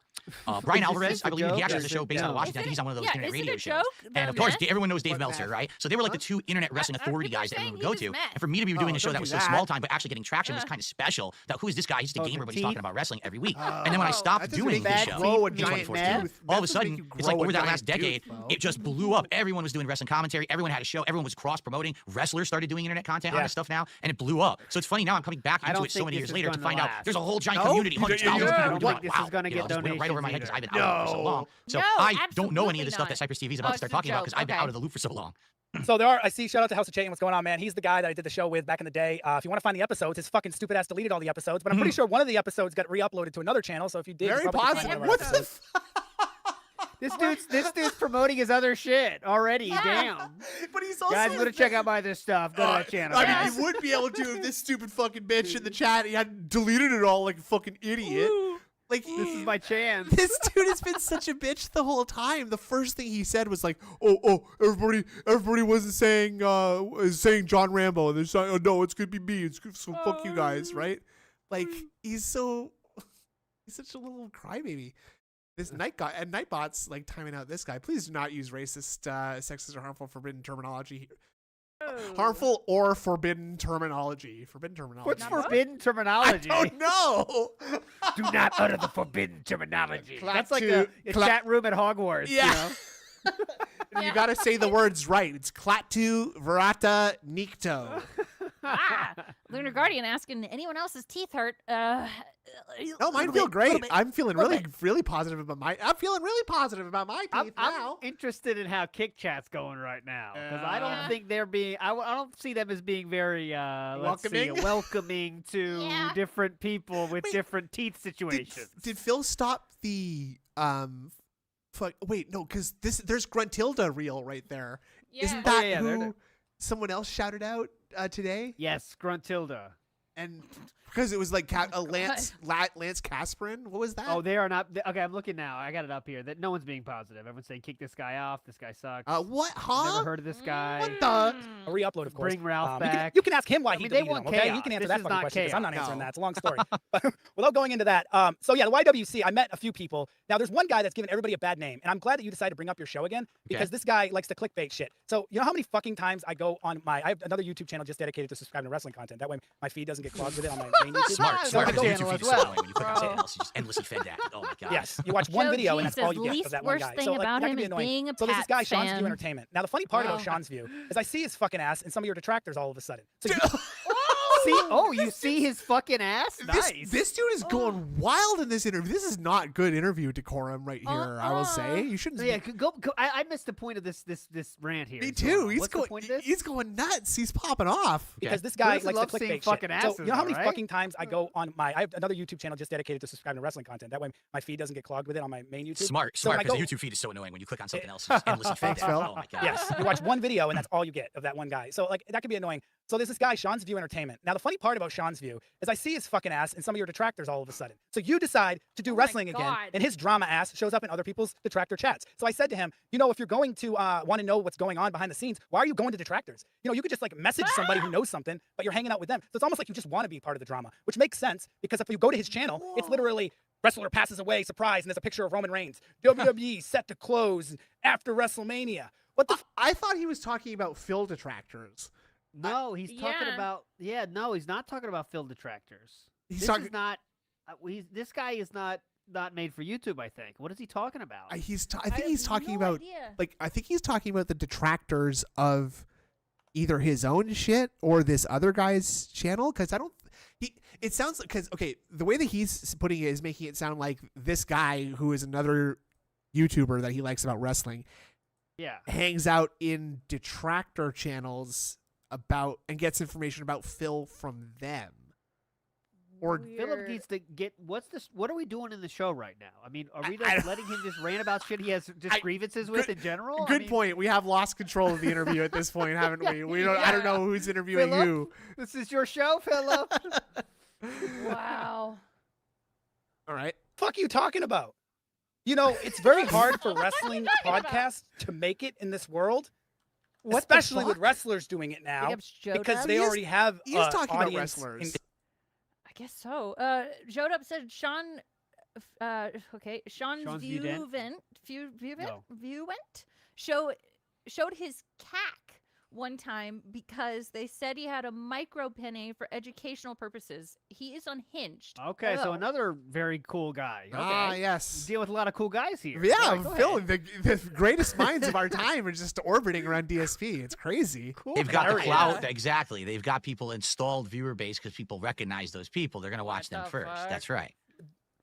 Is this Alvarez, just I a believe he joke, actually or has a is show it based out of no? Washington. I think Is he's on one of those yeah, internet is it radio a shows. joke? And The of course, meth? everyone knows Dave What Meltzer, meth? right? So they were like the Huh? two internet wrestling I think authority you're guys that saying everyone would he go was to. meth. And for me to be doing Oh, a show don't that do was so that. small time, but actually getting traction was Uh. kind of special. That who is this guy? He's just a Oh, gamer, the but he's talking teeth? about wrestling every week. Oh. And then when I Oh, stopped That doesn't doing make this you show, grow a in giant 2014, tooth. all of a That doesn't sudden, make you it's like grow a over that giant last decade, tooth, Bo. it just blew up. Everyone was doing wrestling commentary. Everyone had a show. Everyone was cross promoting. Wrestlers started doing internet content on Yeah. this stuff now, and it blew up. So it's funny now I'm coming back I into don't it so think many this years is later to gonna find out last. there's a whole giant No? community, hundreds of You thousands of don't people doing think it. this is Wow. gonna You know, get it just went right over my head donations because I've been either. out of it for so long. No. So No, I don't know any absolutely of the stuff that not. Cypress TV is Oh, about to it's start a talking about joke. because I've been Okay. out of the loop for so long. So I see. Shout out to House of Chain. What's going on, man? He's the guy that I did the show with back in the day. If you want to find the episodes, his fucking stupid ass deleted all the episodes. But I'm pretty sure one of the episodes got re-uploaded to another channel. So if you did, Very you probably can positive. find one of What's our the? episodes. This dude's promoting his other shit already. Yeah. Damn. But he's also. Guys, go to check out my other stuff. Go to that channel. I guys. mean, he would be able to if this stupid fucking bitch in the chat he had deleted it all like a fucking idiot. Like This is my chance. This dude has been such a bitch the whole time. The first thing he said was like, "Oh, everybody wasn't saying is saying John Rambo, and they're saying, oh no, it's gonna be me. It's so fuck you guys, right?" Like he's such a little crybaby. This Nightbot's like timing out this guy. Please do not use racist, sexist, or harmful, forbidden terminology. Harmful or forbidden terminology. Forbidden terminology. What's forbidden terminology? I don't know. Do not utter the forbidden terminology. That's like Klaatu- a chat room at Hogwarts. Yeah. You know? You gotta say the words right. It's Klaatu Verata Nikto. Lunar Guardian asking, anyone else's teeth hurt? No, mine feel great. I'm feeling really positive about my. I'm feeling really positive about my teeth now. I'm interested in how Kick Chat's going right now because I don't think they're being. I don't see them as being very welcoming to different people with different teeth situations. Did Phil stop the Wait, no, because there's Gruntilda reel right there. Yeah. Isn't that yeah, who someone else shouted out today? Yes, Gruntilda. And because it was like Lance Kasparin. What was that? Oh, they are not. Okay, I'm looking now. I got it up here. That no one's being positive. Everyone's saying kick this guy off. This guy sucks. What? Huh? Never heard of this guy. What the? A re-upload, of course. Bring Ralph back. You can ask him why he they deleted want them, okay? chaos. He can answer This that is fucking not question because I'm not chaos. answering No. that. It's a long story. But without going into that, so yeah, the YWC, I met a few people. Now, there's one guy that's given everybody a bad name, and I'm glad that you decided to bring up your show again because this guy likes to clickbait shit. So you know how many fucking times I go on I have another YouTube channel just dedicated to subscribing to wrestling content. That way my feed doesn't get clogged with it on my main YouTube. Smart. I Because go- YouTube feed is so annoying when you click on something else, you just endlessly fed that. Oh my god. Yes, you watch one Joe video G and that's all says you get least of that one worst guy. thing So like, about that him can be is annoying. being a So there's this Pat guy, Sean's fan. View Entertainment. Now the funny part Oh. about Sean's View is I see his fucking ass in some of your detractors all of a sudden. So You see his fucking ass? Nice. This dude is going wild in this interview. This is not good interview decorum right here. I will say you shouldn't. Yeah, go. I missed the point of this rant here. Me What's too. going on? He's What's the going. point of this? He's going nuts. He's popping off. because this guy doesn't likes love to seeing clickbait fucking shit. So asses, you know how though, many right? fucking times I go on I have another YouTube channel just dedicated to subscribing to wrestling content. That way my feed doesn't get clogged with it on my main YouTube. Smart. So when I Because go- the YouTube feed is so annoying when you click on something else, you just endlessly fed Thanks, that. Phil. Oh my god. Yes, you watch one video and that's all you get of that one guy. So like that can be annoying. So there's this guy, Sean's View Entertainment. Now the funny part about Sean's View is I see his fucking ass in some of your detractors all of a sudden. So you decide to do Oh my wrestling again, God. and his drama ass shows up in other people's detractor chats. So I said to him, you know, if you're going to want to know what's going on behind the scenes, why are you going to detractors? You know, you could just like message somebody who knows something, but you're hanging out with them. So it's almost like you just want to be part of the drama, which makes sense because if you go to his channel, it's literally wrestler passes away, surprise, and there's a picture of Roman Reigns. WWE set to close after WrestleMania. What the? I thought he was talking about Phil detractors. No, he's talking Yeah. about. Yeah, no, he's not talking about Phil detractors. He's This talking. is not. This guy is not made for YouTube. I think. What is he talking about? I think have he's talking no about idea. like I think he's talking about the detractors of either his own shit or this other guy's channel because I don't. It sounds like because okay, the way that he's putting it is making it sound like this guy who is another YouTuber that he likes about wrestling Yeah. hangs out in detractor channels about and gets information about Phil from them. Or Philip Weird. needs to get what's this? What are we doing in the show right now? I mean, are we I- just letting him just rant about shit he has just grievances with in general? I good mean, point. We have lost control of the interview at this point, haven't we? We don't. I don't know who's interviewing Philip? who. This is your show, Philip. Wow. All right. fuck you talking about? You know, it's very hard for wrestling podcasts to make it in this world, especially with wrestlers doing it now, Big ups, Joe because Dub. they already have He is talking about audience wrestlers. I guess so. Jodup said Sean. Okay, Sean's Sean's Viewdent? Viewent showed his cack one time because they said he had a micro penne for educational purposes. He is unhinged. Okay, so Oh. another very cool guy. Okay. Ah, yes. Deal with a lot of cool guys here. Yeah, All right, go Phil, ahead. the greatest minds of our time are just orbiting around DSP. It's crazy. Cool. They've got the Very clout. good. Exactly. They've got people installed viewer base because people recognize those people. They're going to watch What them the first. fuck? That's right.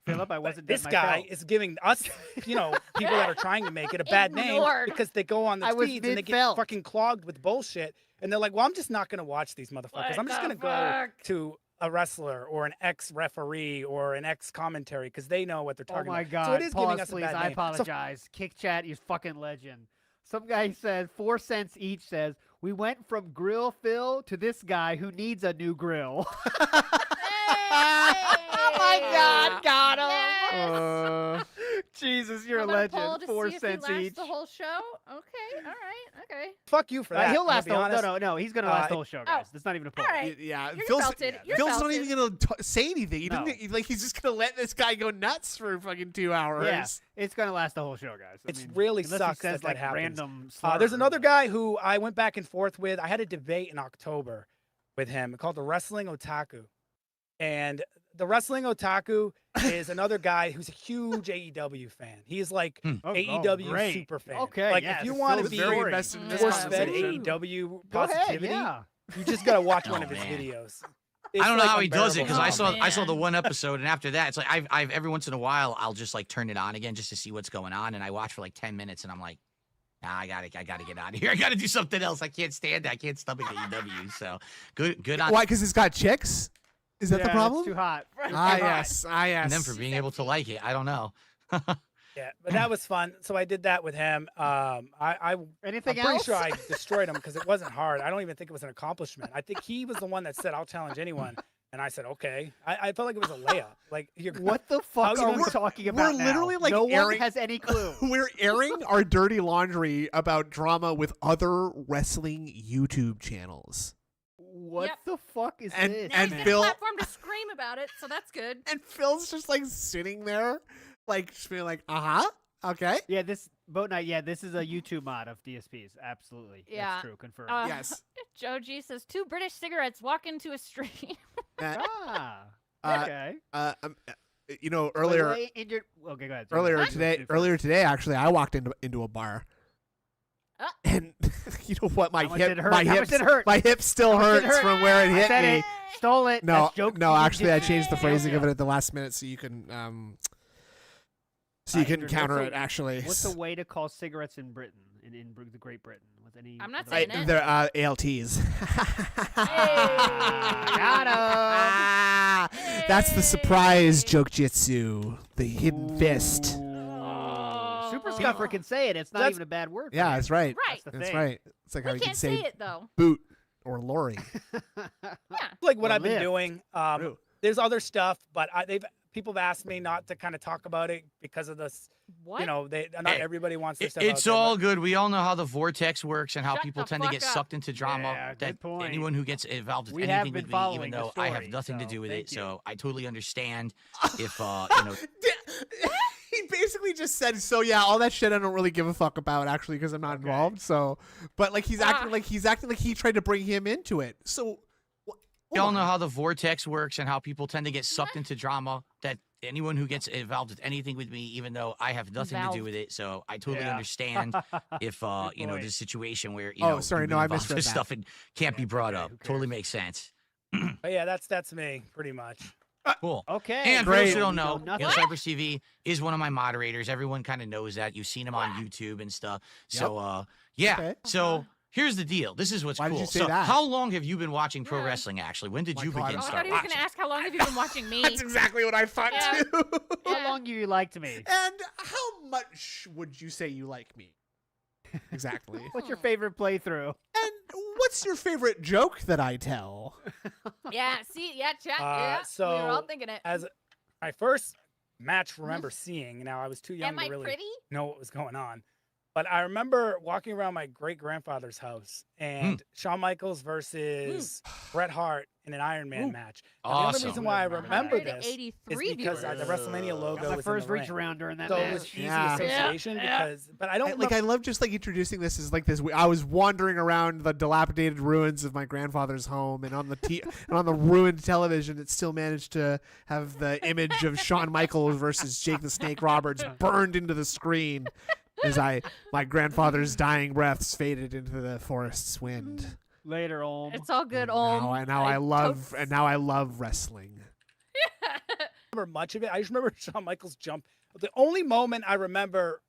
Philip, I wasn't This dead guy myself. is giving us, you know, people that are trying to make it a bad name Ignored. because they go on the I was feeds and they get mid-felt. fucking clogged with bullshit. And they're like, well, I'm just not going to watch these motherfuckers. What I'm just the going to go fuck? to a wrestler or an ex-referee or an ex-commentary because they know what they're Oh talking my about. God! So it is Pause, giving us please. a bad I name. So apologize. Kick Chat, you fucking legend. Some guy said 4 cents each. Says we went from Grill Phil to this guy who needs a new grill. Oh my God, got him. Jesus, you're I'm a gonna poll legend. to 4 see if cents he lasts each. the whole show. Okay, all right, okay. Fuck you for that. He'll I'm gonna last be the whole. honest. No. He's gonna last the whole show, oh, guys. That's not even a poll. All right. Yeah, You're Phil's, belted. You're Phil's not belted. even gonna say anything. He No. didn't like. He's just gonna let this guy go nuts for fucking 2 hours. Yeah, it's gonna last the whole show, guys. I It's mean, really unless sucks he says that like happens. random. There's slur. another guy who I went back and forth with. I had a debate in October with him called the Wrestling Otaku. And the Wrestling Otaku is another guy who's a huge AEW fan. He's like AEW great. super fan. Okay, like yeah, if you this want to Phil's be very story. invested in this force-fed conversation. AEW Go ahead, positivity, yeah. you just gotta watch one Oh, of his man. videos. I don't know like how he does it unbearable. because I saw the man. one episode and after that it's like I've every once in a while I'll just like turn it on again just to see what's going on and I watch for like 10 minutes and I'm like, nah, I gotta get out of here. I gotta do something else. I can't stand that. I can't stomach AEW. So good on Why? Because it's got chicks. Is that the Yeah, problem? It's too hot. Ah yes, ah yes. them for being able to like it. I don't know. Yeah, but that was fun. So I did that with him. I'm Anything pretty else? sure I destroyed him because it wasn't hard. I don't even think it was an accomplishment. I think he was the one that said, "I'll challenge anyone," and I said, "Okay." I felt like it was a layup. Like you're What the fuck How are you we gonna- talking about? we're literally, now? like, no one airing- has any clue. We're airing our dirty laundry about drama with other wrestling YouTube channels. What Yep. the fuck is And- this? Now and he's got a Phil- platform to scream about it, so that's good. And Phil's just like sitting there, like just being like, okay, Yeah, this boat night. Yeah, this is a YouTube mod of DSPs. Absolutely. Yeah. That's true. Confirmed. yes. Joe G says 2 British cigarettes walk into a stream. ah. Uh, Okay. You know, By the earlier, way, in your- okay, go ahead. earlier today, actually, I walked into a bar, and you know what, How much did it hurt? How much did it hurt? my hip still How much did hurts it hurt? from where it I hit said me. it. Stole it. No, That's joke. no, you actually, I did- changed the phrasing Yeah. of it at the last minute so you can Andrew, counter what's it. the- Actually, What's the way to call cigarettes in Britain, in the Great Britain? With any? I'm not with saying any- it. They're ALTs. Got him. Ah, that's the surprise joke jitsu, the hidden fist. Super Scuffer can say it. It's not That's- even a bad word. for Yeah, him. that's right. Right. That's the That's thing. right. It's like how We you can can't say say it though. boot or lorry. Yeah. like what Or I've been lift. doing. True. There's other stuff, but people have asked me not to kind of talk about it because of this. What? You know, not Hey, everybody wants their stuff. It's out there, all but- good. We all know how the vortex works and how Shut people the tend to fuck get up. sucked into drama. Yeah, good that point. anyone who gets involved with We have anything been with me, even following the though I have story, nothing to so do with thank it. you. So I totally understand if you know. He basically just said, "So yeah, all that shit I don't really give a fuck about actually because I'm not involved." So, but like he's acting like he tried to bring him into it. So, We all know how the vortex works and how people tend to get sucked into drama. That anyone who gets involved with anything with me, even though I have nothing to do with it, so I totally Yeah. understand if you know point. there's a situation where you Oh, know sorry, you've no, been I involved misread with that. stuff and can't be brought okay, up. who Totally cares? makes sense. But yeah, that's me pretty much. Cool. Okay. And for those Great. who don't You know, nothing? Cypress TV is one of my moderators. Everyone kind of knows that. You've seen him on YouTube and stuff. So, yeah. Okay. So here's the deal. This is what's Why did cool. you say so, that? how long have you been watching pro Yeah. wrestling? Actually, when did My you God, begin Oh, I start thought he was watching? gonna ask how long have you been watching me? that's exactly what I thought Yeah. too. How Yeah. long you liked me? And how much would you say you like me? Exactly. What's your favorite playthrough? And what's your favorite joke that I tell? Yeah, see, yeah, chat, yeah. So we were all thinking it. as my first match, remember seeing. Now I was too young Am to I really pretty? know what was going on, but I remember walking around my great grandfather's house and Shawn Michaels versus Bret Hart in an Iron Man match. And the Awesome. only reason why I remember this 183 is because viewers. the WrestleMania logo Got my was first in the reach ring. around during that So it match. was easy Yeah. association because, but I don't I love just like introducing this as like this. I was wandering around the dilapidated ruins of my grandfather's home, and on the and on the ruined television, it still managed to have the image of Shawn Michaels versus Jake the Snake Roberts burned into the screen as my grandfather's dying breaths faded into the forest's wind. Later, Olm. It's all good, And Olm. now I love wrestling. remember much of it. I just remember Shawn Michaels jump. The only moment I remember,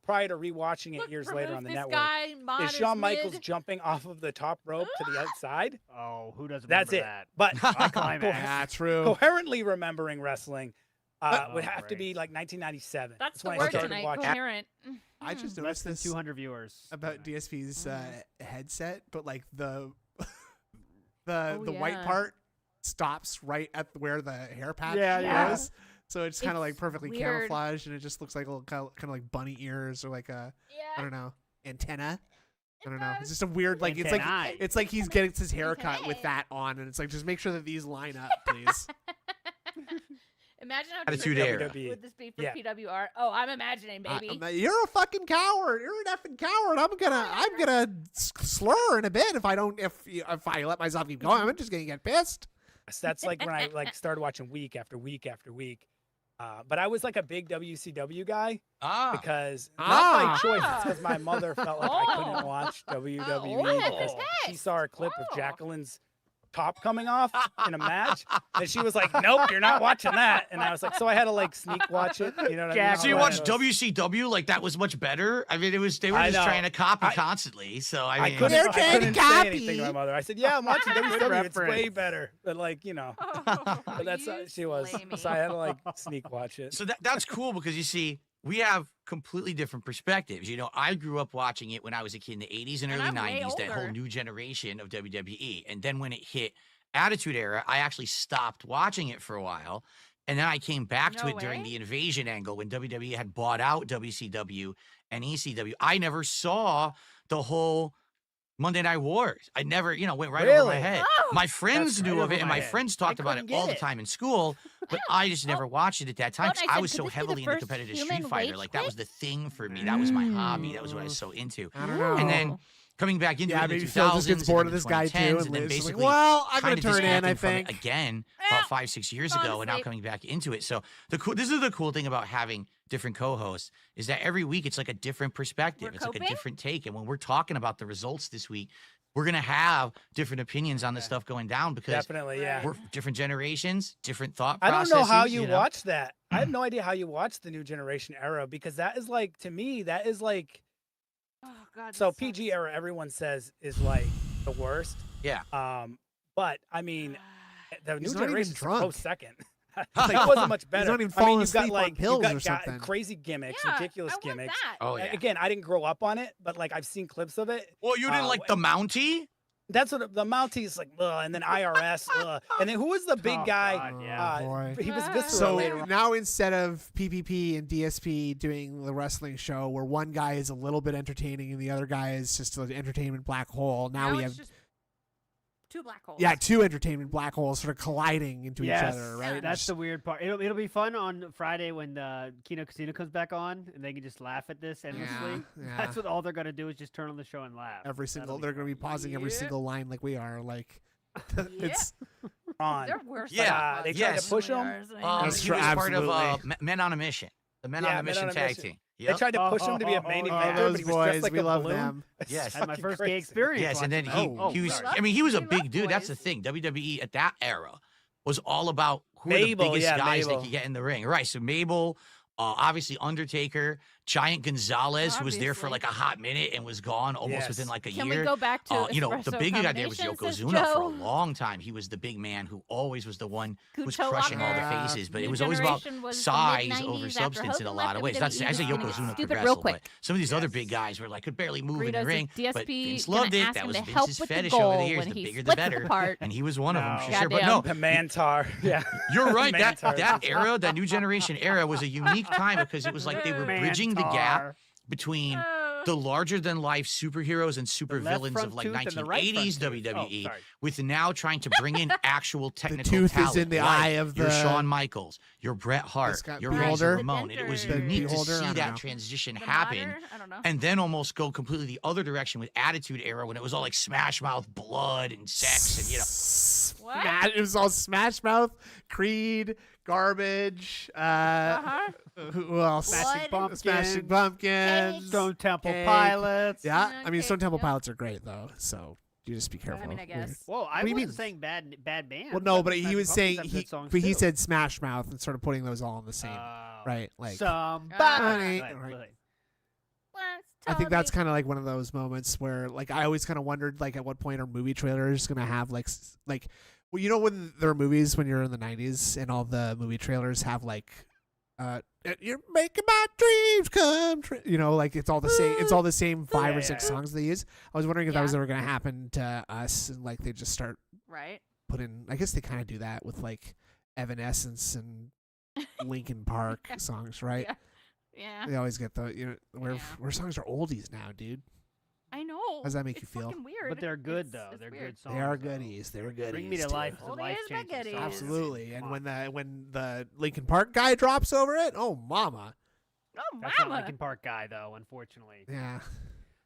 prior to rewatching it Look, years later remove on the this network, guy, mod is is Shawn Michaels mid. jumping off of the top rope to the outside. Oh, who doesn't That's remember it. that? But climax. Yeah, true. coherently remembering wrestling would have to great. be like 1997. That's the when I word started tonight, watching. coherent. I just Less noticed than this 200 viewers. about DSP's headset, but like the Oh, white yeah. part stops right at where the hair patch Yeah, yeah. was. So it's kind of like It's perfectly weird. camouflaged, and it just looks like a little kind of like bunny ears or like a I Yeah. don't know antenna. I don't know. It's does. just a weird like Antennae. it's like he's getting his haircut with Antennae. that on, and it's like just make sure that these line up, please. Imagine how Attitude trippy Era. WWE. would this be for Yeah. PWR? Oh, I'm imagining, baby. You're a fucking coward. You're an effing coward. I'm gonna slur in a bit if I let myself keep going. I'm just gonna get pissed. That's like when I like started watching week after week after week. But I was like a big WCW guy because not by choice. It's because my mother felt like I couldn't watch WWE What? because she saw a clip of Jacqueline's top coming off in a match, and she was like, "Nope, you're not watching that." And I was like, so I had to like sneak watch it. You know what I mean? Jack- So you But watch it was- WCW like that was much better. I mean, they were just I know. trying to copy I- constantly. So I I mean, couldn't, They're I trying to couldn't say copy. anything to my mother. I said, "Yeah, I'm watching WCW. It's way reference. better." But like, you know, but that's how she was. So I had to like sneak watch it. so that's cool because you see, we have completely different perspectives. You know, I grew up watching it when I was a kid in the 80s and And early I'm way 90s, that whole older. new generation of WWE. And then when it hit Attitude Era, I actually stopped watching it for a while. And then I came back to No it during way. the invasion angle when WWE had bought out WCW and ECW. I never saw the whole Monday Night Wars. I never, went right over my Really? head. Oh! My friends That's right knew of over it, and my my head. friends I talked about it couldn't all get the it. time in school, but I just never watched it at that time Well, because and I I said, was could so this be the heavily into first competitive human Street Fighter. rage Like, that was quit? the thing for me. That was my hobby. That was what I was so into. I don't know. And then coming back into yeah, it in maybe the Phil 2000s just gets bored of and this the guy too, 2010s, and and then Liz is like, basically well, I'm gonna kinda turn in. I disconnecting from it think. again Ah, about 5-6 years fall ago, and now asleep. coming back into it. So this is the cool thing about having different co-hosts is that every week it's like a different perspective. We're It's like a coping? different take. And when we're talking about the results this week, we're gonna have different opinions on the stuff going down because Definitely, yeah. we're different generations, different thought I processes. don't know how you know? watch that. I have no idea how you watch the new generation era because that is like, to me, that is like, Oh God. so this PG sucks. era everyone says is like the worst. Yeah. But I mean, the He's new not even generation is a drunk. close second. Like, it wasn't much better. not even I mean, falling you've got asleep on like pills you've got, or something. crazy gimmicks, Yeah, ridiculous I want gimmicks. that. Oh yeah. Again, I didn't grow up on it, but like I've seen clips of it. Well, you didn't like the Mountie? That's what the Mounties like, ugh, and then IRS, ugh. And then who was the big Oh, guy? God, yeah. boy. He was visceral So later on. now instead of PPP and DSP doing the wrestling show where one guy is a little bit entertaining and the other guy is just an entertainment black hole, now we it's have just two black holes. two entertainment black holes sort of colliding into each Yes, other, right? That's the weird part. It'll be fun on Friday when the Kino Casino comes back on, and they can just laugh at this endlessly. yeah. That's what all they're gonna do is just turn on the show and laugh. every single they're going to be pausing every Yeah. single line like we are, like it's on. They're worse. Yeah, they tried yes. to push him. That's He true, was part of absolutely. Men on a Mission, the Men Yeah, on a Men Mission on a tag Mission. team. They Yep. tried to push him to be a main Oh, oh, eventer, those but he was boys, dressed like we a love balloon. them. Yes. Had my Fucking first gay crazy. experience. Yes, and then watching that. he was. sorry. I mean, he was a We big love dude. That's the boys. thing. WWE at that era was all about who are Mabel, the biggest yeah, guys Mabel. they could get in the ring. Right. So Mabel, obviously Undertaker, Giant Gonzalez, who was there for like a hot minute and was gone almost Yes. within like a Can year. we go back to The espresso big guy there was combination, says Yokozuna for a Joe? long time. He was the big man who always was the one who was Kucho crushing all the Locker. faces. But New it was always about generation was the size mid-90s over after substance in a Hogan lot left, of ways. Not WWE to say was getting Yokozuna could stupid real wrestle, quick. but some of these other big guys were like could barely move in the Burritos ring. with But DSP Vince gonna loved it. ask That him was to Vince's help with the fetish goal over the years. when The he bigger, the splits better. apart. And he was one of them. No. For sure. But no, The Mantar. Yeah. you're right. That Mantar. era, that new generation era, was a unique time because it was like they were bridging the gap Mantar. between Oh. the larger than life superheroes and super left villains front of like tooth and the right 1980s front tooth. WWE Oh, sorry. with now trying to bring in actual technical tooth is talent. in the like eye of your the- Shawn Michaels, your Bret Hart, Scott your Beholder. Razor Ramon. And it was The unique to Beholder, I see don't that know. transition The happen. Mater? I don't know. And then almost go completely the other direction with Attitude Era when it was all like Smash Mouth, blood, and sex, and What? It was all Smash Mouth, Creed, garbage. Uh-huh. Who else? Smashing Blood. Pumpkins, Smashing Pumpkins. Cake. Stone Temple Cake. Pilots. Yeah, Yeah, I mean Stone okay, Temple yeah. Pilots are great though, so you just be careful. I mean, I guess. Whoa, I What do you wasn't mean? saying bad band. Well, no, but he was saying he but he said Smash Mouth and sort of putting those all in the same, Oh. right? Like Somebody. Right, Right, right. right. I think that's kind of like one of those moments where like I always kind of wondered like at what point are movie trailers gonna have like well, you know when there were movies when you're in the 90s and all the movie trailers have like you're making my dreams come true, you know, like it's all the same 5 or 6 Yeah. songs they use. I was wondering if that Yeah. was ever gonna happen to us and like they just start right. putting, I guess they kind of do that with like Evanescence and Linkin Park songs, right? Yeah. Yeah. They always get the Yeah. where songs are oldies now, dude. I know. How does that make you It's feel? fucking weird. But they're good It's- though. it's They're weird. good songs. They are though. goodies. They were goodies. Bring Me to too. Life is a Oldies life but changing goodies. song. Absolutely. And Come on. when the Linkin Park guy drops over it, oh mama. Oh, That's not mama. Linkin Park guy though, unfortunately. Yeah.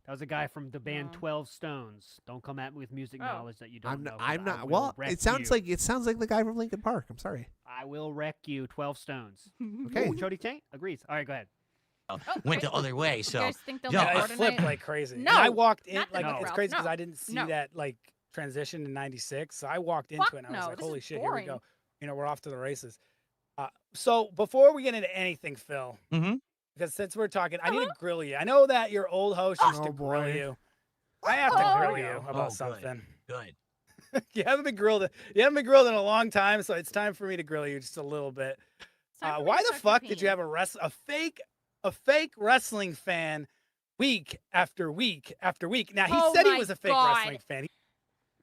That was a guy from the band No. 12 Stones. Don't come at me with music Oh. knowledge that you don't I'm know. not, 'cause I'm I not will well, wreck it sounds you. like the guy from Linkin Park. I'm sorry. I will wreck you. 12 Stones. Okay. Ooh, Chody Chain agrees. All right, go ahead. Went the other way. You So guys think they'll Yeah, make I more flipped tonight? like crazy. No, And I walked in not the like No. it's Ralph, crazy because no, I didn't see no. that like transition in '96. So I walked into Fuck it and I was no, like, this "Holy is shit, here we boring. go." We're off to the races. So before we get into anything, Phil, Mhm. because since we're talking, I need to grill you. I know that your old host used Oh, to grill boy. you. I have to Oh. grill Here we you go. about Oh, good. something. good. You haven't been grilled. You haven't been grilled in a long time, so it's time for me to grill you just a little bit. It's time for me Why to the suck your fuck did you peen. have a fake wrestling fan week after week after week? Now he Oh said he my was a fake God. wrestling fan.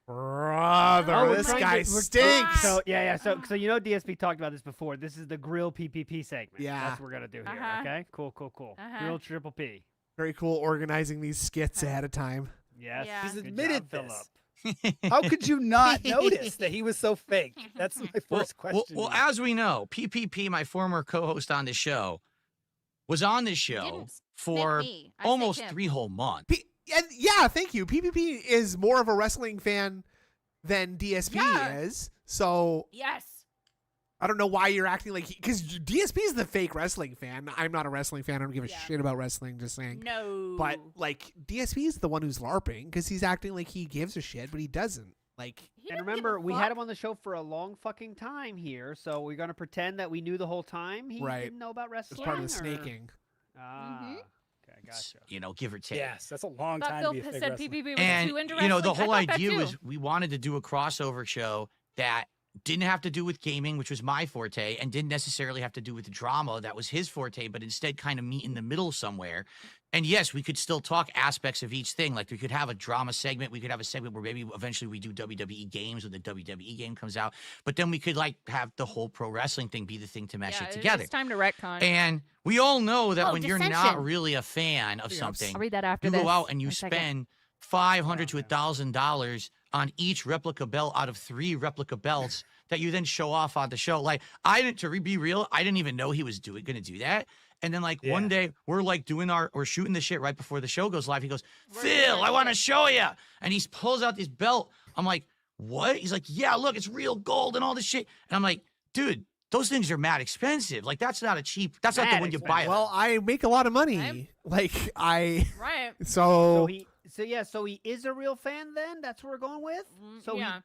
Brother, Oh, we're this trying to- guy we're- stinks. So yeah. So DSP talked about this before. This is the grill PPP segment. Yeah. That's what we're gonna do here. Uh-huh. Okay. Cool. Uh-huh. Grill triple P. Very cool organizing these skits ahead of time. Yes. Yeah. He's Good admitted job, this. Philip. How could you not notice that he was so fake? That's my first question. Well, to you. as we know, PPP, my former co-host on the show, was on this He show didn't snake for me. I snaked almost him. 3 whole months. And yeah, thank you. PPP is more of a wrestling fan than DSP Yeah. is. So Yes. I don't know why you're acting like because DSP is the fake wrestling fan. I'm not a wrestling fan. I don't give a Yeah. shit about wrestling. Just saying. No. But like DSP is the one who's LARPing because he's acting like he gives a shit, but he doesn't. Like He And doesn't give a remember, we fuck. had him on the show for a long fucking time here, so we're gonna pretend that we knew the whole time he Right. didn't know about it's wrestling. part of the or- snaking. Ah. Mhm. Okay, gotcha. Give or take. yes, that's a long Thought time Phil to be a fake said wrestler. PPP was And too into the wrestling. whole I thought that idea too. was we wanted to do a crossover show that didn't have to do with gaming, which was my forte, and didn't necessarily have to do with drama, that was his forte, but instead kind of meet in the middle somewhere. And yes, we could still talk aspects of each thing. Like we could have a drama segment, we could have a segment where maybe eventually we do WWE games when the WWE game comes out, but then we could like have the whole pro wrestling thing be the thing to mesh Yeah, it together. It's time to retcon. And we all know that Oh, when you're not dissension. really a fan of Yeah, something, I'll read that after you this. go out and you in a second. spend $500 to $1,000 on each replica belt out of 3 replica belts that you then show off on the show. Like I didn't, to be real, I didn't even know he was going to do that. And then like one Yeah. day we're like we're shooting the shit right before the show goes live. He goes, We're Phil, doing I want to it." show you. And he pulls out this belt. I'm like, what? He's like, yeah, look, it's real gold and all this shit. And I'm like, dude, those things are mad expensive. Like that's not that's not the Mad one you buy. expensive. Well, I make a lot of money. I'm- Like I Right. so So he is a real fan then? That's what we're going with? So yeah.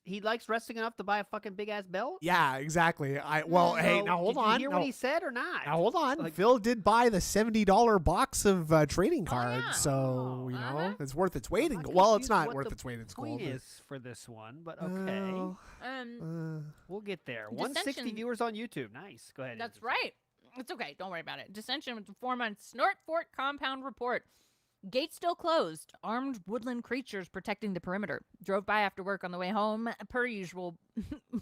he likes wrestling enough to buy a fucking big ass belt? yeah, exactly. Hey, So, now hold did on. you hear No, what he said or not? now hold on. Like- Phil did buy the $70 box of trading Oh, cards, yeah. so you know Uh-huh. it's worth its weight in I'm gold. Well, it's confused not what worth the its weight in Point gold. is for this one, but okay. We'll get there. 160 Dissension- viewers on YouTube. Nice. Go ahead. That's Andrew. right. It's okay. Don't worry about it. Dissension with the 4-month Snort Fort compound report. Gate still closed. Armed woodland creatures protecting the perimeter. Drove by after work on the way home. Per usual,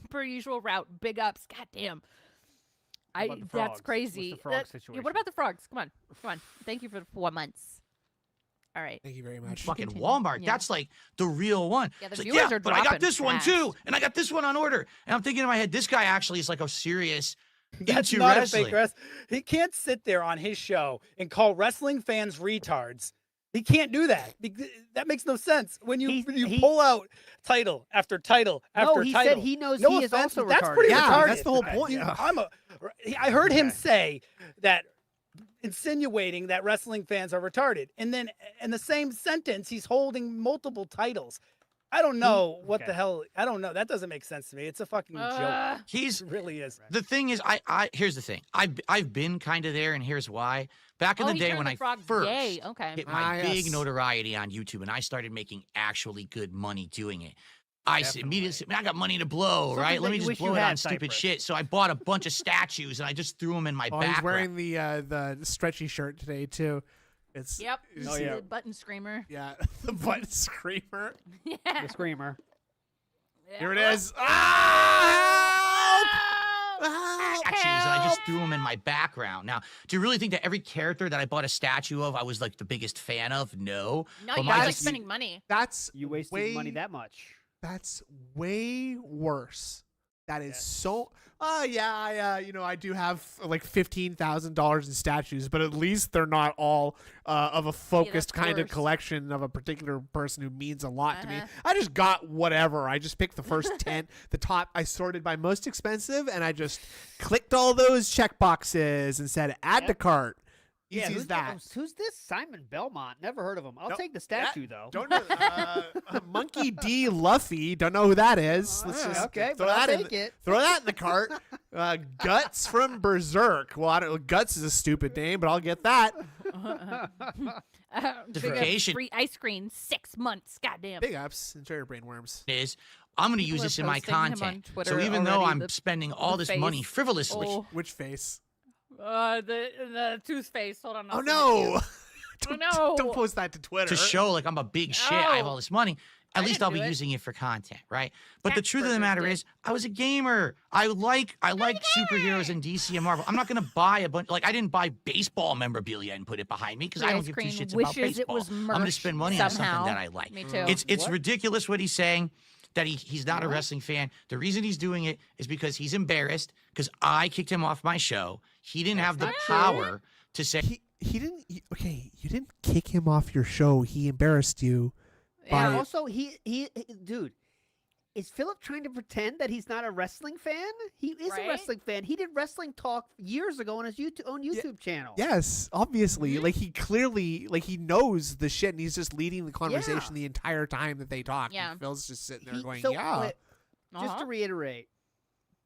per usual route. Big ups. God damn. What about the frogs? That's What's the crazy. frog Yeah, situation? what about the frogs? Come on. Thank you for the 4 months. All right. Thank you very much. Fucking Continue. Walmart. Yeah. That's like the real one. Yeah, the It's like, viewers yeah, are but I got dropping this one fast. too, and I got this one on order. And I'm thinking in my head, this guy actually is like a serious That's into not wrestling. a fake wrestler. He can't sit there on his show and call wrestling fans retards. He can't do that. That makes no sense. When you He- pull out title after title after No, he title. said he knows no he is offense, also but that's retarded. pretty Yeah, retarded. that's the whole point. You- Yeah. I heard him Okay. say that, insinuating that wrestling fans are retarded, and then in the same sentence he's holding multiple titles. I don't know what Okay. the hell. I don't know. That doesn't make sense to me. It's a fucking joke. Uh, He's It really is. the thing is, I here's the thing. I've been kind of there, and here's why. Back in oh, the he day turned when the I frogs first gay. Okay. hit my big yes. notoriety on YouTube, and I started making actually good money doing it. I immediately said, man, I got money to blow, Something right? Let that me you just wish blow you it had, on stupid Cypress. shit. So I bought a bunch of statues, and I just threw them in my Oh, he's back. wearing the stretchy shirt today too. It's Yep. it's- Oh, yeah. The button screamer. yeah, the butt screamer. Yeah. The screamer. Yeah. Here it Oh, is. Ah! statues, and I just threw them in my background. Now, do you really think that every character that I bought a statue of, I was like the biggest fan of? No. No, But you my guys like just- spending money. That's You wasted way, money that much. That's way worse. That is Yes. so. I do have like $15,000 in statues, but at least they're not all of a focused that's kind of worse. collection of a particular person who means a lot to me. Uh-huh. I just got whatever. I just picked the first 10, the top. I sorted by most expensive, and I just clicked all those check boxes and said add to Yep. cart. Easy Yeah, as who's that. Who's this Simon Belmont? Never heard of him. I'll Nope. take the statue though. Don't know. Monkey D. Luffy. Don't know who that is. Let's just okay, throw but I'll that in. take it. Throw that in the cart. Guts from Berserk. Well, I don't. Guts is a stupid name, but I'll get that. Justification. Free ice cream, 6 months. Goddamn. Big ups. Enjoy your brainworms. Is I'm going to use People are this in my posting him on content. So Twitter even though already, I'm the- spending all the this money face. frivolously, Which face? The tooth face. Hold on. Oh I'll send it to you. no! Oh, no. Don't post that to Twitter. to show like I'm a big shit, I have No. all this money. At I least didn't I'll be do it. using it for content, right? But the Cat truth of the burgers matter did. is, I was a gamer. I like superheroes and DC and Marvel. I'm not gonna buy a bunch. Like I didn't buy baseball memorabilia and put it behind me because I Free don't ice give two cream shits about wishes it baseball. was I'm gonna merch spend money on somehow. something that I like. Me too. It's What? ridiculous what he's saying. That he's not a wrestling fan. The reason he's doing it is because he's embarrassed because I kicked him off my show. He didn't have the not true. power to say. He didn't. Okay, you didn't kick him off your show. He embarrassed you. Yeah. by- Also, dude, is Philip trying to pretend that he's not a wrestling fan? He is Right? a wrestling fan. He did wrestling talk years ago on his YouTube channel. Yes, obviously. Mhm. Like he clearly, like he knows the shit, and he's just leading the conversation Yeah. the entire time that they talk. Yeah. And Phil's just sitting there He- going, so, "Yeah." wait, Just Uh-huh. to reiterate,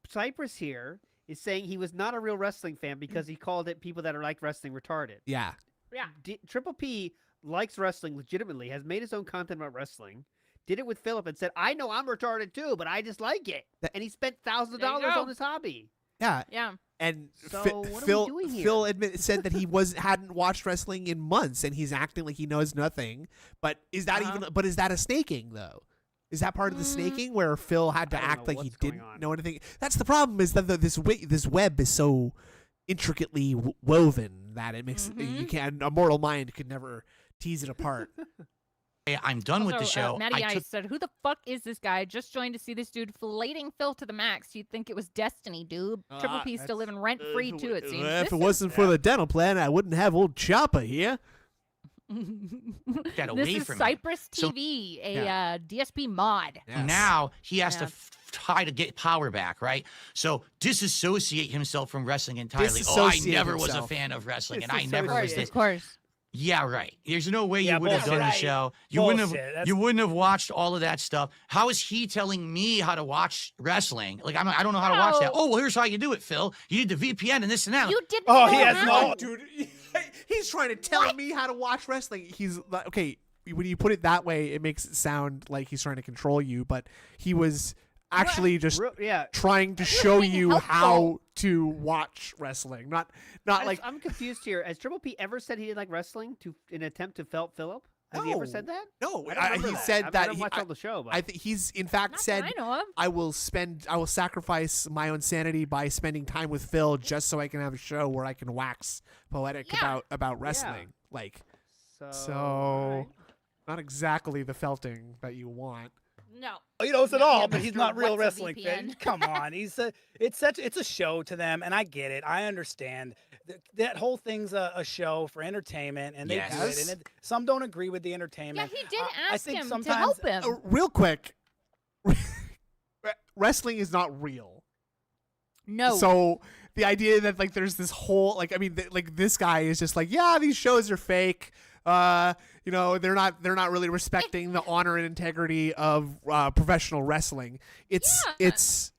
Cypress here is saying he was not a real wrestling fan because he called it people that are like wrestling retarded. Yeah. Yeah. Triple P likes wrestling legitimately, has made his own content about wrestling, did it with Philip and said, I know I'm retarded too, but I just like it. That- And he spent thousands of There you dollars go. on his hobby. Yeah. Yeah. And So, Fi- what are we Phil doing here? Phil said that he hadn't watched wrestling in months, and he's acting like he knows nothing. But is that Uh-huh. even? But is that a snaking though? Is that part of the snaking where Phil had to I don't act know like he what's going didn't on. know anything? That's the problem. Is that this web is so intricately woven that it makes you can't. A mortal mind could never tease it apart. "Hey, I'm done with the Also, show. Matty I Ice took said, "Who the fuck is this guy? Just joined to see this dude filleting Phil to the max. You'd think it was destiny, dude. Triple P's still living rent free too. It seems. If This it is- wasn't for the dental plan, I wouldn't have old Chopper here. that away this is from me. Cypress So- TV, a DSP mod. Yes. Now he has to Yeah. try to get power back, right? So disassociate himself from wrestling entirely. Oh, I Disassociate never was a himself. fan of wrestling, and I never was Disassociate. this. Of course. Yeah, right. There's no way Yeah, you would have done the bullshit. show. You wouldn't Bullshit. have. That's- You wouldn't have watched all of that stuff. How is he telling me how to watch wrestling? Like I don't know how to watch that. No. Oh, well, here's how you do it, Phil. You need the VPN and this and that. You didn't. Oh, know he has how. no- dude. He's trying to tell me how to watch wrestling. He's like, okay. When you put it that way, it makes it sound like he's trying to control you, but he was actually just Yeah. trying to show being you helpful. how to watch wrestling. Not like I'm confused here. Has Triple P ever said he did like wrestling in an attempt to felt Philip? Has he ever said that? No, I don't remember he that. said I've that. never watched all the show, but I think he's in fact Not said, that I know of. I will sacrifice my own sanity by spending time with Phil just so I can have a show where I can wax poetic Yeah. about wrestling. Like, so, so alright. not exactly the felting that you want. No. He knows it Yeah, all, yeah, but he's Mr. not real What's a wrestling VPN? fan. Come on, it's a show to them, and I get it. I understand that whole thing's a show for entertainment, and they do Yes. it. And some don't agree with the Yeah, entertainment. he did I ask think him to sometimes help him. Real quick, wrestling is not real. No. So the idea that like there's this whole like I mean like this guy is just like yeah these shows are fake. You know they're not really respecting the honor and integrity of professional wrestling. It's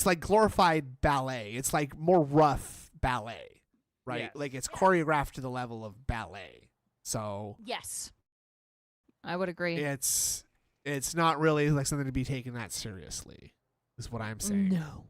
like glorified ballet. It's like more rough ballet, right? Yes. Like it's choreographed to the level of ballet. So Yes. I would agree. it's not really like something to be taken that seriously. Is what I'm saying. No.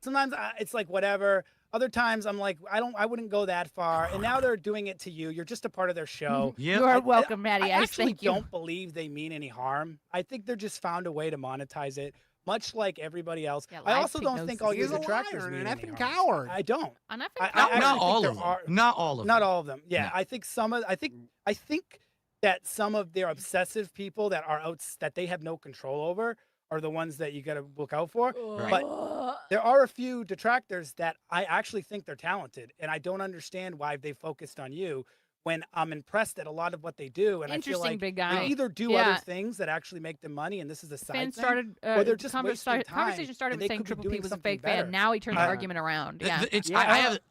sometimes it's like whatever. Other times I'm like I wouldn't go that far. And now they're doing it to you. You're just a part of their show. Yep. You are I- welcome, Matty I Ice. actually Thank you. don't believe they mean any harm. I think they're just found a way to monetize it. much like everybody else. Yeah, I live also don't think all He's your a detractors liar and mean an any effing harm. coward. I don't. On I Not, actually not think all there of them. are- Not all of them. Not all of them. Yeah, No. I think some of. I think that some of their obsessive people that are out that they have no control over are the ones that you got to look out for. But there are a few detractors that I actually think they're talented, and I don't understand why they focused on you. When I'm impressed at a lot of what they do, and I feel Interesting, like big guy. they either do Yeah. other things that actually make them money, and this is a side Finn thing, started. or they're just wasting time, Conversation started and with they saying could be Triple P doing was a something fake better. fan. Now he turned the Uh, argument around. Yeah.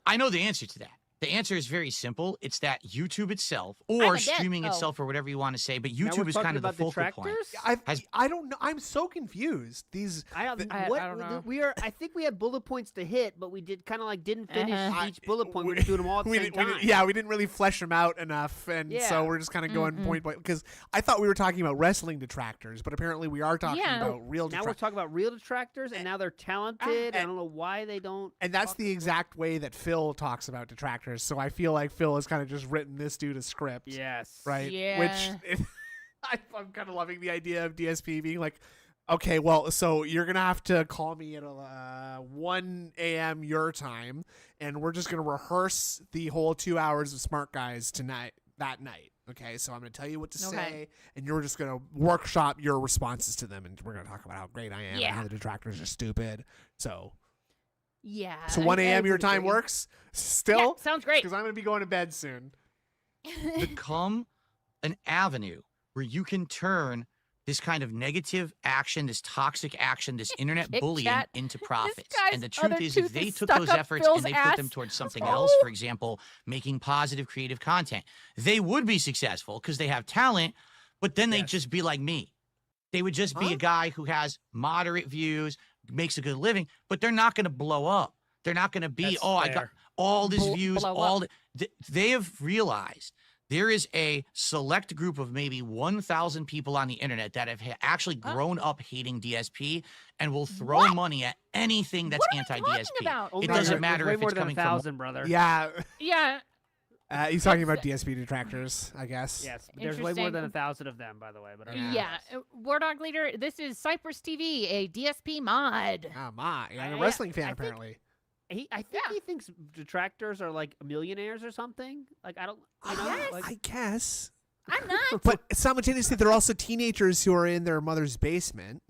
I know the answer to that. The answer is very simple. It's that YouTube itself, I'm or a dick. streaming Oh. itself, or whatever you want to say, but Now we're YouTube is talking kind of the about focal point. detractors? Has- I don't know. I'm so confused. These I don't I don't know. We are. I think we had bullet points to hit, but we did kind of like didn't finish Uh-huh. each bullet point. We were just doing them all at the same time. we didn't really flesh them out enough, and Yeah. so we're just kind of going point by because I thought we were talking about wrestling detractors, but apparently we are talking Yeah. about real Now we're detractors. talking about real detractors, and now they're talented. I don't know why they don't. And that's talk the about- exact way that Phil talks about detractors. So I feel like Phil has kind of just written this dude a script, Yes. right? Yeah. Which I'm kind of loving the idea of DSP being like, okay, well, so you're gonna have to call me at 1 a.m. your time, and we're just gonna rehearse the whole 2 hours of Smart Guys that night. Okay, so I'm gonna tell you what to Okay. say, and you're just gonna workshop your responses to them, and we're gonna talk about how great I am and Yeah. how the detractors are stupid. So Yeah. 1 I a.m. your would time agree. works Yeah, still sounds great. because I'm gonna be going to bed soon. become an avenue where you can turn this kind of negative action, this toxic action, this internet Kit bullying Kat. into This profits. guy's And the truth other is, tooth if they is took stuck those up efforts Phil's and they put them ass. towards something Oh. else, for example, making positive creative content, they would be successful because they have talent, but then they'd Yes. just be like me. They would just be Huh? a guy who has moderate views, makes a good living, but they're not going to blow up. They're not going to be, That's I got fair. all these Blow views, up. all they have realized there is a select group of maybe 1,000 people on the internet that have actually grown up hating DSP and will throw What? money at anything that's What are we talking anti-DSP. about? Oh It my doesn't God, matter way if more it's than coming from 1,000, brother. Yeah, Yeah. he's talking That's- about DSP detractors, I guess. Yes, but there's way more than Interesting. 1,000 of them, by the way. But Yeah. War Dog Leader, this is Cypress TV, a DSP mod. Oh my, yeah, a I- wrestling I fan think- apparently. I think he thinks detractors are like millionaires or something. Like I don't. You know, Yes. like, I guess. I'm not. But simultaneously, they're also teenagers who are in their mother's basement,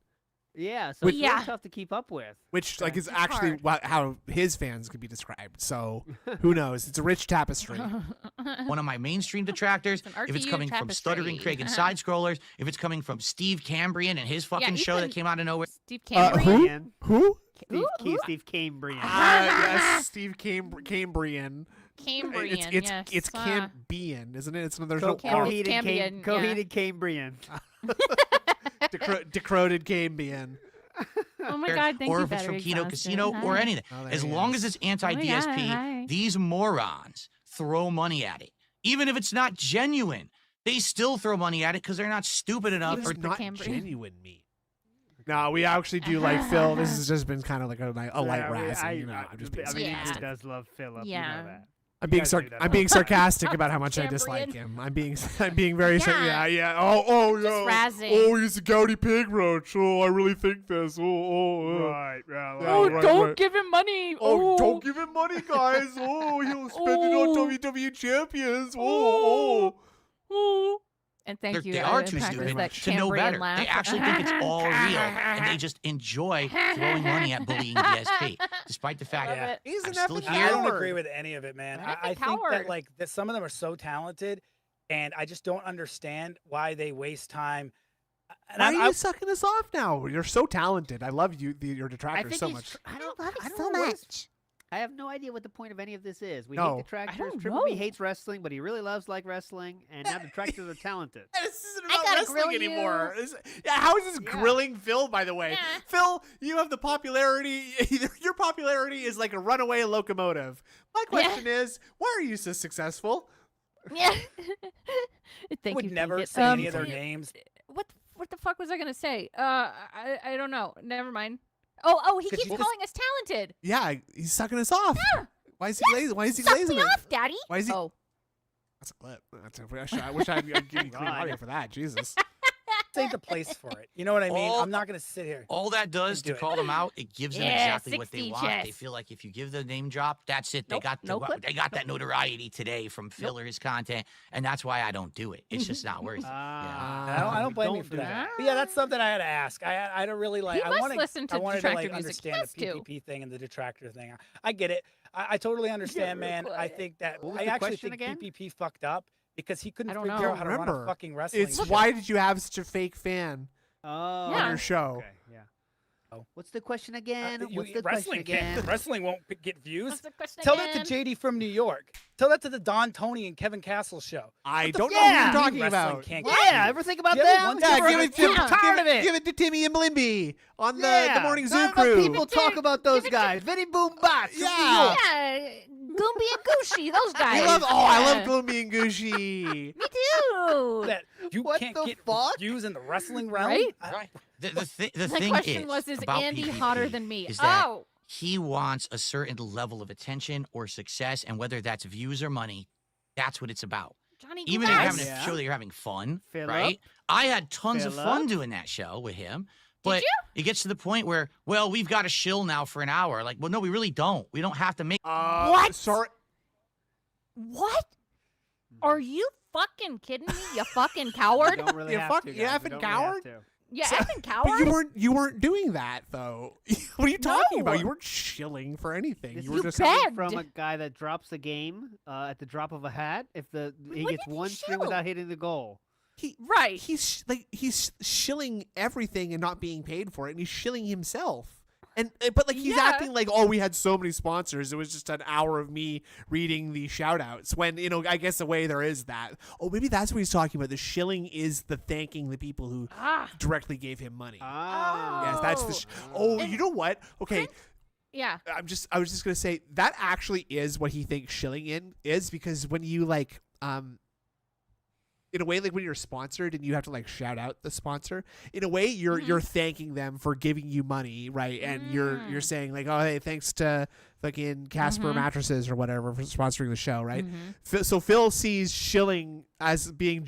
yeah. So Which- it's Yeah. really tough to keep up with. which like is It's actually hard. how his fans could be described. So who knows? It's a rich tapestry. one of my mainstream detractors, An if it's RTU coming from Stuttering tapestry. Craig and Side Scrollers, if it's coming from Steve Cambrian and his fucking show that even- came out of nowhere. Steve who? Cambrian. Who? Steve Cambrian. Yes, Steve Cambrian. Cambrian. It's yes. Cambian, isn't it? It's there's no Cam- R. Cambian, yeah. Coheed Cambrian. Decroded Cambian. Oh my God, thank or you, if it's from Battery Kino Exhausted. Casino or Hi. anything. Oh, there As he long is. as it's anti-DSP, hi. these morons throw money at it. Even if it's not genuine, they still throw money at it because they're not stupid enough. What Or does the not Cambrian. genuine mean? No, we actually do like Phil. This has just been kind of like a light razzing. You know, I'm just being I mean, Yeah. he does love Philip. You Yeah. know that. I'm being guys do that. I'm being sarcastic about how much I Cambrian. dislike him. I'm being very Yeah. yeah. Oh Just yeah. razzing. Oh, he's a gouty pig roach. Oh, I really think this. Right. Yeah, Oh, right, don't right. give him money. Oh, don't give him money, guys. Oh, he'll spend it on Oh. WWE champions. Oh. And thank you. they are too practice stupid that to know Cambrian better. laugh. They actually think it's all real, and they just enjoy throwing money at bullying DSP, despite the fact Love that it. He's I'm an still effing here. I don't coward. agree with any of it, man. An I effing think coward. that like that some of them are so talented, and I just don't understand why they waste time. And Why I'm- are you sucking us off now? You're so talented. I love you, your I detractors think so he's much. I don't love it I don't so know what much. I have no idea what the point of any of this is. We No. hate detractors. don't Triple B know. hates wrestling, but he really loves like wrestling, and now detractors are talented. This isn't I about gotta wrestling grill you. anymore. How is this Yeah. grilling Phil, by the way? Yeah. Phil, you have the popularity. Your popularity is like a runaway locomotive. My question is, why are you so successful? Yeah. I Thank would you. never Pinkett. say any of their yeah. names. What the fuck was I gonna say? I don't know. Never mind. Oh, he 'Cause keeps you calling us talented. Yeah, he's sucking us off. Yeah. Why is he lazy? Why is he Suck lazy? me off, Daddy. Why is he? Oh, That's a clip. I wish I'd give you clean God. audio for that. Jesus. This ain't the place for it. You know what I mean? All- I'm not gonna sit here. All that does Do to it. call them out, it gives them Yeah, exactly what they 60 want. They chess. feel like if you give the name drop, that's it. They Nope, got no clip. they got that notoriety today from Phil or his content, and that's why I don't do it. It's just not worth it. I don't blame you for do that. But yeah, that's something I had to ask. I don't really like. He I must wanted, listen to I wanted to Detractor like music. He understand has the to. PPP thing and the Detractor thing. I get it. I totally understand, real man. I quiet. think that What was I the actually question think again? PPP fucked up because he couldn't I don't figure know. out how to run Remember, a fucking wrestling. It's show. why did you have such a fake fan Oh, on your show? okay, yeah. Oh. What's the question again? You- What's the wrestling question can't- again? Wrestling won't get views. What's the question Tell again? that to JD from New York. Tell that to the Don, Tony, and Kevin Castle show. I What the don't know fuck who do you you're mean talking wrestling about. can't get Yeah, views? ever think about You ever them? once Yeah, ever give heard it of to Tim? I'm tired of it. give it to Timmy and Blimby on the Yeah, morning zoo not enough crew. people talk about those guys. Vinny Boom Bots. from New Yeah. York. Yeah, Goomby and Gooshi, those guys. I love Yeah. Gloomy and Gushy. Me too. That you What can't the get fuck? views in the wrestling realm. Right? Right. The My thing question was, is about Andy PPP hotter than me? is that Oh, he wants a certain level of attention or success, and whether that's views or money, that's what it's about. Johnny Even if you're Glass. having Yeah. a show that you're having fun, Philip? right? I had tons of Philip? fun doing that show with him. But you? it gets to the point where, well, we've got to shill now for an hour. Like, well, no, we really don't. We don't have to make. What? Sorry. What? Are you fucking kidding me, you fucking We coward? don't really You have fuck- to, you guys. effing We don't really coward? have to. You So- effing But coward? you weren't doing that though. What are you talking about? No. You weren't shilling for anything. This You is were just coming begged. from a guy that drops the game at the drop of a hat. If he When gets did he one string shill? without hitting the goal. Right. he's shilling everything and not being paid for it, and he's shilling himself. And but like he's Yeah. acting like, oh, we had so many sponsors. It was just an hour of me reading the shout outs. When I guess the way there is that. Oh, maybe that's what he's talking about. The shilling is the thanking the people who Ah, directly gave him money. Ah. Yes, that's the. Oh, And- you know what? Okay. yeah. I was just gonna say that actually is what he thinks shilling in is, because when you in a way, like when you're sponsored and you have to like shout out the sponsor, in a way you're thanking them for giving you money, right? And you're saying like, oh, hey, thanks to fucking Casper mattresses or whatever for sponsoring the show, right? So Phil sees shilling as being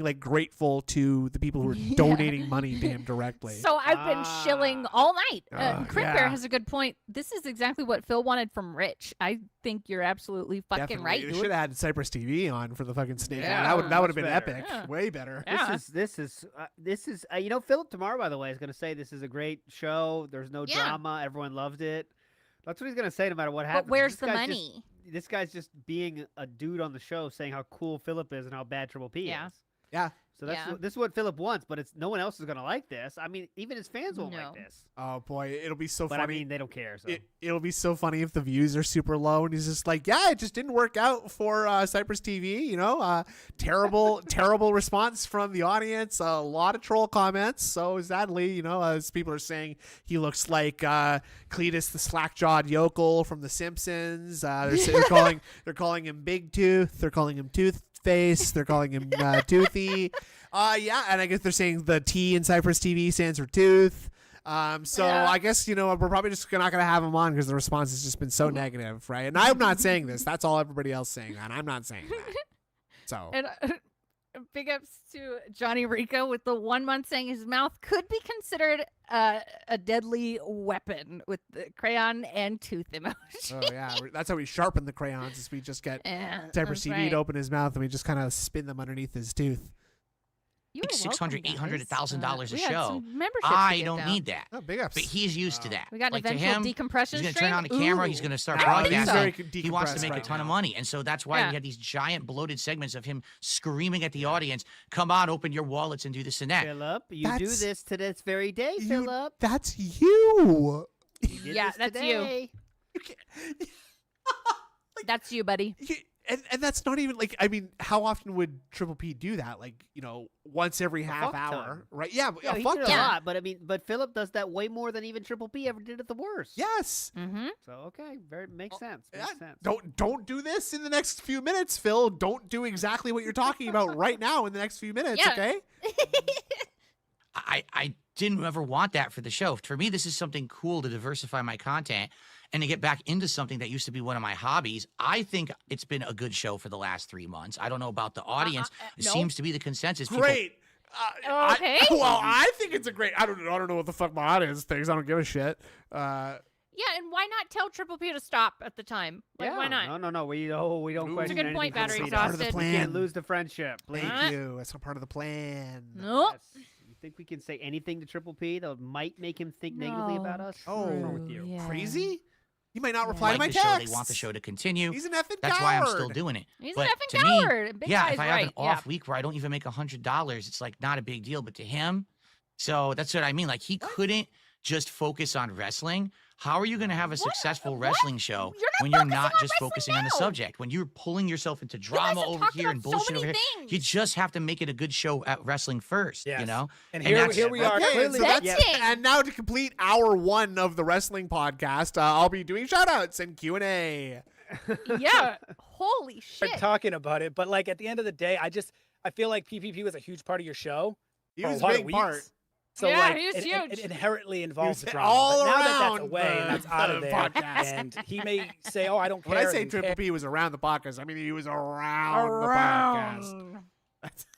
like grateful to the people who are donating money to him directly. So I've been shilling all night. Crimp Bear yeah. has a good point. This is exactly what Phil wanted from Rich. I think you're absolutely fucking Definitely. right. They dude. should have had Cypress TV on for the fucking snake. Yeah, that would have much been better. epic. Yeah. Way better. Yeah. This is Philip tomorrow, by the way, is going to say this is a great show. There's no Yeah. drama. Everyone loved it. That's what he's going to say no matter what happens. But where's This the guy's money? This guy's just being a dude on the show saying how cool Philip is and how bad Triple P Yeah. is. Yeah. So that's Yeah. this is what Philip wants, but no one else is going to like this. I mean, even his fans won't No. like this. Oh boy, it'll be so But funny. I mean, they don't care. So. It'll be so funny if the views are super low and he's just like, yeah, it just didn't work out for Cypress TV. Terrible response from the audience. A lot of troll comments. So sadly, as people are saying, he looks like Cletus the slack-jawed yokel from The Simpsons. They're calling him Big Tooth. They're calling him Toothface. They're calling him Toothy. Yeah, and I guess they're saying the T in Cypress TV stands for tooth. So Yeah. I guess, we're probably just not going to have him on because the response has just been so negative, right? And I'm not saying this. That's all everybody else saying, and I'm not saying that. So And big ups to Johnny Rico with the 1 month saying his mouth could be considered a deadly weapon with the crayon and tooth emoji. oh yeah, that's how we sharpen the crayons, is we just get Yeah, Cypress that's TV to right. open his mouth and we just kind of spin them underneath his tooth. You Like are $600, welcome, $800, guys. $1,000 a we had show. some memberships to I get don't down. need that. Oh, big ups. But he's used to that. We got an Like to eventual him, decompression he's going to stream. turn on the camera. He's Ooh. going to start He's broadcasting. very He wants to decompressed make a right ton of now. money. And so that's why Yeah. we had these giant bloated segments of him screaming at the audience, come on, open your wallets and do this and that. Philip, you do That's- this to this very day, You- Philip. That's you. You did Yeah, this that's you. today. That's you, buddy. And that's not even like, I mean, how often would Triple P do that? Like, once every half fuck hour, ton. right? Yeah, Yeah, a he fuck did a ton. Yeah. lot, but Philip does that way more than even Triple P ever did at the worst. Yes. Mm-hmm. So okay, makes sense. Yeah, Makes sense. Don't do this in the next few minutes, Phil. Don't do exactly what you're talking about right now in the next few minutes, Yeah. okay? I didn't ever want that for the show. For me, this is something cool to diversify my content and to get back into something that used to be one of my hobbies. I think it's been a good show for the last 3 months. I don't know about the audience. It no. seems to be the consensus. People- Great. Okay. I think it's a great. I don't know what the fuck my audience thinks. I don't give a shit. Yeah, and why not tell Triple P to stop at the time? Like, why not? No. We don't Ooh. question It's a good point, anything battery from the Part of the exhausted. We can't plan. lose the friendship. Please. Thank you. That's not part of the plan. Nope. Yes. You think we can say anything to Triple P that might make him think negatively about us? Oh, What's wrong with you? yeah. Crazy? He might not Yeah. reply to my Like the show, text. they want the show to continue. He's an effing That's coward. why I'm still doing it. He's But an effing to me, coward. Big yeah, guy's if I right. have an off week where I don't even make $100, it's like not a big deal. But to him, so that's what I mean. Like he couldn't just focus on wrestling. How are you going to have a successful wrestling show when you're not just focusing on the subject? When you're pulling yourself into drama over here and bullshit over here, you just have to make it a good show at wrestling first. Yes. You know, And that's- here we are. Okay, Clearly, so that's Venting. and now to complete hour 1 of the wrestling podcast, I'll be doing shout-outs and Q&A. Yeah. Holy we're shit. talking about it, but like at the end of the day, I feel like PPP was a huge part of your show. He for was a a lot big of part. weeks. So Yeah, like he was it huge. inherently involves He was drama. all But now that that's around away and that's out of the there, podcast. and he may say, "Oh, I don't care." When I say and Triple care. P was around the podcast, I mean he was around the podcast.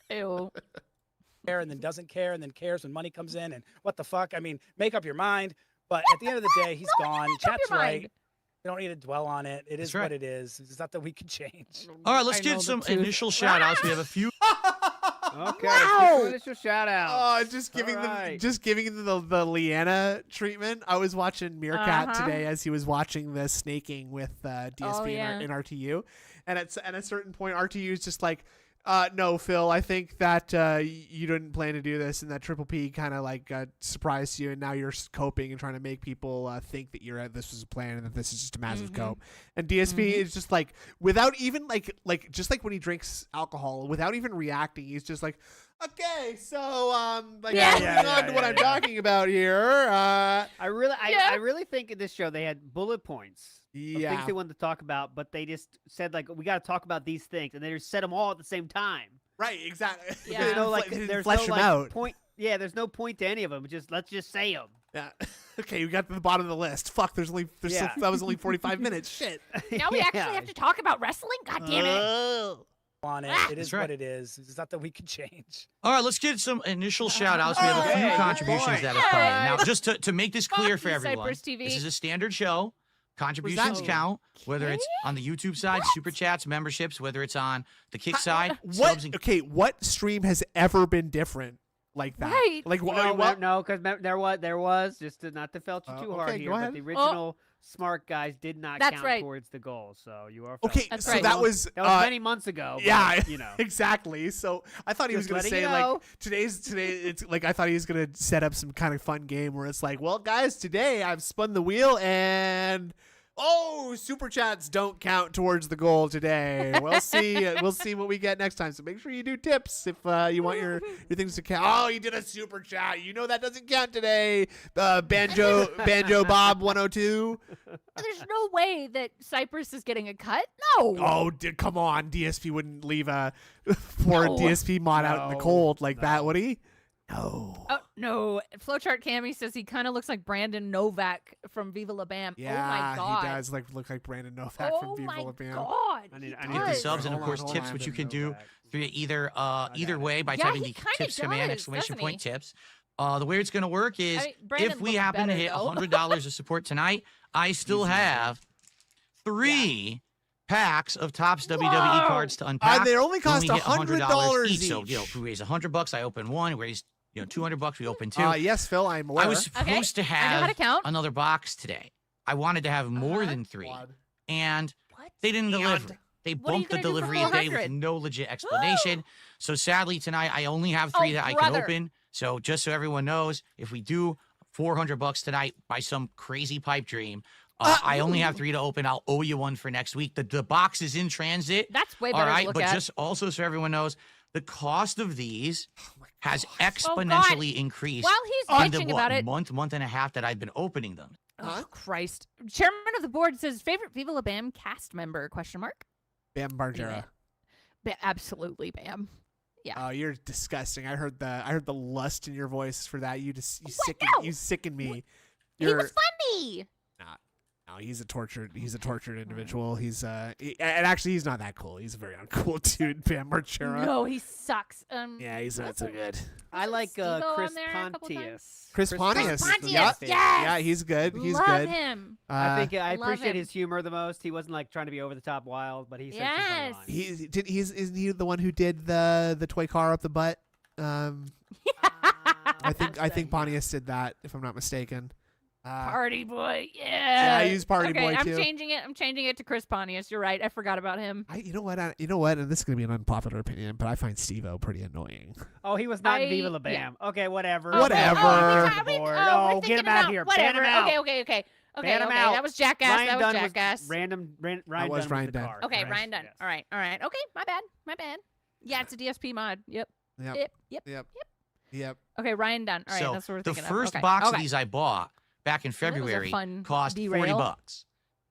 Ew. care and then doesn't care and then cares when money comes in and what the fuck? I mean, make up your mind. But at the end of the day, he's gone. Make up Chat's your right. mind. We don't need to dwell on it. It is That's right. what it is. It's not that we can change. All right, let's I know get the some truth. initial shout outs. We have a few. Okay. Wow. Initial shout out. Oh, just giving Alright. them the Leanna treatment. I was watching Meerkat Uh-huh. today as he was watching the snaking with DSP Oh, yeah. in RTU, and at a certain point, RTU is just like, no, Phil, I think that you didn't plan to do this, and that Triple P kind of like surprised you, and now you're coping and trying to make people think that this was a plan and that this is just a massive Mhm. cope. And DSP is just like, without even like just like when he drinks alcohol, without even reacting, he's just like, okay, so like Yeah. moving on to what I'm talking about here. I Yeah. really think in this show they had bullet points of things Yeah. they wanted to talk about, but they just said like we got to talk about these things, and they just said them all at the same time. Right, exactly. Yeah. There's no like, They didn't there's flesh no him like out. point. Yeah, there's no point to any of them. Let's just say them. Yeah. Okay, we got to the bottom of the list. Fuck, there's Yeah. that was only 45 minutes. Shit. Now we actually have to talk about wrestling? God damn it. Oh. On it. It is That's right. what it is. It's not that we can change. All right, let's get some initial shout outs. We have a few Hey, good contributions point. that have come in. Now, Hey. just to make this clear Fuck for you, everyone, Cypress TV. this is a standard show. Contributions mean? count, whether it's on the YouTube side, super chats, memberships, whether it's on the Kick side, subs What? and Okay, what stream has ever been different like that? Right. Like No, what? no, because there was just to, not to filch you too hard okay, here, go but ahead. the original smart guys did not That's count right. towards the goal. So you are Okay, That's so right. that was that was many months ago. But, yeah, you know. exactly. So I thought he was Just gonna letting say you like know. today. It's like I thought he was gonna set up some kind of fun game where it's like, well, guys, today I've spun the wheel and super chats don't count towards the goal today. We'll see. We'll see what we get next time. So make sure you do tips if you want your things to count. Oh, you did a super chat. You know that doesn't count today. Banjo Bob 102. There's no way that Cypress is getting a cut. No. Oh, come on. DSP wouldn't leave a poor No. DSP mod out in the No, cold like that, no. would he? No. Oh, no. Flowchart Cammy says he kind of looks like Brandon Novak from Viva La Bam. Yeah, oh my god. he does look like Brandon Novak Oh from Viva my La Bam. god. I need he to get the does. subs and of Hold course on, tips, hold which on. you can do Novak. through either way by Yeah, typing he the kinda tips command does, exclamation doesn't point he? tips. The way it's going to work is I mean, Brandon if we looks happen to better, hit though. $100 of support tonight, I still have 3 packs of Topps WWE Whoa. cards to unpack. They only cost when we hit $100 each. So, each. if we raise $100, I open one. We raise $200, we open 2. Yes, Phil, I'm aware. I was supposed to I know how have to count. another box today. I wanted to have more than 3, and What? they didn't deliver. And- They What are you bumped the gonna do for delivery a day with 400? no legit explanation. So sadly tonight I only have 3 Oh, that I brother. can open. So just so everyone knows, if we do $400 tonight by some crazy pipe dream, I only have 3 to open. I'll owe you one for next week. The box is in transit. That's way All better right, to look but at. just also so everyone knows, the cost of these has Oh, God. exponentially increased While he's in the bitching about it. month and a half that I've been opening them. Oh, Christ. Chairman of the board says favorite Viva La Bam cast member? Question mark. Bam Margera. Absolutely, Bam. Yeah. Oh, you're disgusting. I heard the lust in your voice for that. You What? No. sicken me. He You're was funny. not. No, he's a tortured individual. And actually he's not that cool. He's a very uncool dude, Bam Margera. No, he sucks. Yeah, he's not so good. I like Steve-O Chris on there a couple times? Pontius. Chris Pontius. Pontius, Yeah. yes! Yeah, he's good. He's Love good. him. I think I love appreciate him. his humor the most. He wasn't like trying to be over the top wild, but he said some funny Yes. lines. Isn't he the one who did the toy car up the butt? I think Pontius did that, if I'm not mistaken. Party boy, yeah. Yeah, he's party boy I'm too. changing it. I'm changing it to Chris Pontius. You're right. I forgot about him. You know what? And this is gonna be an unpopular opinion, but I find Steve-O pretty annoying. Oh, he was not in Viva La yeah. Bam. Okay, whatever. Oh, Whatever. Oh, get him out here. Whatever. Ban him out. Okay. Ban him out. That was jackass. Ryan that was Dunn jackass. Ryan was Dunn Ryan with the Dunn. car. Okay, Correct. Ryan Dunn. Yes. All right. Okay, my bad. Yeah, it's a DSP mod. Yep. Yep. Okay, Ryan Dunn. All right, So that's what we're the thinking first of. box Okay. of these I bought back in Well, that was a February fun cost derail. $40.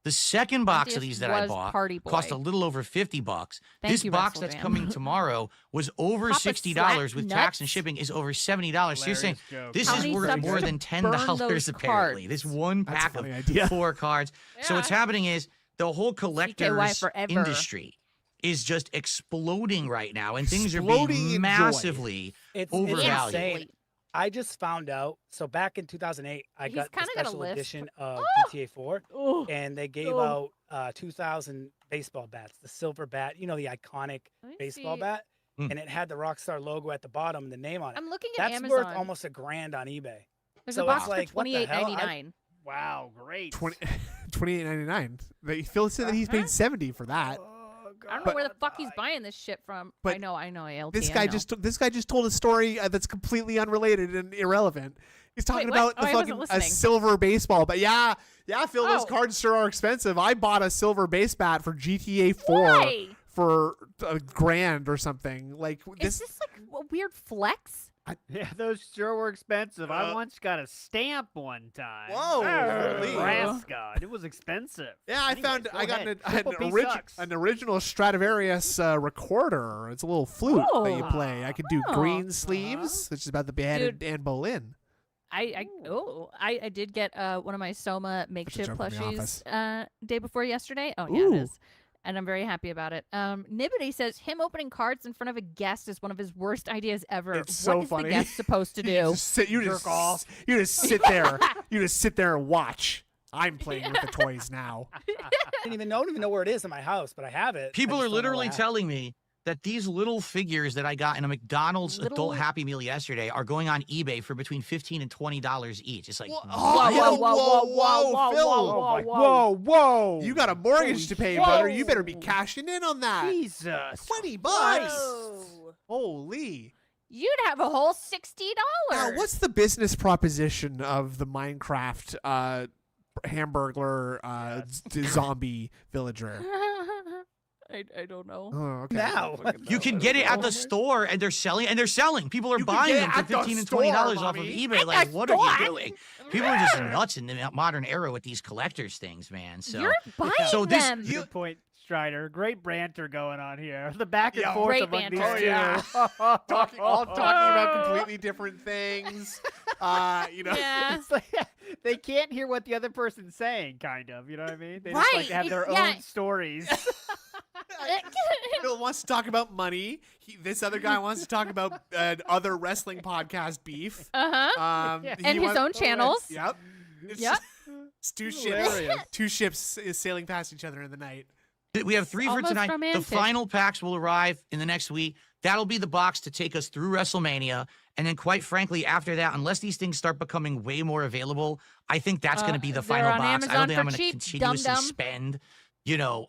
The second box of This these that I was bought Party cost Boy. a little over $50. Thank This you, box that's WrestleJam. coming tomorrow was over Papa $60 with Slap tax and Nuts. shipping is over $70. So you're saying Hilarious joke. this How is many worth subs more to than burn $10 those apparently. This cards? one That's a pack funny of idea. 4 cards. So what's Yeah. happening is the whole collector's forever. industry is just exploding right now, and things are Exploding in being joy. massively It's overvalued. insane. I just found out. So back in 2008, I He's got the kinda got a special list. edition of Oh! GTA 4, Oh, and they gave Oh. out 2,000 baseball bats. The silver bat, the iconic let me baseball see. bat, Mm. and it had the Rockstar logo at the bottom and the name on it. I'm looking at That's Amazon. worth almost $1,000 on eBay. There's so a box it's like, for what the hell? $28.99. Wow, great. 28.99. Phil said that he's paid $70 for that. Oh, I don't know But- where the fuck he's buying this shit from. But I know, ALT. This I guy know. just told a story that's completely unruled and irrelevant. He's talking Wait, what? about Oh, I wasn't a listening. silver baseball. But yeah, Phil, those Oh. cards sure are expensive. I bought a silver base bat for GTA 4 Why? for $1,000 or something. Like Is this. this like a weird flex? Yeah, those sure were expensive. I Uh, once got a stamp one time. Whoa, Oh, holy. Nebraska. It was expensive. Yeah, I Anyways, found go I got ahead. I had Triple P sucks. an original Stradivarius recorder. It's a little flute that you Oh. play. I could do Oh. green sleeves, which is about the band Dude. Anne Boleyn. I did get one of my Soma makeshift joke from The Office. plushies day before yesterday. Oh yeah, Ooh. it is. And I'm very happy about it. Nibbity says him opening cards in front of a guest is one of his worst ideas ever. It's so what is funny. the guest supposed to You do? just sit, you just Jerk off. You just sit there. You just sit there and watch. I'm playing with the toys now. I don't even know where it is in my house, but I have it. I People just are don't know literally where I- telling me that these little figures that I got in a McDonald's Little- adult Happy Meal yesterday are going on eBay for between $15 and $20 each. It's like, Whoa, what? whoa, whoa, Phil. Whoa, whoa. You got a mortgage to pay, Whoa. brother. You better be cashing in on that. Jesus. $20. Whoa. Holy. You'd have a whole $60. Now, what's the business proposition of the Minecraft Hamburglar zombie villager? I don't know. Oh, okay. Now. You can get it at the store, and they're selling. People are You can buying get them it for at the $15 and store, $20 off of mommy. eBay. At Like, the what are you store? doing? People are just nuts in the modern era with these collectors things, man. So You're buying So this- them. Good point, Strider. Great banter going on here. The back and Yeah. forth Great among banter. these Oh, two. yeah. talking about completely different things. Yeah. It's like they can't hear what the other person's saying, kind of. You know what I mean? They just like Right, have their yeah. own stories. Phil wants to talk about money. This other guy wants to talk about other wrestling podcast beef. Uh-huh. Yeah. And his own channels. Yep. It's Yep. it's two ships. Hilarious. Two ships is sailing past each other in the night. we have 3 for Almost tonight. romantic. The final packs will arrive in the next week. That'll be the box to take us through WrestleMania. And then, quite frankly, after that, unless these things start becoming way more available, I think that's going to be the they're final on box. I Amazon don't think for I'm going to cheap, continuously dum-dum. spend,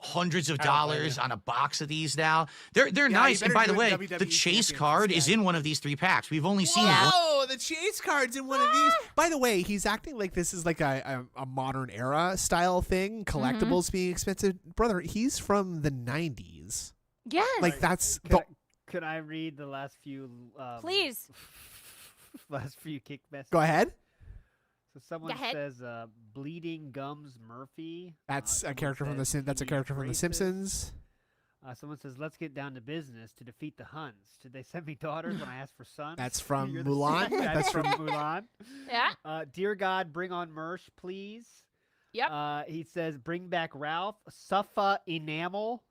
hundreds of I don't blame dollars you. on a box of these now. They're you nice. And better by the do way, it the WWE chase Champions card is instead. in one of these 3 packs. We've only seen one. Whoa, the chase card's in one of these. By the way, he's acting like this is like a modern era style thing. Collectibles being expensive. Brother, he's from the 90s. Yes. Like, that's Can, the. I, can I read the last few? Please. Last few kick messages. Go ahead. So someone Go ahead. says, "Bleeding Gums Murphy." That's a Someone character from says, That's a "He character from The racist." Simpsons. Someone says, "Let's get down to business to defeat the Huns." Did they send me daughters when I asked for sons? That's from You're the Mulan. same- That's That's from from Mulan. Yeah. Dear God, bring on Mersh, please. Yep. He says, "Bring back Ralph. Suffa enamel."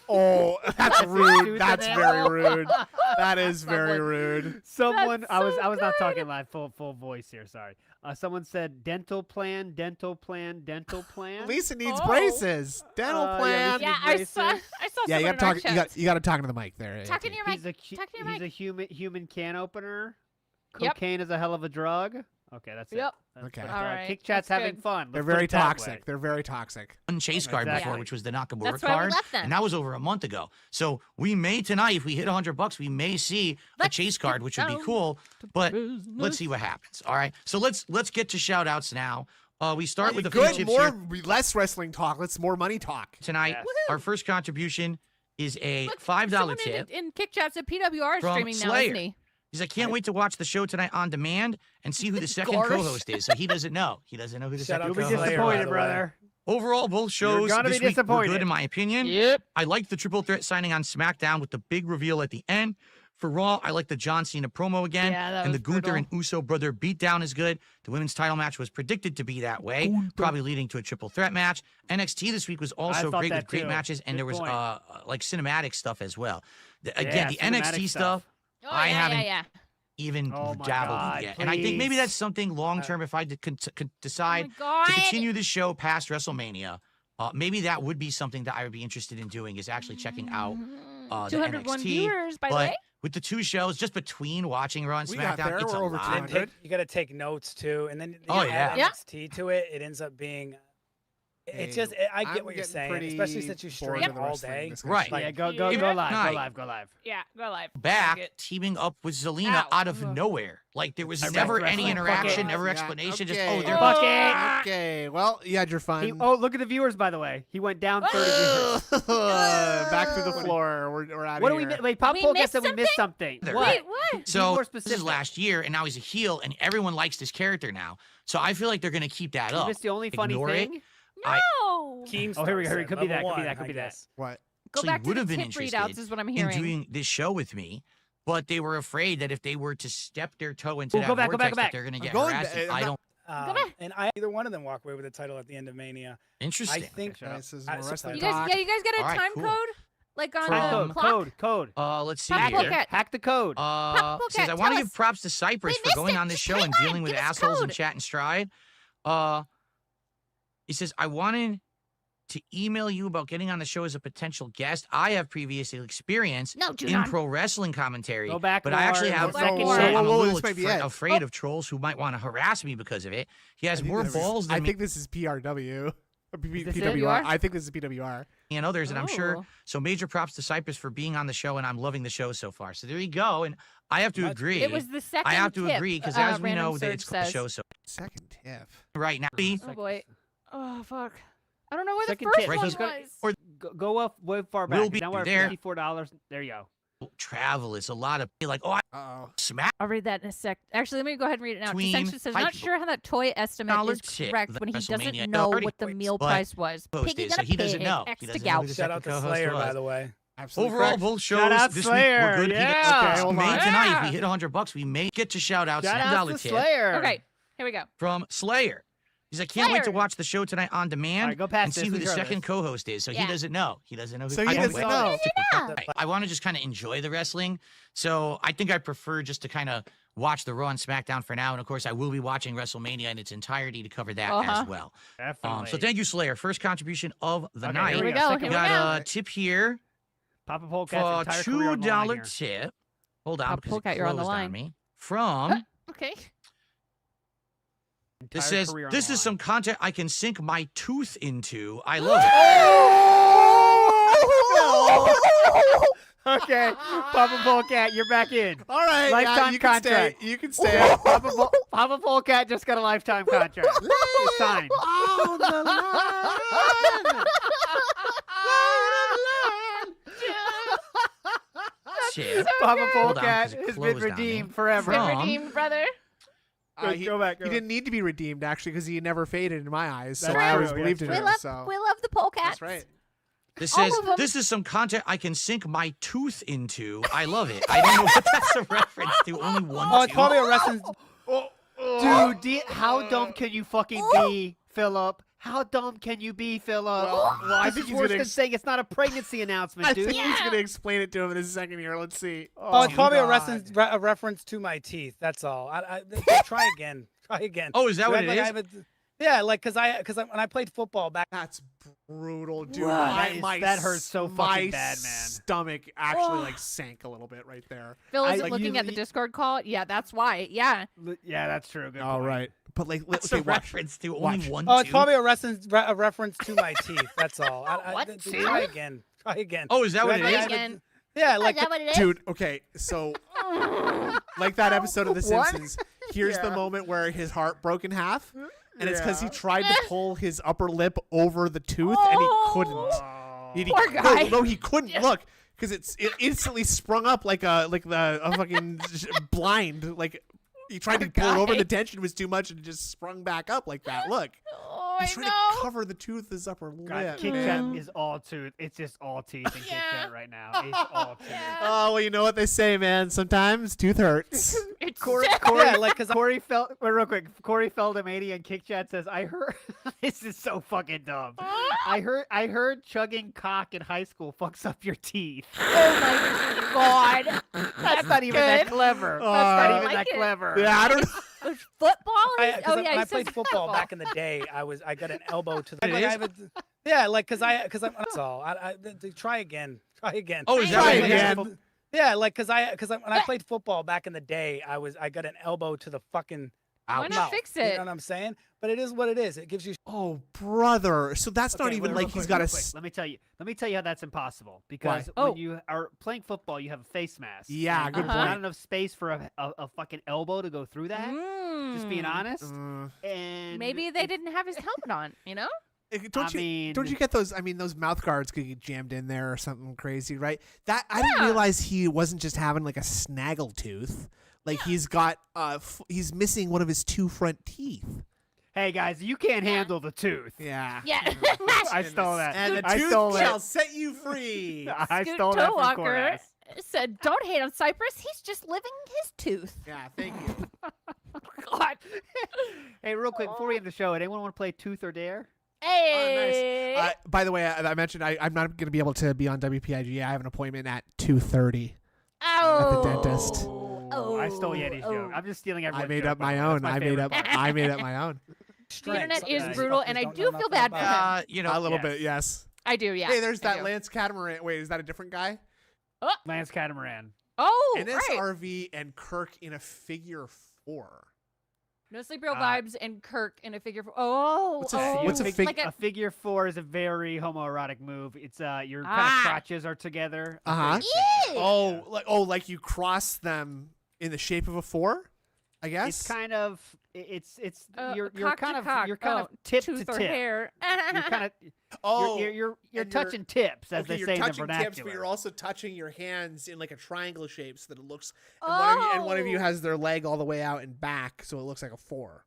Oh, that's That's rude. stupid That's very animal. rude. That is very rude. Someone, I was so not talking good. live, full voice here. Sorry. Someone said, "Dental plan, dental plan, dental plan." Lisa needs Oh. braces. Dental Yeah, plan. Lisa Yeah, needs I saw. braces. I saw. Yeah, you someone got to in our talk. You got chats. you got to talk into the mic there. Talk in your mic. He's a Talk in your he's mic. a human can opener. Yep. Cocaine is a hell of a drug. Okay, that's Yep. it. That's Okay. what, All right, Kick Chat's that's having good. fun. They're Let's put very it that way. toxic. They're very toxic. One chase card before, Exactly. which was the Nakamura That's why we card, left them. and that was over a month ago. So we may tonight, if we hit $100, we may see a Let's chase card, which would be go cool. But let's see what happens. All right. So let's get to shout outs now. We start with the few Good. tips More here less wrestling talk. Let's more money talk. tonight. Yes. Our first contribution is a Look, $5 someone tip. in Kick Chats at PWR from streaming now, Slayer. isn't he? He's like, can't wait to watch the show tonight on demand and see who the second Gosh. co-host is. So he doesn't know. He doesn't know who the Shout second out You'll be to co-host Slayer, is. by disappointed, the way. brother. Overall, both shows gonna this be week were disappointed. good in my opinion. Yep. I like the triple threat signing on SmackDown with the big reveal at the end. For Raw, I like the John Cena promo again. Yeah, that and was the Gunther brutal. and Uso brother beatdown is good. The women's title match was predicted to be that way, probably leading to a triple threat match. NXT this week was also thought great that with great too. matches, and Good there was point. like cinematic stuff as well. Again, Yeah, the cinematic NXT stuff. stuff Oh, I yeah, haven't yeah. even Oh my dabbled God, in yet. And I think maybe please. that's something long term if I decide Oh my God. to continue this show past WrestleMania. Maybe that would be something that I would be interested in doing is actually checking out the 201 NXT. viewers, by the But way. with the two shows, just between watching Raw and We got SmackDown, there. it's We're a over lot. 200. You got to take notes too, and then Oh, you add yeah. NXT to it. It ends up being. It's Hey, just I get I'm what you're getting saying, pretty especially since you bored stream of the all wrestling day. discussion. Right. Like, Yeah, go Yeah. live, Night. go live. Yeah, go live. Back Fuck it. teaming up with Zelina Ow. out of Ugh. nowhere. Like there was Direct never wrestling. any Fuck interaction, it. never Yeah, explanation. Just okay. oh, they're Bucket. Okay. Well, you had your fun. Look at the viewers, by the way. He went down 30 viewers. Back to the floor. We're out What do of we here. miss? Wait, Pop We Polka missed said we missed something. There. What? Wait, what? So more this specific. is last year, and now he's a heel, and everyone likes this character now. So I feel like they're gonna keep that You up. missed the only funny Ignore it. thing. No. Keemstar here we go, said, could be that, level could be that, one, could be I that. guess. What? Go Actually back to would the have been tip interested readouts is what I'm in hearing. doing this show with me, but they were afraid that if they were to step their toe into Ooh, that go back, go vortex, back, go that back. they're gonna I'm get going harassed. back. and I'm I not- don't. back. And either one of them walk away with the title at the end of Mania. I Interesting. think shut up. This is I- more so- wrestling You guys, talk. yeah, you guys got a All right, time cool. code, like on From- the clock. Code. Let's see Pop here. Polka. Hack the code. Polka, Says I tell want to give us. props to Cypress We for missed going it. on this Just show hang and on, dealing with give us assholes in code. chat and stride. He says I wanted to email you about getting on the show as a potential guest. I have previous experience No, do in not. pro wrestling commentary, Go back but I actually more. have Go back said more. I'm a Whoa, little this might be it. afraid of trolls who might want to harass me because of it. He has I think more this is- balls than I me think this is PRW. this it? PWR. I think this is PWR. and others, and I'm sure. Oh. So major props to Cypress for being on the show, and I'm loving the show so far. So there you go, and I have to Much agree. It was the second. I have to tip, agree because as we Random know, that Surge it's called the says. show. So Second tip. right now, Oh boy. Oh fuck. I don't know where Second the first tip. Right, one he's got- was. or Go up way far back. We'll be now we're there. at $54. There you go. travel is a lot of like, oh, I Uh-oh. smack. I'll read that in a sec. Actually, let me go ahead and read it now. Tween Dissension says, hype- not sure how that toy estimate dollar is tip correct that when he WrestleMania doesn't know already what the points, meal but price was. post Piggy is, got so a he doesn't pig, know. X He to doesn't know gout. who the Shout out second to co-host Slayer, by was. the way. Absolutely Overall, correct. both shows out this Slayer, week were good. yeah. Okay, hold May on. tonight, if we hit $100, we may get to shout outs. Shout out $10 to tip Slayer. Okay, here we go. from Slayer. He's like, can't wait to Slayer. watch the show tonight on demand All right, go past and see this, who the regardless. second co-host is. So Yeah. he doesn't know. He doesn't know. Who So he I don't doesn't wait. know. Yeah. I want to just kind of enjoy the wrestling. So I think I prefer just to kind of watch the Raw and SmackDown for now. And of course, I will be watching WrestleMania in its entirety to cover that Uh-huh. as well. Definitely. So thank you, Slayer. First contribution of the Okay, night. Here we go. Second Here We we one. go. got a tip here Papa for Polkat's entire career on the line $2 here. tip. Hold on, Papa because Polkat, it you're on the closed line. me. From Okay. this Entire says career on this the is line. some content I can sink my tooth into. I love it. Okay, Papa Polkat, you're back in. All right. Lifetime you can contract. stay. You can stay. Papa Polkat just got a lifetime contract. It's signed. On the line. Tip. Papa Hold on, 'cause Polkat it has been closed on me. redeemed forever. From- Been redeemed, brother. He, Go back. he didn't need to be redeemed actually because he never faded in my eyes. So That's I always true, believed that's in true. We him. love, So we love the polecats. that's right. This All says of 'em. this is some content I can sink my tooth into. I love it. I don't know what that's a reference to. Only one. Oh, it's tooth. probably a wrestling. Dude, how dumb can you fucking be, Philip? How dumb can you be, Philip? Well, I This think is he's worse gonna than saying it's not a pregnancy announcement, I dude. think he's gonna explain it to him in a second here. Let's see. Oh, it's probably God. a reference to my teeth. That's all. Try again. Try again. Oh, is that You what act it like I is? have yeah, like because when I played football back. That's brutal, dude. Wow, My that hurts so my fucking bad, man. Stomach actually like sank a little bit right there. Phil I- is like, looking at the you- Discord call. Yeah, that's why. Yeah. Yeah, that's true. Good All point. right, but like, What's okay, a watch. reference to Watch. only one Oh, it's tooth? probably a reference to my teeth. That's all. What? Try again. Try again. Oh, is that what it You act is? like I have Again. Yeah, Is like that what it is? Dude, okay, so like that episode of The What? Simpsons, here's the Yeah. moment where his heart broke in half, and it's because he Yeah. tried to pull his upper lip over the tooth, and he couldn't. Oh. Poor guy. No, he couldn't look because it instantly sprung up like a fucking blind. Like he tried to pull it over, guy. the tension was too much, and it just sprung back up like that. Look, Oh, he's I trying know. to cover the tooth with his upper God, lip. Kit man. Kat is all tooth. It's just all teeth in Kit Yeah. Kat right now. It's all teeth. Yeah. Oh well, you know what they say, man. Sometimes tooth hurts. It's Corey, so- Corey, Yeah, like, 'cause I- Corey felt wait, real quick. Corey Feldham 80 and Kick Chat says, "I heard this is so fucking dumb. I heard chugging cock in high school fucks up your teeth. Oh my god. That's not even that good. clever. Oh, That's not I even like that it. clever. Yeah, I don't know. Football? Because Oh yeah, when he I says played football back in the day, I got an elbow to the. It Like, is? yeah, like because that's all. Try again. Try again. Oh, is that Try what it is? again. Yeah, like because when I played football back in the day, I got an elbow to the fucking Why not mouth. fix You it? know what I'm saying? But it is what it is. It gives you. Oh, brother. So that's not Okay, even wait, like real he's quick, got real a. quick. Let me tell you how that's impossible. Because Why? when Oh. you are playing football, you have a face mask. Yeah, and good there's Not point. enough space for a fucking elbow to go through that. Just being Mm. honest. Uh, And Maybe they if- didn't have his helmet on, you know? Don't I you mean- don't you get those? I mean, those mouth guards could get jammed in there or something crazy, right? That I didn't Yeah. realize he wasn't just having like a snaggle tooth. Like he's got he's missing one of his two front teeth. Hey guys, you can't handle the tooth. Yeah. Yeah. I stole that. And the I tooth stole shall that. set you free. I Scoot stole that Toe from Walker Cordass. said, "Don't hate on Cypress. He's just living his tooth." Yeah, thank you. God. Hey, real quick before we end the show, anyone want to play Tooth or Dare? Hey. By the way, I mentioned I'm not going to be able to be on WPIG. I have an appointment at 2:30. Oh. at the dentist. Oh. I stole Yeti's Oh. joke. I'm just stealing I everyone's made joke, up by the my way. own. That's my I made favorite up. part. I made up my own. The internet is Sometimes brutal, fuckers and I don't do know feel nothing bad for about him. You know, A little Yes. bit, yes. I do, yeah. Hey, there's I that do. Lance Catamaran. Wait, is that a different guy? Lance Catamaran. Oh, right. NSRV and Kirk in a figure 4. No Sleep Real Uh, Vibes and Kirk in a figure. Oh, What's a- oh. what's a fig- like A figure 4 is a very homoerotic move. It's your kind Ah. of crotches are together. a Uh-huh. figure six. Oh, like you cross them in the shape of a 4? I guess. It's kind of it's you're cock kind to of cock. you're kind Oh, of tip tooth to or tip. hair. You're kind of oh, you're and you're- touching tips as okay, they you're say in the touching vernacular. tips, but you're also touching your hands in like a triangle shape so that it looks. And one of you Oh. has their leg all the way out and back, so it looks like a 4.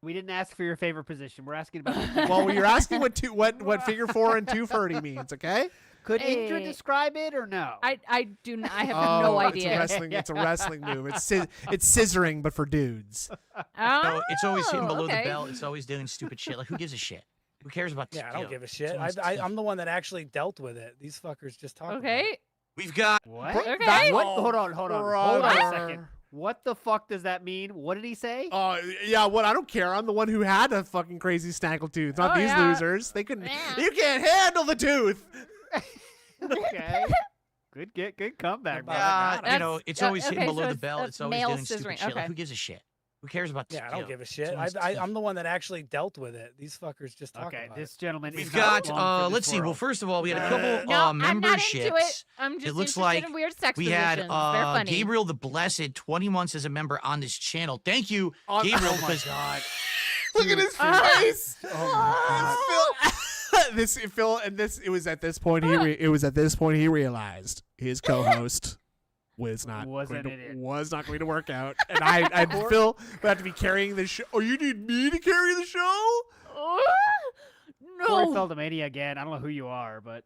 We didn't ask for your favorite position. We're asking about. Well, you're asking what figure 4 and 230 means, okay? Could Indra Hey. describe it or no? I do not. I have Oh, no It's a idea. wrestling. It's a wrestling move. It's scissoring, but for dudes. So it's always hitting below okay. the belt. It's always doing stupid shit. Like, who gives a shit? Who cares about? Yeah, I you don't know, give a shit. someone's teeth? I'm the one that actually dealt with it. These fuckers just talk. about it. Okay. We've got. What? Okay. What? Oh, Hold on hold a brother. second. What the fuck does that mean? What did he say? Yeah. What? I don't care. I'm the one who had a fucking crazy snaggletooth. Not Oh, these yeah. losers. They couldn't. Yeah. You can't handle the tooth. Okay. Good comeback, brother. Yeah, Got you him. know, it's okay, always hitting so below the it's belt. a It's always male doing stupid scissoring, shit. okay. Like, who gives a shit? Who cares about? Yeah, I you don't know, give a shit. someone's teeth? I'm the one that actually dealt with it. These fuckers just talk Okay, about this it. gentleman We've is not got. long for this Let's see. Well, world. first of all, we had a couple No, I'm not memberships. into it. I'm just It looks interested like in weird sex We had positions. They're funny. Gabriel the Blessed, 20 months as a member on this channel. Thank you, Oh, Gabriel, oh my because Look at his face. Oh It was at this point he realized his co-host was not Wasn't going it? to, was not going to work out, and Phil would have to be carrying the show. Oh, you need me to carry the show? Corey no. Feldamania again. I don't know who you are, but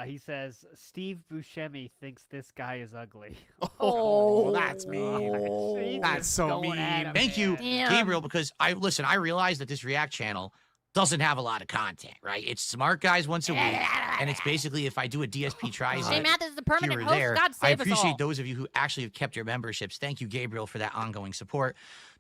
he says Steve Buscemi thinks this guy is ugly. Oh, that's mean. He's That's just so going mean. at him, thank you, man. Damn. Gabriel, because I realized that this React channel, doesn't have a lot of content, right? It's smart guys once a week, and it's basically if I do a DSP tries J it Math is the permanent here or host. there. God I save us all. appreciate those of you who actually have kept your memberships. Thank you, Gabriel, for that ongoing support.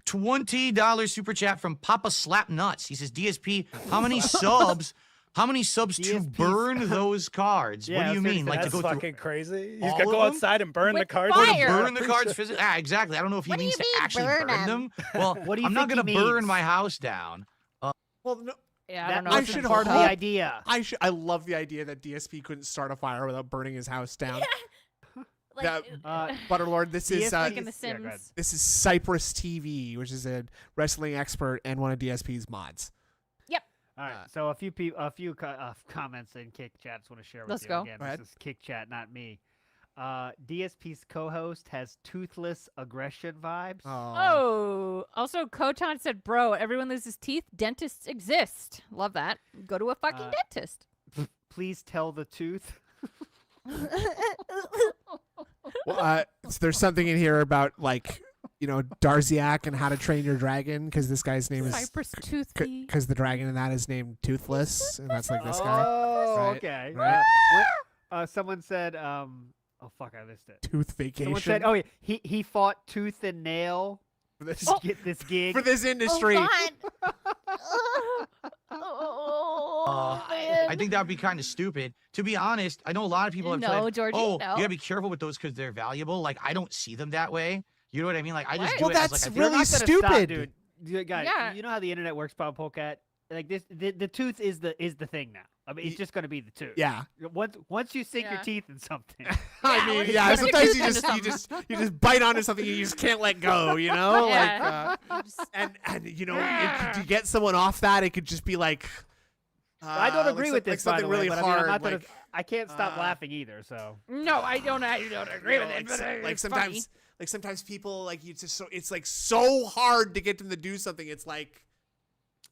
$20 super chat from Papa Slap Nuts. He says, DSP, how many subs? How many subs to DSP's burn those cards? Yeah, What do I you was gonna mean? say, Like to That's go through fucking crazy. You all just gotta of go them? outside and burn the With cards. fire. burn the cards physically? Ah, exactly. I don't know if he What do means you to mean, actually burn burn 'em? them. Well, What do you I'm not think he gonna burn means? my house down. Well, no, Yeah, I That don't know. I was if should it's part of hope- the idea. I love the idea that DSP couldn't start a fire without burning his house down. like, that- Uh, Butterlord, this is DSP like in The Yeah, go ahead. Sims. this is Cypress TV, which is a wrestling expert and one of DSP's mods. All right, so a few comments in Kick Chat. Just want to share with Let's you go. again. Go ahead. This is Kick Chat, not me. DSP's co-host has toothless aggression vibes. Oh, also Kotan said, "Bro, everyone loses teeth. Dentists exist. Love that. Go to a fucking Uh, dentist." Please tell the tooth. Well, so there's something in here about like Darziak and How to Train Your Dragon because this guy's name is Cypress Toothy. because the dragon in that is named Toothless and that's like this guy. Oh, Right, okay. right. Someone said, oh fuck, I missed it. Tooth Someone vacation said, oh yeah, he fought tooth and nail for this, to get this gig. for this industry. Oh, man. I think that would be kind of stupid. To be honest, I know a lot of people have No, said, Georgie, "Oh, no. you gotta be careful with those because they're valuable." Like I don't see them that way. You know what I mean? Like I just What? do Well, it as that's like a They're really not gonna stupid. stop, dude. Guys, Yeah. you know how the internet works, Pop Polecat? Like this, the tooth is the thing now. I mean, it's just gonna be the tooth. Yeah, Once you sink your Yeah. teeth in something, I Yeah, mean, when yeah. you put your Sometimes tooth into you just bite onto something and you just can't let go. Yeah. Like and to get someone off that, it could just be like. I don't like agree some- with like this. By something the way, really but hard. I mean, I'm not gonna. like, I can't stop uh, laughing either. So No, I don't agree with it. like, But like it's sometimes, funny. like sometimes people like you just it's like so hard to get them to do something. It's like.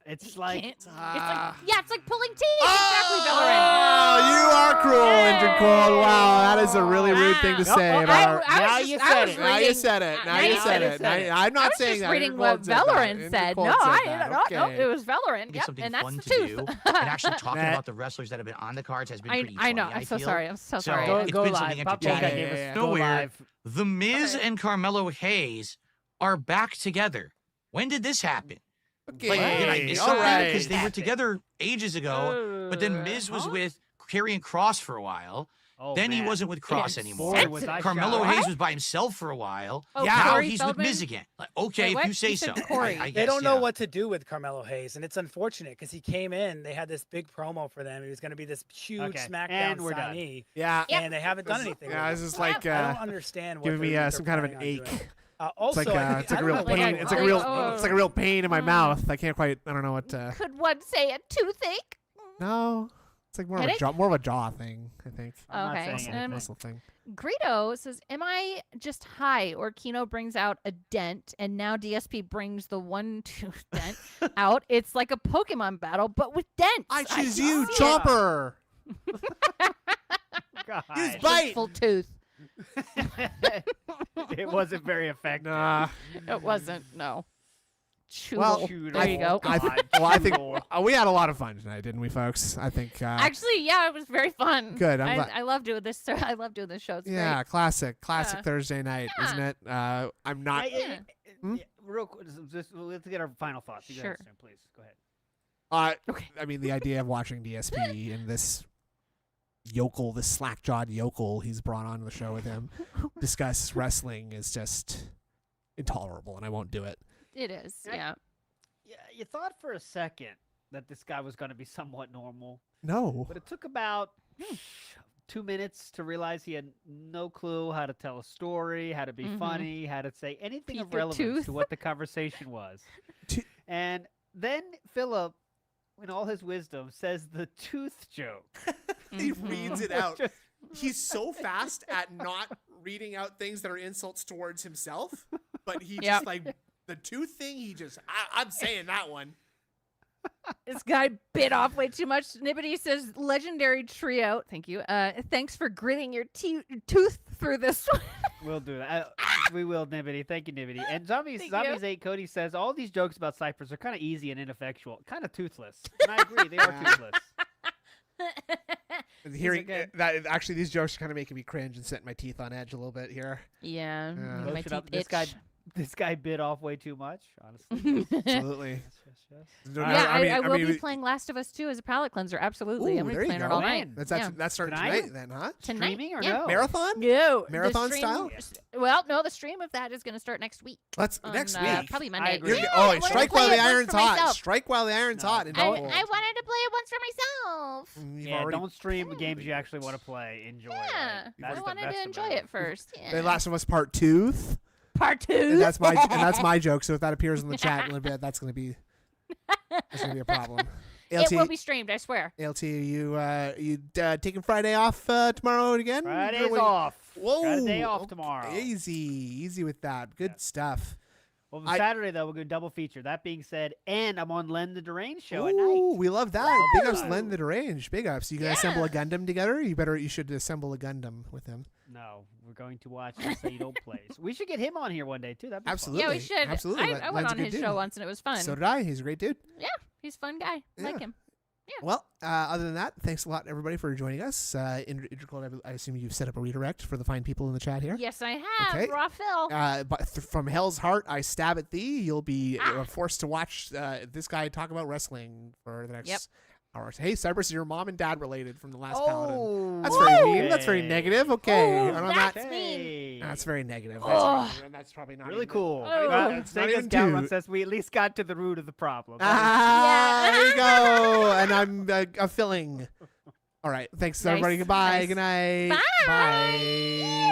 it's like Can't- Uh, it's like pulling teeth. Exactly, Oh, Valorant. you are cruel, Injured Cold. Wow, that is a really rude thing to Wow. say Well, about. I was Now just- you I said was it. Now you reading- said it. Now now you you said said it. it. I'm not I was saying just that. reading Injured what Cold said that. Valorant Injured said. Cold No, said I that. no, Okay. it was Valorant. It's Yep, something and that's fun the to tooth. do. And actually talking Nah. about the wrestlers that have been on the cards has been pretty funny. I know. I'm so feel. sorry. I'm so So- sorry. go, it's go been live. something Pop entertaining. Polecat gave us Yeah. go Weird. live. The Miz Alright. and Carmelo Hayes are back together. When did this happen? Okay. Like, did I miss all something? right. Because they were together ages ago, but then Miz was Huh? with Karrion Kross for a while. Oh, Then he man. wasn't with Cross Yeah, anymore. Boy, was I Carmelo shocked. Hayes was by himself for a while. Oh, Now Corey he's Feldman? with Miz again. Like, okay, Wait, if what? you say You said so. Corey. I They guess, don't know yeah. what to do with Carmelo Hayes, and it's unfortunate because he came in. They had this big promo for them. He was going to be this huge Okay, SmackDown and we're done. signee, Yeah. Yep. and they haven't done anything. Yeah, with this it. is like I don't understand what giving me they're some kind of an planning on ache. doing. It's Also, like I a, think- it's like I a don't real know what pain. they It's like a want. real. It's like a real pain in my mouth. I can't quite. I don't know what. Could one say a toothache? No, it's like more of a Headache? jaw, more of a jaw thing. I think. I'm not Okay, saying Muscle, anything. muscle thing. Greedo says, "Am I just high, or Kino brings out a dent, and now DSP brings the one tooth dent out? It's like a Pokemon battle, but with dents. I choose can you, see it. Chopper. God. Use bite. Full tooth. It wasn't very effective. Nah. It wasn't. No. Well, Choodle. there you go. I think we had a lot of fun tonight, didn't we, folks? I think. Actually, yeah, it was very fun. Good, I'm I, glad- I love doing this. I love doing this show. It's yeah, classic Yeah. Thursday night, Yeah. isn't it? I'm not. Hmm? Real quick, just let's get our final thoughts. You Sure. guys, please go ahead. Okay. I mean, the idea of watching DSP and this yokel, this slack-jawed yokel he's brought on the show with him, discuss wrestling is just intolerable, and I won't do it. It is. Yeah. Yeah. Yeah, you thought for a second that this guy was going to be somewhat normal, No. but it took about 2 minutes to realize he had no clue how to tell a story, how to be Mhm. funny, how to say anything of Peek a relevance tooth. to what the conversation was. To- And then Philip, in all his wisdom, says the tooth joke. He Mhm. reads it Which out. just- He's so fast at not reading out things that are insults towards himself, but he Yep. just like the tooth thing. He just I'm saying that one. This guy bit off way too much. Nibbity says, "Legendary trio." Thank you. Thanks for gritting your tooth through this one. We'll do that. We will, Nibbity. Thank you, Nibbity. And Zombies Thank you. 8 Cody says all these jokes about Cypress are kind of easy and ineffectual, kind of toothless. And I agree, they are toothless. Hearing good. that, actually, these jokes are kind of making me cringe and setting my teeth on edge a little bit here. Yeah, Yeah. my Shut up. teeth itch. This guy bit off way too much, honestly. Absolutely. Yes. Yeah, I will be mean, playing Last of Us 2 as a palate cleanser. Absolutely, Ooh, I'm there gonna be you playing it go. all night. Man, That's Yeah. that's starting Tonight? tonight then, huh? Tonight. Streaming or Yeah. no? Marathon? No, the Marathon stream- style? Well, no, the stream of that is going to start next week. Let's on, next uh, week. probably Monday. agree. You're, Yeah, oh, I wanted to strike play while it the once iron's for hot. myself. Strike while the iron's No. hot. And I don't wanted to play it once for myself. You've Yeah, already, don't stream games you actually want to play. Enjoy. Yeah, right? That's I the wanted best to enjoy about it first. Yeah. The Last of Us Part 2. Part 2. And that's my joke. So if that appears in the chat in a little bit, that's gonna be a problem. It will be streamed, I swear. ALT, you taking Friday off tomorrow again? Friday's Or off. Whoa, Got a day off okay, tomorrow. Easy with that. Good Yeah. stuff. Well, I- Saturday though we're gonna double feature. That being said, and I'm on Len the Deranged show at Ooh, night. we love that. Woo! Big ups, Len the Deranged. Big ups. You can assemble a Gundam together. You should assemble a Gundam with him. No, we're going to watch Say Don't Plays. We should get him on here one day too. That'd be fun. Absolutely. Yeah, we should. Absolutely. I went Len's a on good his dude. show once and it was fun. So did I. He's a great dude. He's a fun guy. Yeah. Like him. Well, other than that, thanks a lot, everybody, for joining us. Intercall, I assume you've set up a redirect for the fine people in the chat here. Yes, I have. Okay. Rafael. But from Hell's Heart, I stab at thee. You'll be forced to watch this guy talk about wrestling for the next hour. Hey, Cypress, is your mom and dad related from the last Paladin? Oh, That's very mean. That's very negative. Okay. Oh, and on that's that, mean. that's very negative. Ugh. That's probably not really even- cool. Oh. It's not Sega's even Galvan two. says we at least got to the root of the problem. Ah, Yeah. there you go. And I'm a filling. All right. Thanks, Nice, everybody. Goodbye. nice. Good night. Bye. Bye.